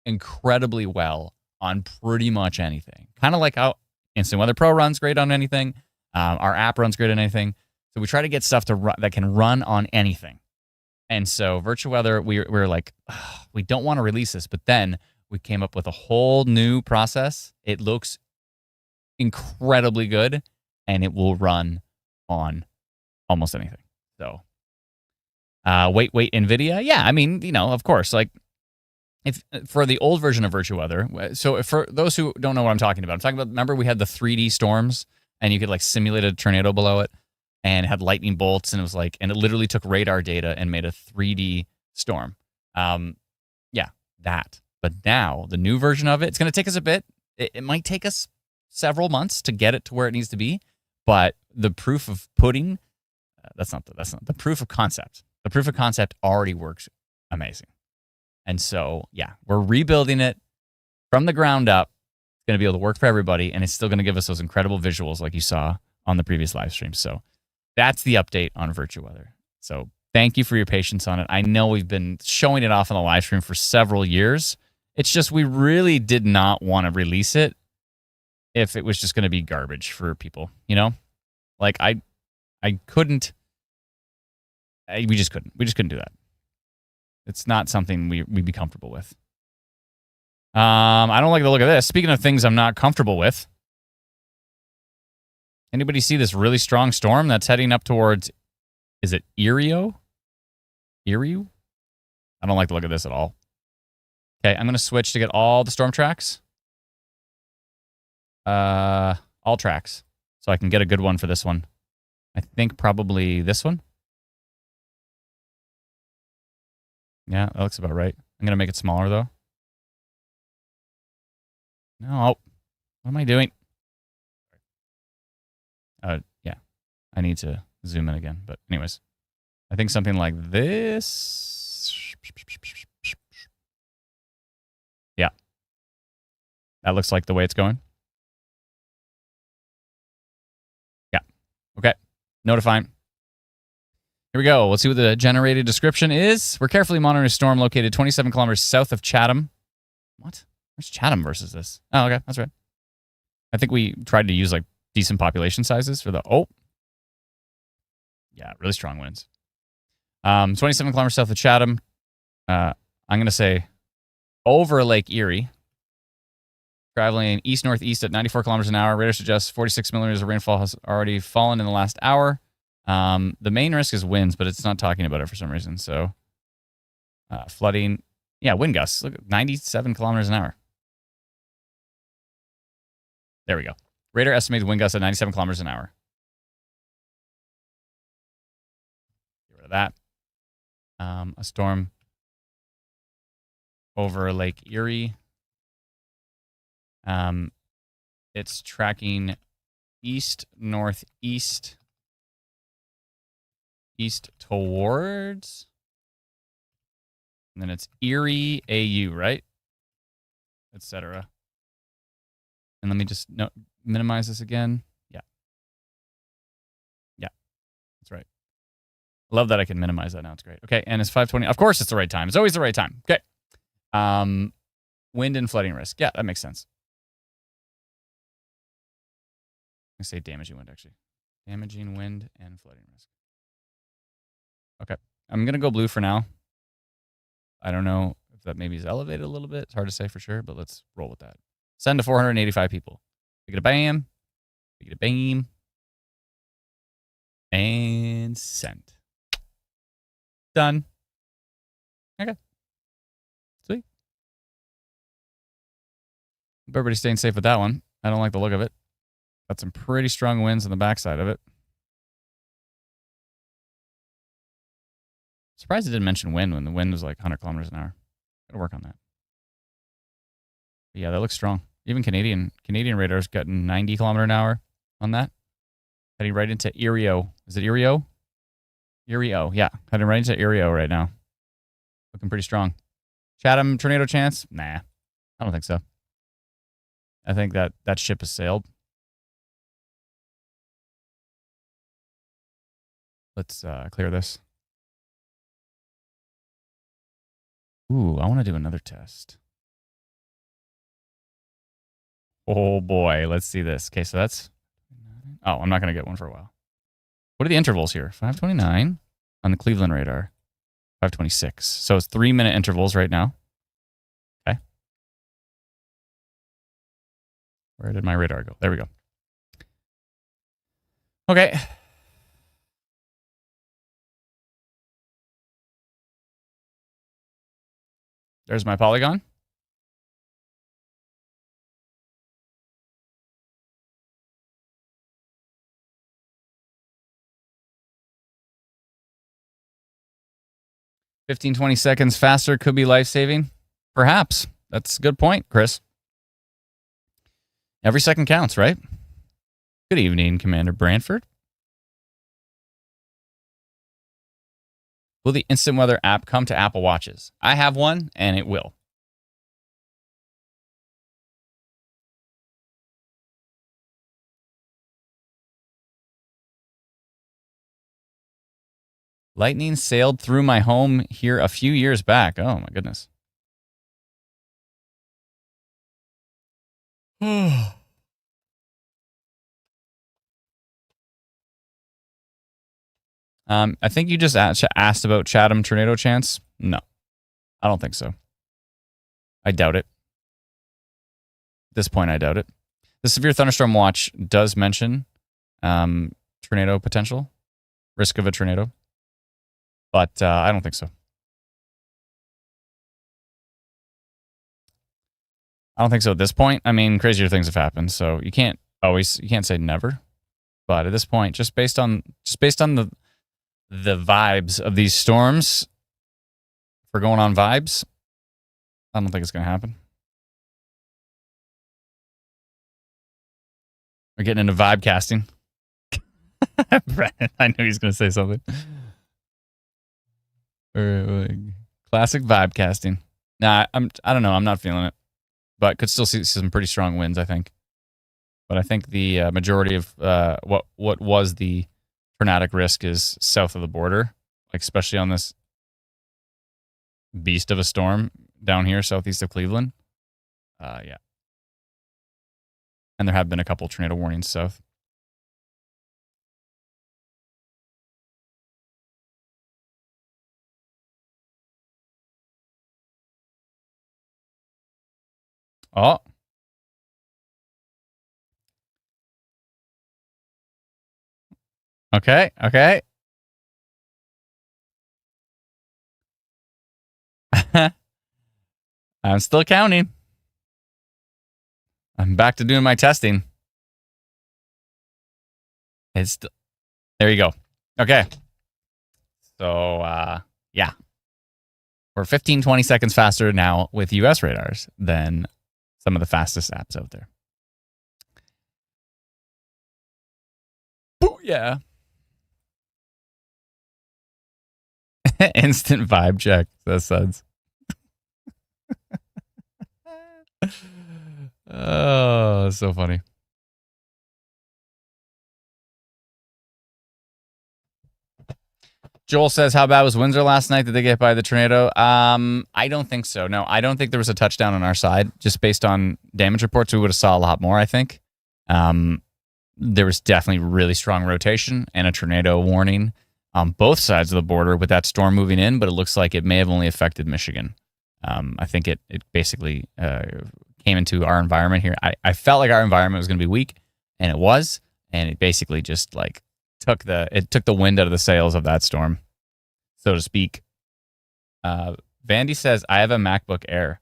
incredibly well on pretty much anything. Kind of like how Instant Weather Pro runs great on anything. Our app runs great on anything. So we try to get stuff that can run on anything. And so virtual weather, we're like, we don't want to release this, but then we came up with a whole new process. It looks incredibly good, and it will run on almost anything. So, wait, NVIDIA? Yeah, I mean, of course, if for the old version of virtual weather. So for those who don't know what I'm talking about, remember we had the 3D storms, and you could simulate a tornado below it, and it had lightning bolts, and it was and it literally took radar data and made a 3D storm. Yeah, that. But now the new version of it's going to take us a bit. It might take us several months to get it to where it needs to be, but the proof of pudding, that's not the proof of concept. The proof of concept already works amazing. And so, yeah, we're rebuilding it from the ground up. It's going to be able to work for everybody, and it's still going to give us those incredible visuals like you saw on the previous live stream. So that's the update on virtual weather. So thank you for your patience on it. I know we've been showing it off on the live stream for several years. It's just we really did not want to release it if it was just going to be garbage for people, I couldn't. We just couldn't. We just couldn't do that. It's not something we'd be comfortable with. I don't like the look of this. Speaking of things I'm not comfortable with, anybody see this really strong storm that's heading up towards Is it Erio? Erio? I don't like the look of this at all. Okay, I'm going to switch to get all the storm tracks. All tracks. So I can get a good one for this one. I think probably this one. Yeah, that looks about right. I'm going to make it smaller, though. No. What am I doing? Yeah. I need to zoom in again. But anyways, I think something like this. Yeah. That looks like the way it's going. Yeah. Okay. Notifying. Here we go. Let's see what the generated description is. We're carefully monitoring a storm located 27 kilometers south of Chatham. What? Where's Chatham versus this? Oh, okay. That's right. I think we tried to use like decent population sizes for the... Oh. Yeah, really strong winds. 27 kilometers south of Chatham. I'm going to say over Lake Erie. Traveling east-northeast at 94 kilometers an hour. Radar suggests 46 millimeters of rainfall has already fallen in the last hour. The main risk is winds, but it's not talking about it for some reason. So flooding. Yeah, wind gusts. Look, 97 kilometers an hour. There we go. Radar estimates wind gusts at 97 kilometers an hour. Get rid of that. A storm over Lake Erie. It's tracking east-northeast. East towards. And then it's Erie, AU, right? Etc. And let me just minimize this again. Yeah. Yeah. That's right. I love that I can minimize that now. It's great. Okay, and it's 5:20. Of course it's the right time. It's always the right time. Okay. Wind and flooding risk. Yeah, that makes sense. I say damaging wind, actually. Damaging wind and flooding risk. Okay. I'm going to go blue for now. I don't know if that maybe is elevated a little bit. It's hard to say for sure, but let's roll with that. Send to 485 people. We get a bam. We get a beam. And send. Done. Okay. Sweet. Hope everybody's staying safe with that one. I don't like the look of it. Got some pretty strong winds on the backside of it. Surprised it didn't mention wind when the wind was like 100 kilometers an hour. Gotta work on that. But yeah, that looks strong. Even Canadian radar's gotten 90 kilometer an hour on that. Heading right into Erio. Is it Erio? Erio, yeah. Heading right into Erio right now. Looking pretty strong. Chatham tornado chance? Nah, I don't think so. I think that ship has sailed. Let's clear this. Ooh, I want to do another test. Oh boy, let's see this. Okay, so that's... Oh, I'm not going to get one for a while. What are the intervals here? 529 on the Cleveland radar. 526. So it's 3-minute intervals right now. Okay. Where did my radar go? There we go. Okay. There's my polygon. $15, 20 seconds faster could be life-saving. Perhaps. That's a good point, Chris. Every second counts, right? Good evening, Commander Brantford. Will the Instant Weather app come to Apple Watches? I have one, and it will. Lightning sailed through my home here a few years back. Oh, my goodness. I think you just asked about Chatham tornado chance. No, I don't think so. I doubt it. At this point, I doubt it. The Severe Thunderstorm Watch does mention tornado potential, risk of a tornado. But I don't think so. I don't think so at this point. I mean, crazier things have happened, so you can't say never. But at this point, just based on the vibes of these storms, if we're going on vibes, I don't think it's going to happen. We're getting into vibe casting. Brandon, I knew he was going to say something. Classic vibe casting. Nah, I don't know. I'm not feeling it, but could still see some pretty strong winds, I think. But I think the majority of what was the tornadic risk is south of the border, like especially on this beast of a storm down here southeast of Cleveland. Yeah. And there have been a couple tornado warnings south. Oh. Okay. I'm still counting. I'm back to doing my testing. There you go. Okay. So, yeah. We're 15, 20 seconds faster now with US radars than some of the fastest apps out there. Booyah. Instant vibe check, says Suds. Oh, so funny. Joel says, how bad was Windsor last night? Did they get by the tornado? I don't think so. No, I don't think there was a touchdown on our side. Just based on damage reports, we would have saw a lot more, I think. There was definitely really strong rotation and a tornado warning on both sides of the border with that storm moving in, but it looks like it may have only affected Michigan. I think it basically came into our environment here. I felt like our environment was going to be weak, and it was, and it basically just like took the wind out of the sails of that storm, so to speak. Vandy says, I have a MacBook Air.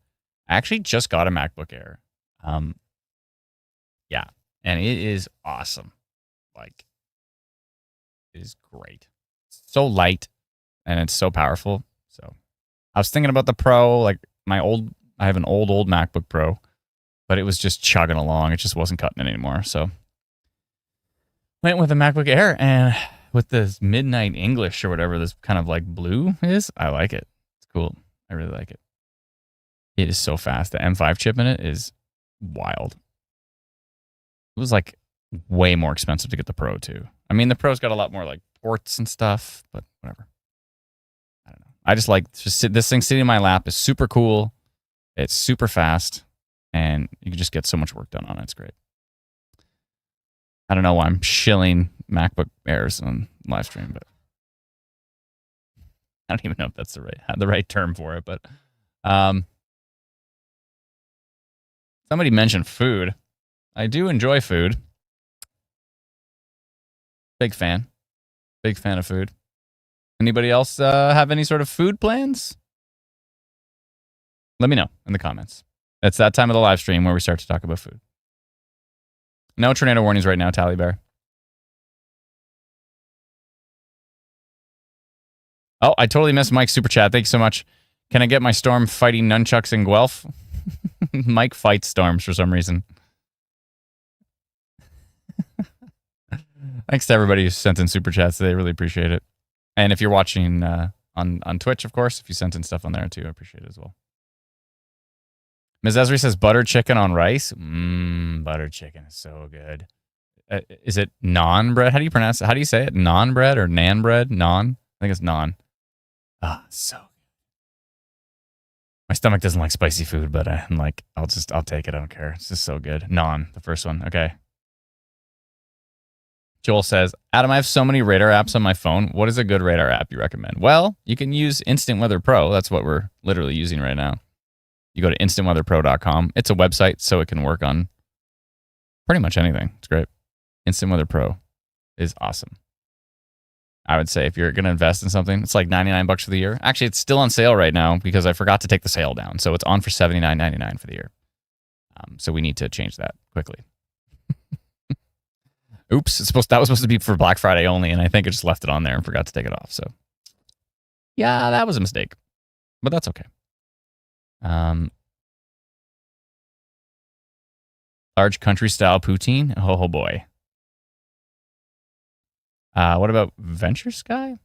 I actually just got a MacBook Air. Yeah, and it is awesome. Like, it is great. It's so light, and it's so powerful. So I was thinking about the Pro, like I have an old MacBook Pro, but it was just chugging along. It just wasn't cutting it anymore. So went with a MacBook Air, and with this midnight English or whatever this kind of like blue is, I like it. It's cool. I really like it. It is so fast. The M5 chip in it is wild. It was like way more expensive to get the Pro too. I mean, the Pro's got a lot more like ports and stuff, but whatever. I don't know. I just like this thing sitting in my lap is super cool. It's super fast, and you can just get so much work done on it. It's great. I don't know why I'm shilling MacBook Airs on live stream, but I don't even know if that's the right term for it. But somebody mentioned food. I do enjoy food. Big fan of food. Anybody else have any sort of food plans? Let me know in the comments. It's that time of the live stream where we start to talk about food. No tornado warnings right now, Tally Bear. Oh, I totally missed Mike's super chat. Thank you so much. Can I get my storm fighting nunchucks in Guelph? Mike fights storms for some reason. Thanks to everybody who sent in super chats today. Really appreciate it. And if you're watching on Twitch, of course, if you sent in stuff on there too, I appreciate it as well. Ms. Esri says butter chicken on rice. Butter chicken is so good. Is it naan bread? How do you pronounce it? How do you say it? Naan bread or nan bread? Naan? I think it's naan. So good. My stomach doesn't like spicy food, but I'm like, I'll take it. I don't care. It's just so good. Naan, the first one. Okay. Joel says, Adam, I have so many radar apps on my phone. What is a good radar app you recommend? Well, you can use Instant Weather Pro. That's what we're literally using right now. You go to instantweatherpro.com. It's a website, so it can work on pretty much anything. It's great. Instant Weather Pro is awesome. I would say if you're going to invest in something, it's like $99 for the year. Actually, it's still on sale right now because I forgot to take the sale down. So it's on for $79.99 for the year. So we need to change that quickly. Oops, that was supposed to be for Black Friday only, and I think I just left it on there and forgot to take it off. So yeah, that was a mistake, but that's okay. Large country style poutine. Oh boy. What about Venture Sky?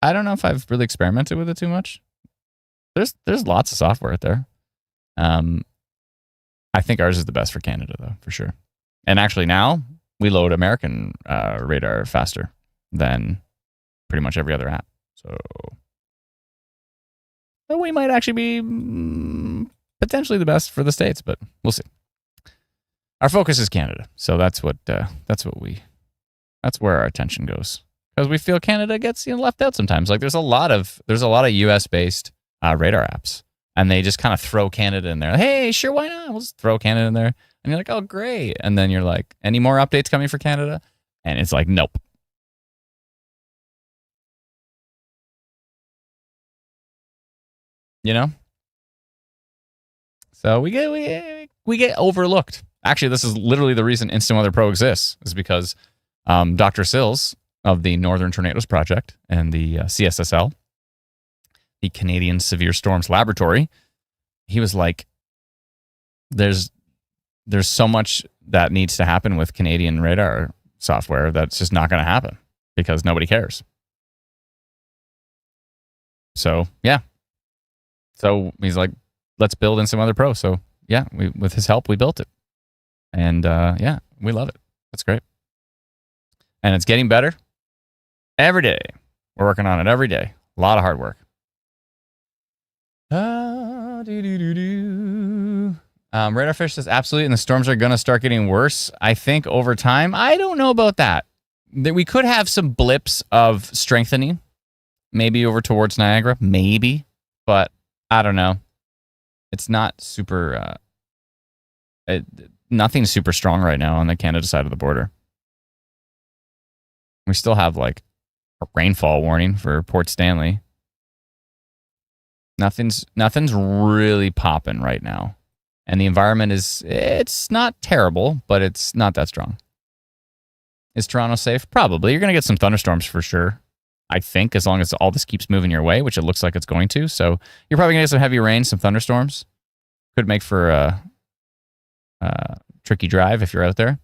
I don't know if I've really experimented with it too much. There's lots of software out there. I think ours is the best for Canada though, for sure. And actually now we load American radar faster than pretty much every other app. So we might actually be potentially the best for the States, but we'll see. Our focus is Canada, so that's where our attention goes, because we feel Canada gets left out sometimes. Like there's a lot of US based radar apps, and they just kind of throw Canada in there. Hey, sure, why not? We'll just throw Canada in there, and you're like, oh great, and then you're like, any more updates coming for Canada? And it's like, nope. So we get overlooked. Actually, this is literally the reason Instant Weather Pro exists, is because Dr. Sills of the Northern Tornadoes Project and the CSSL, the Canadian Severe Storms Laboratory, he was like, there's so much that needs to happen with Canadian radar software that's just not going to happen because nobody cares. So, yeah. So he's like, let's build in some other pro. So, yeah, with his help, we built it. And, yeah, we love it. That's great. And it's getting better every day. We're working on it every day. A lot of hard work. Radarfish says, absolutely, and the storms are going to start getting worse, I think, over time. I don't know about that. We could have some blips of strengthening, maybe over towards Niagara, maybe, but I don't know. It's not super, nothing's super strong right now on the Canada side of the border. We still have like a rainfall warning for Port Stanley. Nothing's really popping right now. And the environment it's not terrible, but it's not that strong. Is Toronto safe? Probably. You're going to get some thunderstorms for sure, I think, as long as all this keeps moving your way, which it looks like it's going to. So you're probably going to get some heavy rain, some thunderstorms. Could make for a tricky drive if you're out there.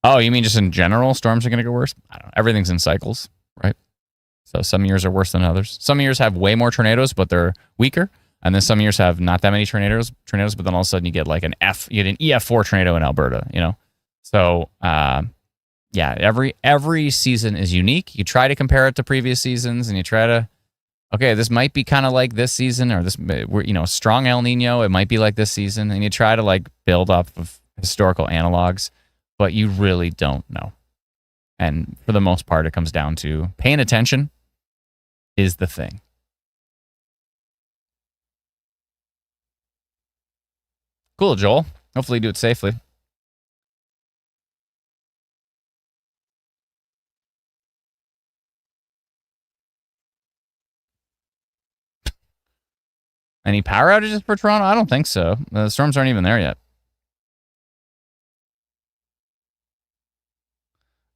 Oh, you mean just in general, storms are going to get worse? I don't know. Everything's in cycles, right? So some years are worse than others. Some years have way more tornadoes, but they're weaker. And then some years have not that many tornadoes, but then all of a sudden you get like an EF4 tornado in Alberta, So, yeah, every season is unique. You try to compare it to previous seasons, and you try to, okay, this might be kind of like this season, or this, strong El Nino, it might be like this season, and you try to like build up of historical analogs, but you really don't know. And for the most part, it comes down to paying attention is the thing. Cool, Joel. Hopefully you do it safely. Any power outages for Toronto? I don't think so. The storms aren't even there yet.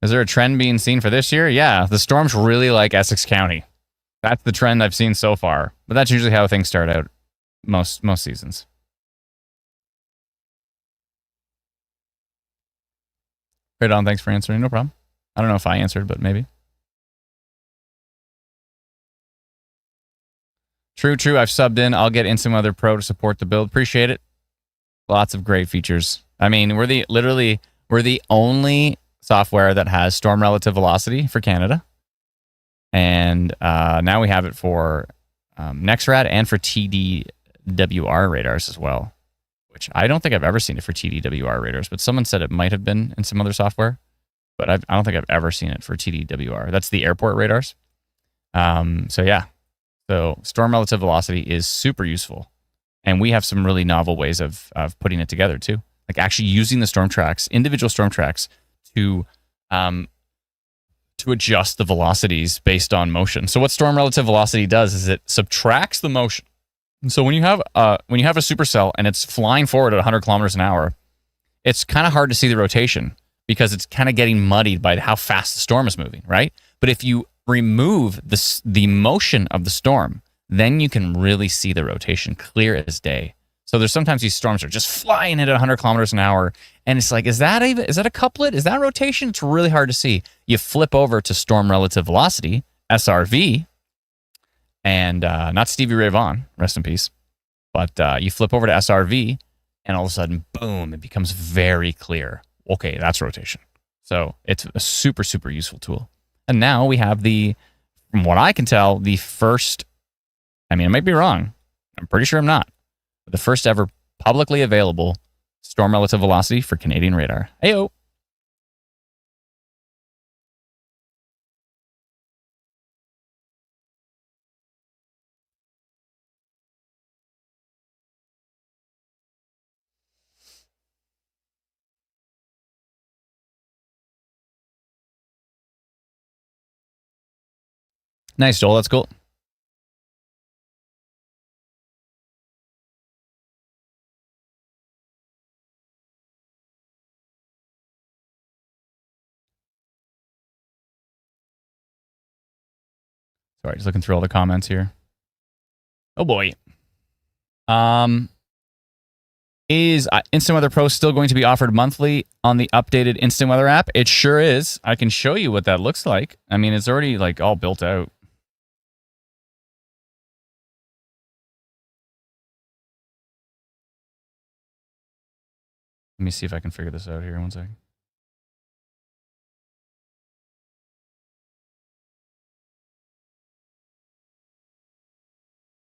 Is there a trend being seen for this year? Yeah, the storms really like Essex County. That's the trend I've seen so far. But that's usually how things start out most seasons. Right on, thanks for answering. No problem. I don't know if I answered, but maybe. True. I've subbed in. I'll get Instant Weather Pro to support the build. Appreciate it. Lots of great features. I mean, we're the only software that has storm relative velocity for Canada. And now we have it for NexRad and for TDWR radars as well, which I don't think I've ever seen it for TDWR radars, but someone said it might have been in some other software, but I don't think I've ever seen it for TDWR. That's the airport radars. So yeah. So storm relative velocity is super useful. And we have some really novel ways of putting it together too. like actually using the storm tracks, individual storm tracks, to adjust the velocities based on motion. So what storm relative velocity does is it subtracts the motion. And so when you have a supercell and it's flying forward at 100 kilometers an hour, it's kind of hard to see the rotation because it's kind of getting muddied by how fast the storm is moving, right? But if you remove the motion of the storm, then you can really see the rotation clear as day. So there's sometimes these storms are just flying at 100 kilometers an hour, and it's like, is that a couplet? Is that rotation? It's really hard to see. You flip over to storm relative velocity, SRV, and not Stevie Ray Vaughan, rest in peace, but you flip over to SRV, and all of a sudden, boom, it becomes very clear. Okay, that's rotation. So it's a super, super useful tool. And now we have from what I can tell, the first, I mean, I might be wrong. I'm pretty sure I'm not. But the first ever publicly available storm relative velocity for Canadian radar. Heyo. Nice, Joel. That's cool. Sorry, just looking through all the comments here. Oh boy. Is Instant Weather Pro still going to be offered monthly on the updated Instant Weather app? It sure is. I can show you what that looks like. I mean, it's already like all built out. Let me see if I can figure this out here. One second.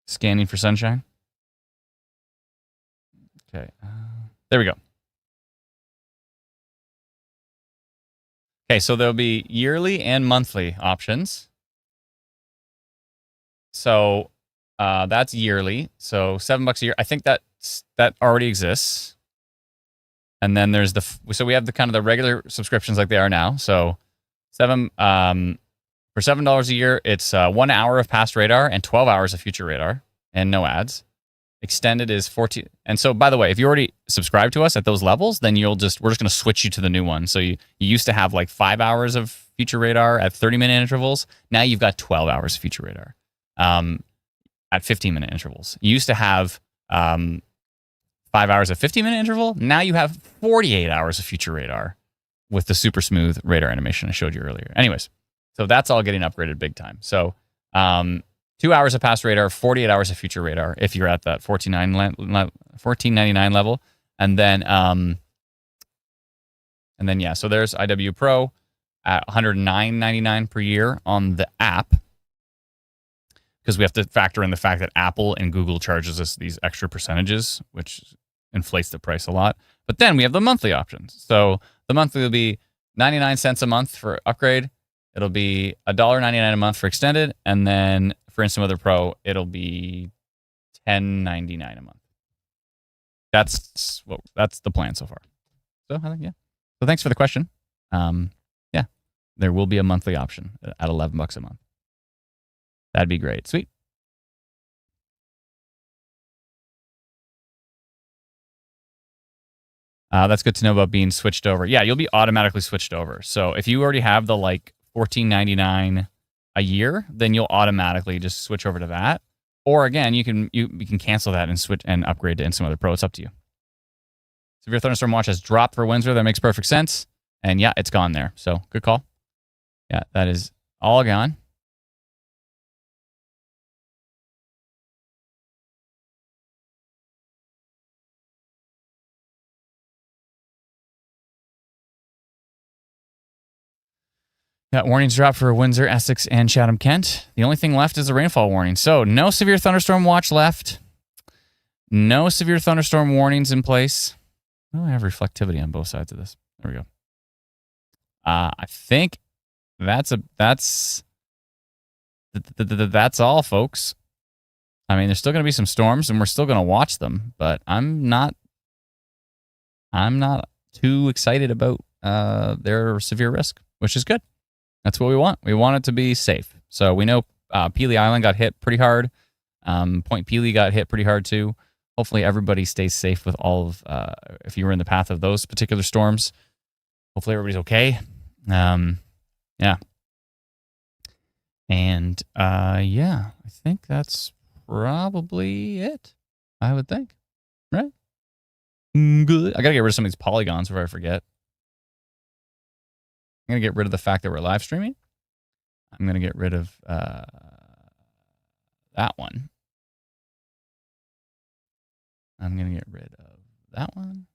Scanning for sunshine. Okay. There we go. Okay, so there'll be yearly and monthly options. So that's yearly. So $7 a year. I think that already exists. And then there's so we have the kind of the regular subscriptions like they are now. So for $7 a year, it's 1 hour of past radar and 12 hours of future radar and no ads. Extended is 14. And so, by the way, if you already subscribe to us at those levels, then we're just going to switch you to the new one. So you used to have like 5 hours of future radar at 30-minute intervals. Now you've got 12 hours of future radar at 15-minute intervals. You used to have 5 hours at 50-minute interval. Now you have 48 hours of future radar with the super smooth radar animation I showed you earlier. Anyways, so that's all getting upgraded big time. So 2 hours of past radar, 48 hours of future radar if you're at that $14.99 level. And then yeah, so there's IW Pro at $109.99 per year on the app, because we have to factor in the fact that Apple and Google charges us these extra percentages, which inflates the price a lot. But then we have the monthly options. So the monthly will be 99 cents a month for upgrade. It'll be $1.99 a month for extended, and then for Instant Weather Pro, it'll be $10.99 a month. That's the plan so far. So I think, yeah. So thanks for the question. Yeah, there will be a monthly option at $11 a month. That'd be great. Sweet. That's good to know about being switched over. Yeah, you'll be automatically switched over. So if you already have the like $14.99 a year, then you'll automatically just switch over to that. Or again, you can cancel that and switch and upgrade to Instant Weather Pro. It's up to you. Severe Thunderstorm Watch has dropped for Windsor. That makes perfect sense. And yeah, it's gone there. So good call. Yeah, that is all gone. Got warnings dropped for Windsor, Essex, and Chatham-Kent. The only thing left is a rainfall warning. So no severe thunderstorm watch left. No severe thunderstorm warnings in place. Oh, I have reflectivity on both sides of this. There we go. I think that's all, folks. I mean, there's still going to be some storms, and we're still going to watch them. But I'm not I'm not too excited about their severe risk, which is good. That's what we want. We want it to be safe. So we know Pelee Island got hit pretty hard. Point Pelee got hit pretty hard too. Hopefully everybody stays safe with all of, if you were in the path of those particular storms. Hopefully everybody's okay. Yeah. And yeah, I think that's probably it. I would think. Right? Good. I gotta get rid of some of these polygons before I forget. I'm gonna get rid of the fact that we're live streaming. I'm gonna get rid of that one. I'm gonna get rid of that one.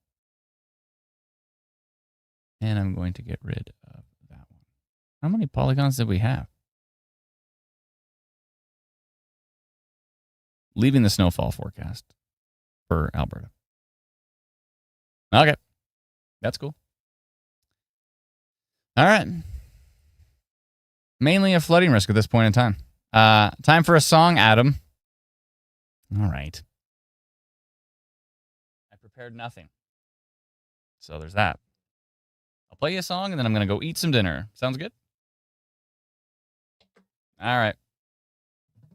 And I'm going to get rid of that one. How many polygons did we have? Leaving the snowfall forecast for Alberta. Okay. That's cool. All right. Mainly a flooding risk at this point in time. Time for a song, Adam. All right. I prepared nothing. So there's that. I'll play you a song, and then I'm going to go eat some dinner. Sounds good? All right.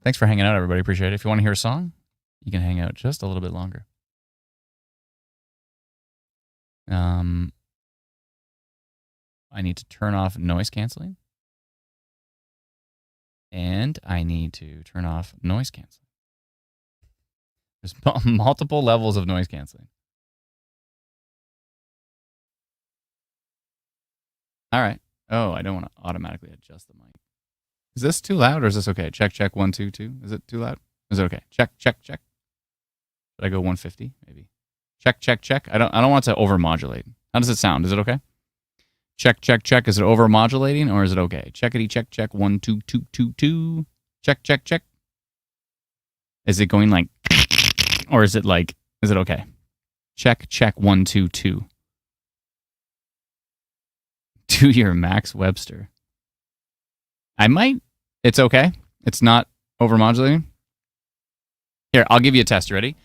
Thanks for hanging out, everybody. Appreciate it. If you want to hear a song, you can hang out just a little bit longer. I need to turn off noise canceling. And I need to turn off noise canceling. There's multiple levels of noise canceling. All right. Oh, I don't want to automatically adjust the mic. Is this too loud or is this okay? Check, check, 1, 2, 2. Is it too loud? Is it okay? Check, check, check. Should I go 150? Maybe. Check, check, check. I don't want it to overmodulate. How does it sound? Is it okay? Check, check, check. Is it overmodulating or is it okay? Checkity, check, check. 1, 2, 2, 2, 2. Check, check, check. Is it going like, or is it like, is it okay? Check, check. 1, 2, 2. Do your Max Webster. I might. It's okay. It's not overmodulating. Here, I'll give you a test. You ready?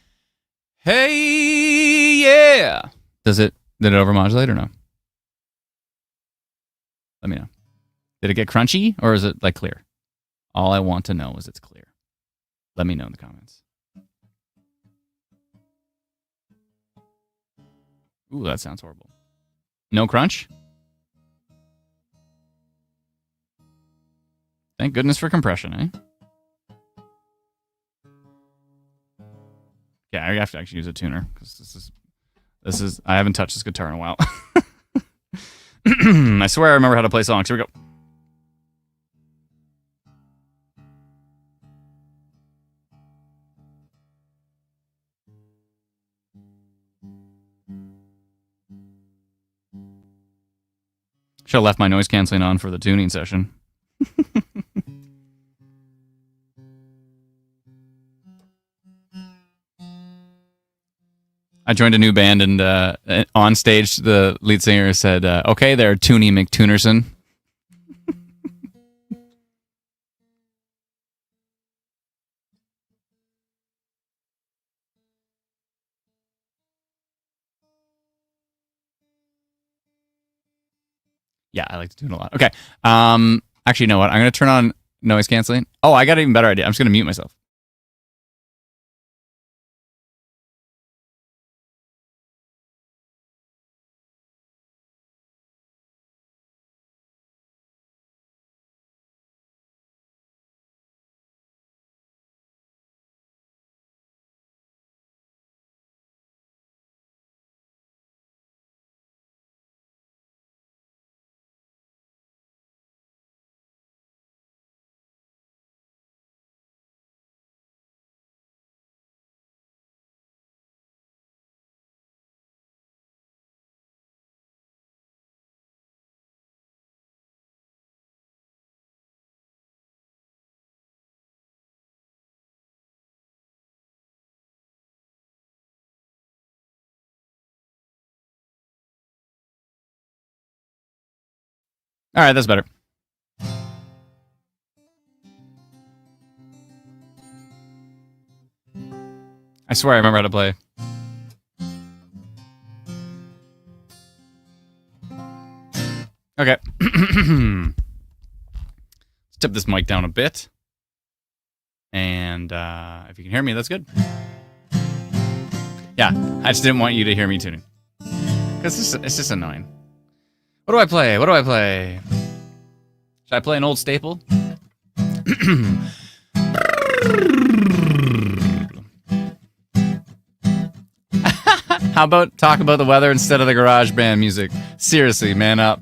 Hey, yeah. Did it overmodulate or no? Let me know. Did it get crunchy or is it like clear? All I want to know is it's clear. Let me know in the comments. Ooh, that sounds horrible. No crunch? Thank goodness for compression, eh? Yeah, I have to actually use a tuner because this is I haven't touched this guitar in a while. I swear I remember how to play songs. Here we go. Should have left my noise canceling on for the tuning session. I joined a new band, and on stage, the lead singer said, okay, there, Toonie McTunerson. Yeah, I like to tune a lot. Okay. Actually, you know what? I'm going to turn on noise canceling. Oh, I got an even better idea. I'm just going to mute myself. All right, that's better. I swear I remember how to play. tip this mic down a bit. And if you can hear me, that's good. Yeah, I just didn't want you to hear me tuning. Because it's just annoying. What do I play? Should I play an old staple? How about talk about the weather instead of the garage band music? Seriously, man up.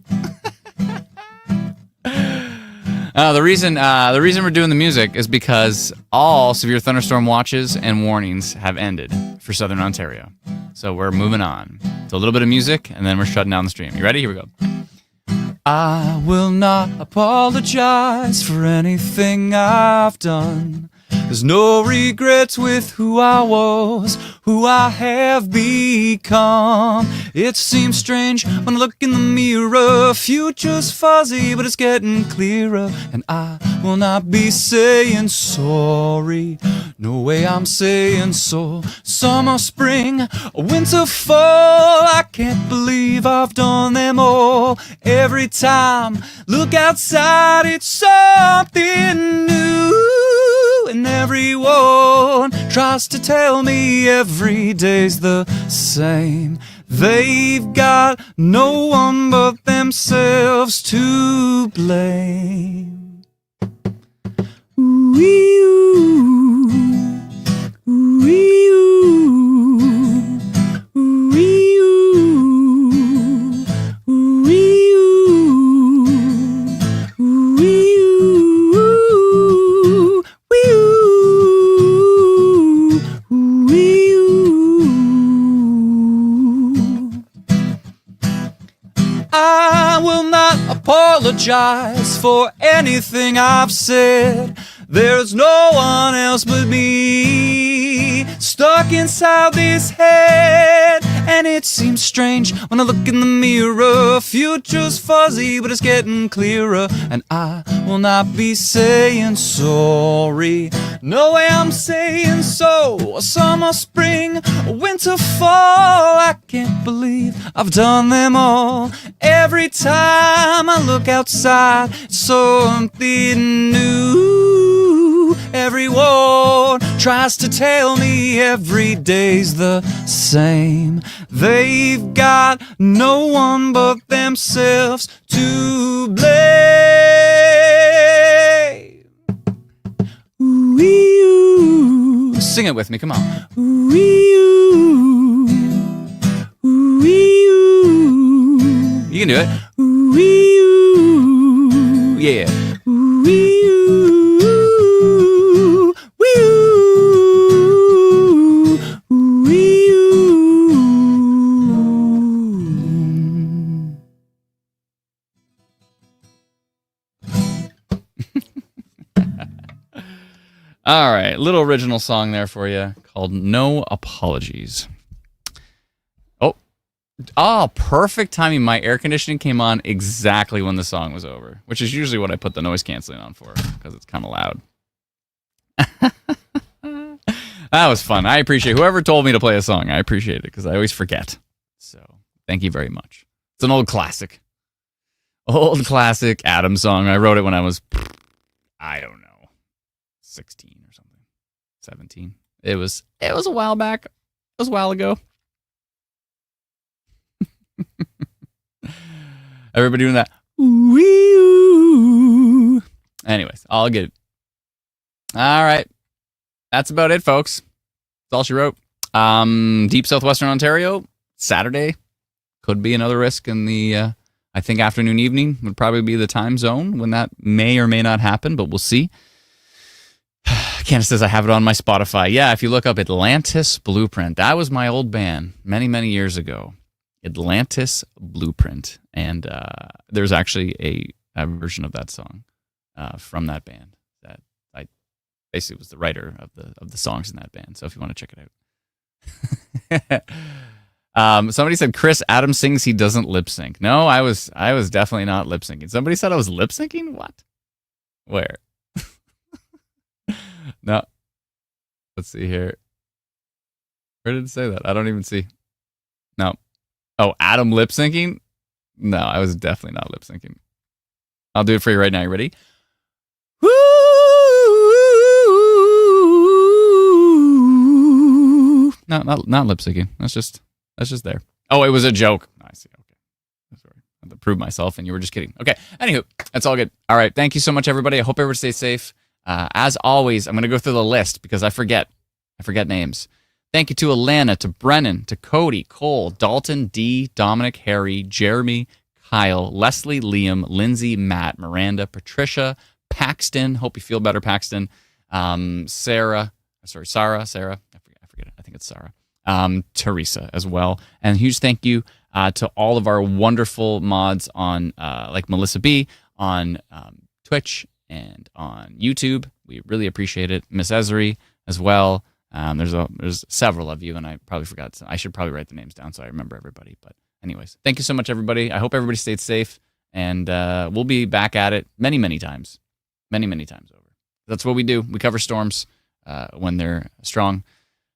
The reason we're doing the music is because all severe thunderstorm watches and warnings have ended for Southern Ontario. So we're moving on to a little bit of music, and then we're shutting down the stream. You ready? Here we go. I will not apologize for anything I've done. There's no regrets with who I was, who I have become. It seems strange when I look in the mirror. Future's fuzzy, but it's getting clearer. And I will not be saying sorry. No way I'm saying so. Summer, spring, winter, fall. I can't believe I've done them all. Every time, look outside, it's something new. And everyone tries to tell me every day's the same. They've got no one but themselves to blame. Ooh-ee-oo. Ooh-ee-oo. Ooh-ee-oo. Ooh-ee-oo. Ooh-ee-oo. I will not apologize for anything I've said. There's no one else but me stuck inside this head. And it seems strange when I look in the mirror. Future's fuzzy, but it's getting clearer. And I will not be saying sorry. No way I'm saying so. A summer, spring, a winter, fall. I can't believe I've done them all. Every time I look outside, something new. Everyone tries to tell me every day's the same. They've got no one but themselves to blame. Ooh-ee-oo. Sing it with me, come on. Ooh-ee-oo. Ooh-ee-oo. You can do it. Ooh-ee-oo. Yeah. Ooh-ee-oo. Wee-oo. Ooh-ee-oo. All right, little original song there for you called No Apologies. Oh, perfect timing. My air conditioning came on exactly when the song was over, which is usually what I put the noise canceling on for because it's kind of loud. That was fun. I appreciate whoever told me to play a song. I appreciate it because I always forget. So thank you very much. It's an old classic. Old classic Adam song. I wrote it when I was, I don't know, 16 or something. 17. It was a while back. It was a while ago. Everybody doing that. Ooh-ee-oo. Anyways, all good. All right. That's about it, folks. That's all she wrote. Deep Southwestern Ontario, Saturday. Could be another risk in the, I think, afternoon, evening would probably be the time zone when that may or may not happen, but we'll see. Candace says I have it on my Spotify. Yeah, if you look up Atlantis Blueprint, that was my old band many, many years ago. Atlantis Blueprint, and there's actually a version of that song from that band that I basically was the writer of the songs in that band. So if you want to check it out. Somebody said Chris Adams sings he doesn't lip sync. No, I was definitely not lip syncing. Somebody said I was lip syncing. What? Where? No. Let's see here. Where did it say that? I don't even see. No. Oh, Adam lip syncing? No, I was definitely not lip syncing. I'll do it for you right now. You ready? not lip syncing. That's just there. Oh, it was a joke. I see. Okay. Sorry. I had to prove myself, and you were just kidding. Okay. Anywho, that's all good. All right. Thank you so much, everybody. I hope everybody stays safe. As always, I'm going to go through the list because I forget names. Thank you to Alana, to Brennan, to Cody, Cole, Dalton, Dee, Dominic, Harry, Jeremy, Kyle, Leslie, Liam, Lindsay, Matt, Miranda, Patricia, Paxton. Hope you feel better, Paxton. Sarah. I forget it. I think it's Sarah. Teresa as well. And a huge thank you to all of our wonderful mods on like Melissa B on Twitch and on YouTube. We really appreciate it. Miss Esri as well. There's several of you, and I probably forgot. I should probably write the names down so I remember everybody. But anyways, thank you so much, everybody. I hope everybody stayed safe, and we'll be back at it many, many times over. That's what we do. We cover storms when they're strong.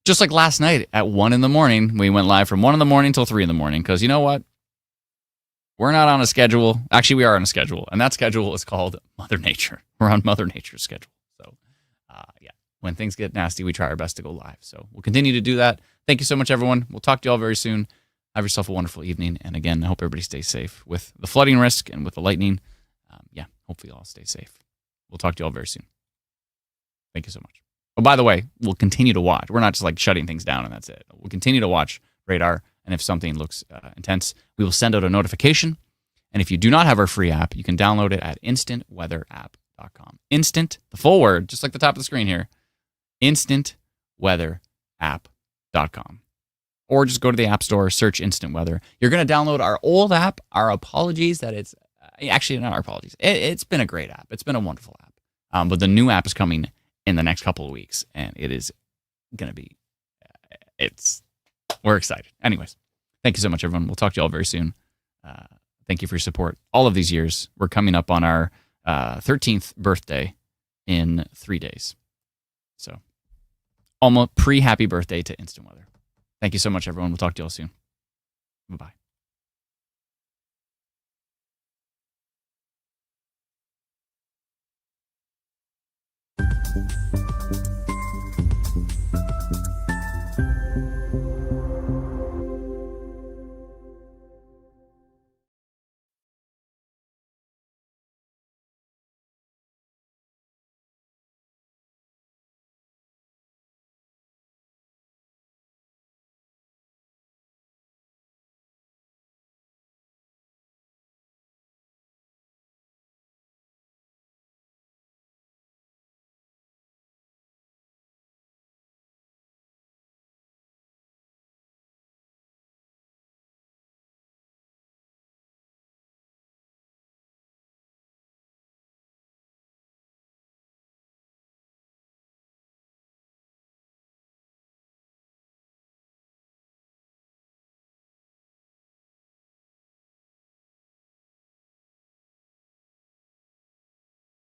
Just like last night at 1 a.m, we went live from 1 a.m. till 3 a.m. because you know what? We're not on a schedule. Actually, we are on a schedule, and that schedule is called Mother Nature. We're on Mother Nature's schedule. So, yeah, when things get nasty, we try our best to go live. So we'll continue to do that. Thank you so much, everyone. We'll talk to you all very soon. Have yourself a wonderful evening. And again, I hope everybody stays safe with the flooding risk and with the lightning. Yeah, hopefully you all stay safe. We'll talk to you all very soon. Thank you so much. Oh, by the way, we'll continue to watch. We're not just like shutting things down and that's it. We'll continue to watch Radar. And if something looks intense, we will send out a notification. And if you do not have our free app, you can download it at instantweatherapp.com. Instant, the full word, just like the top of the screen here, instantweatherapp.com. Or just go to the App Store, search Instant Weather. You're going to download our old app. Our apologies that it's actually not our apologies. It's been a great app. It's been a wonderful app. But the new app is coming in the next couple of weeks, and it is going to be, we're excited. Anyways, thank you so much, everyone. We'll talk to you all very soon. Thank you for your support all of these years. We're coming up on our 13th birthday in 3 days. So almost pre-happy birthday to Instant Weather. Thank you so much, everyone. We'll talk to you all soon. Bye-bye.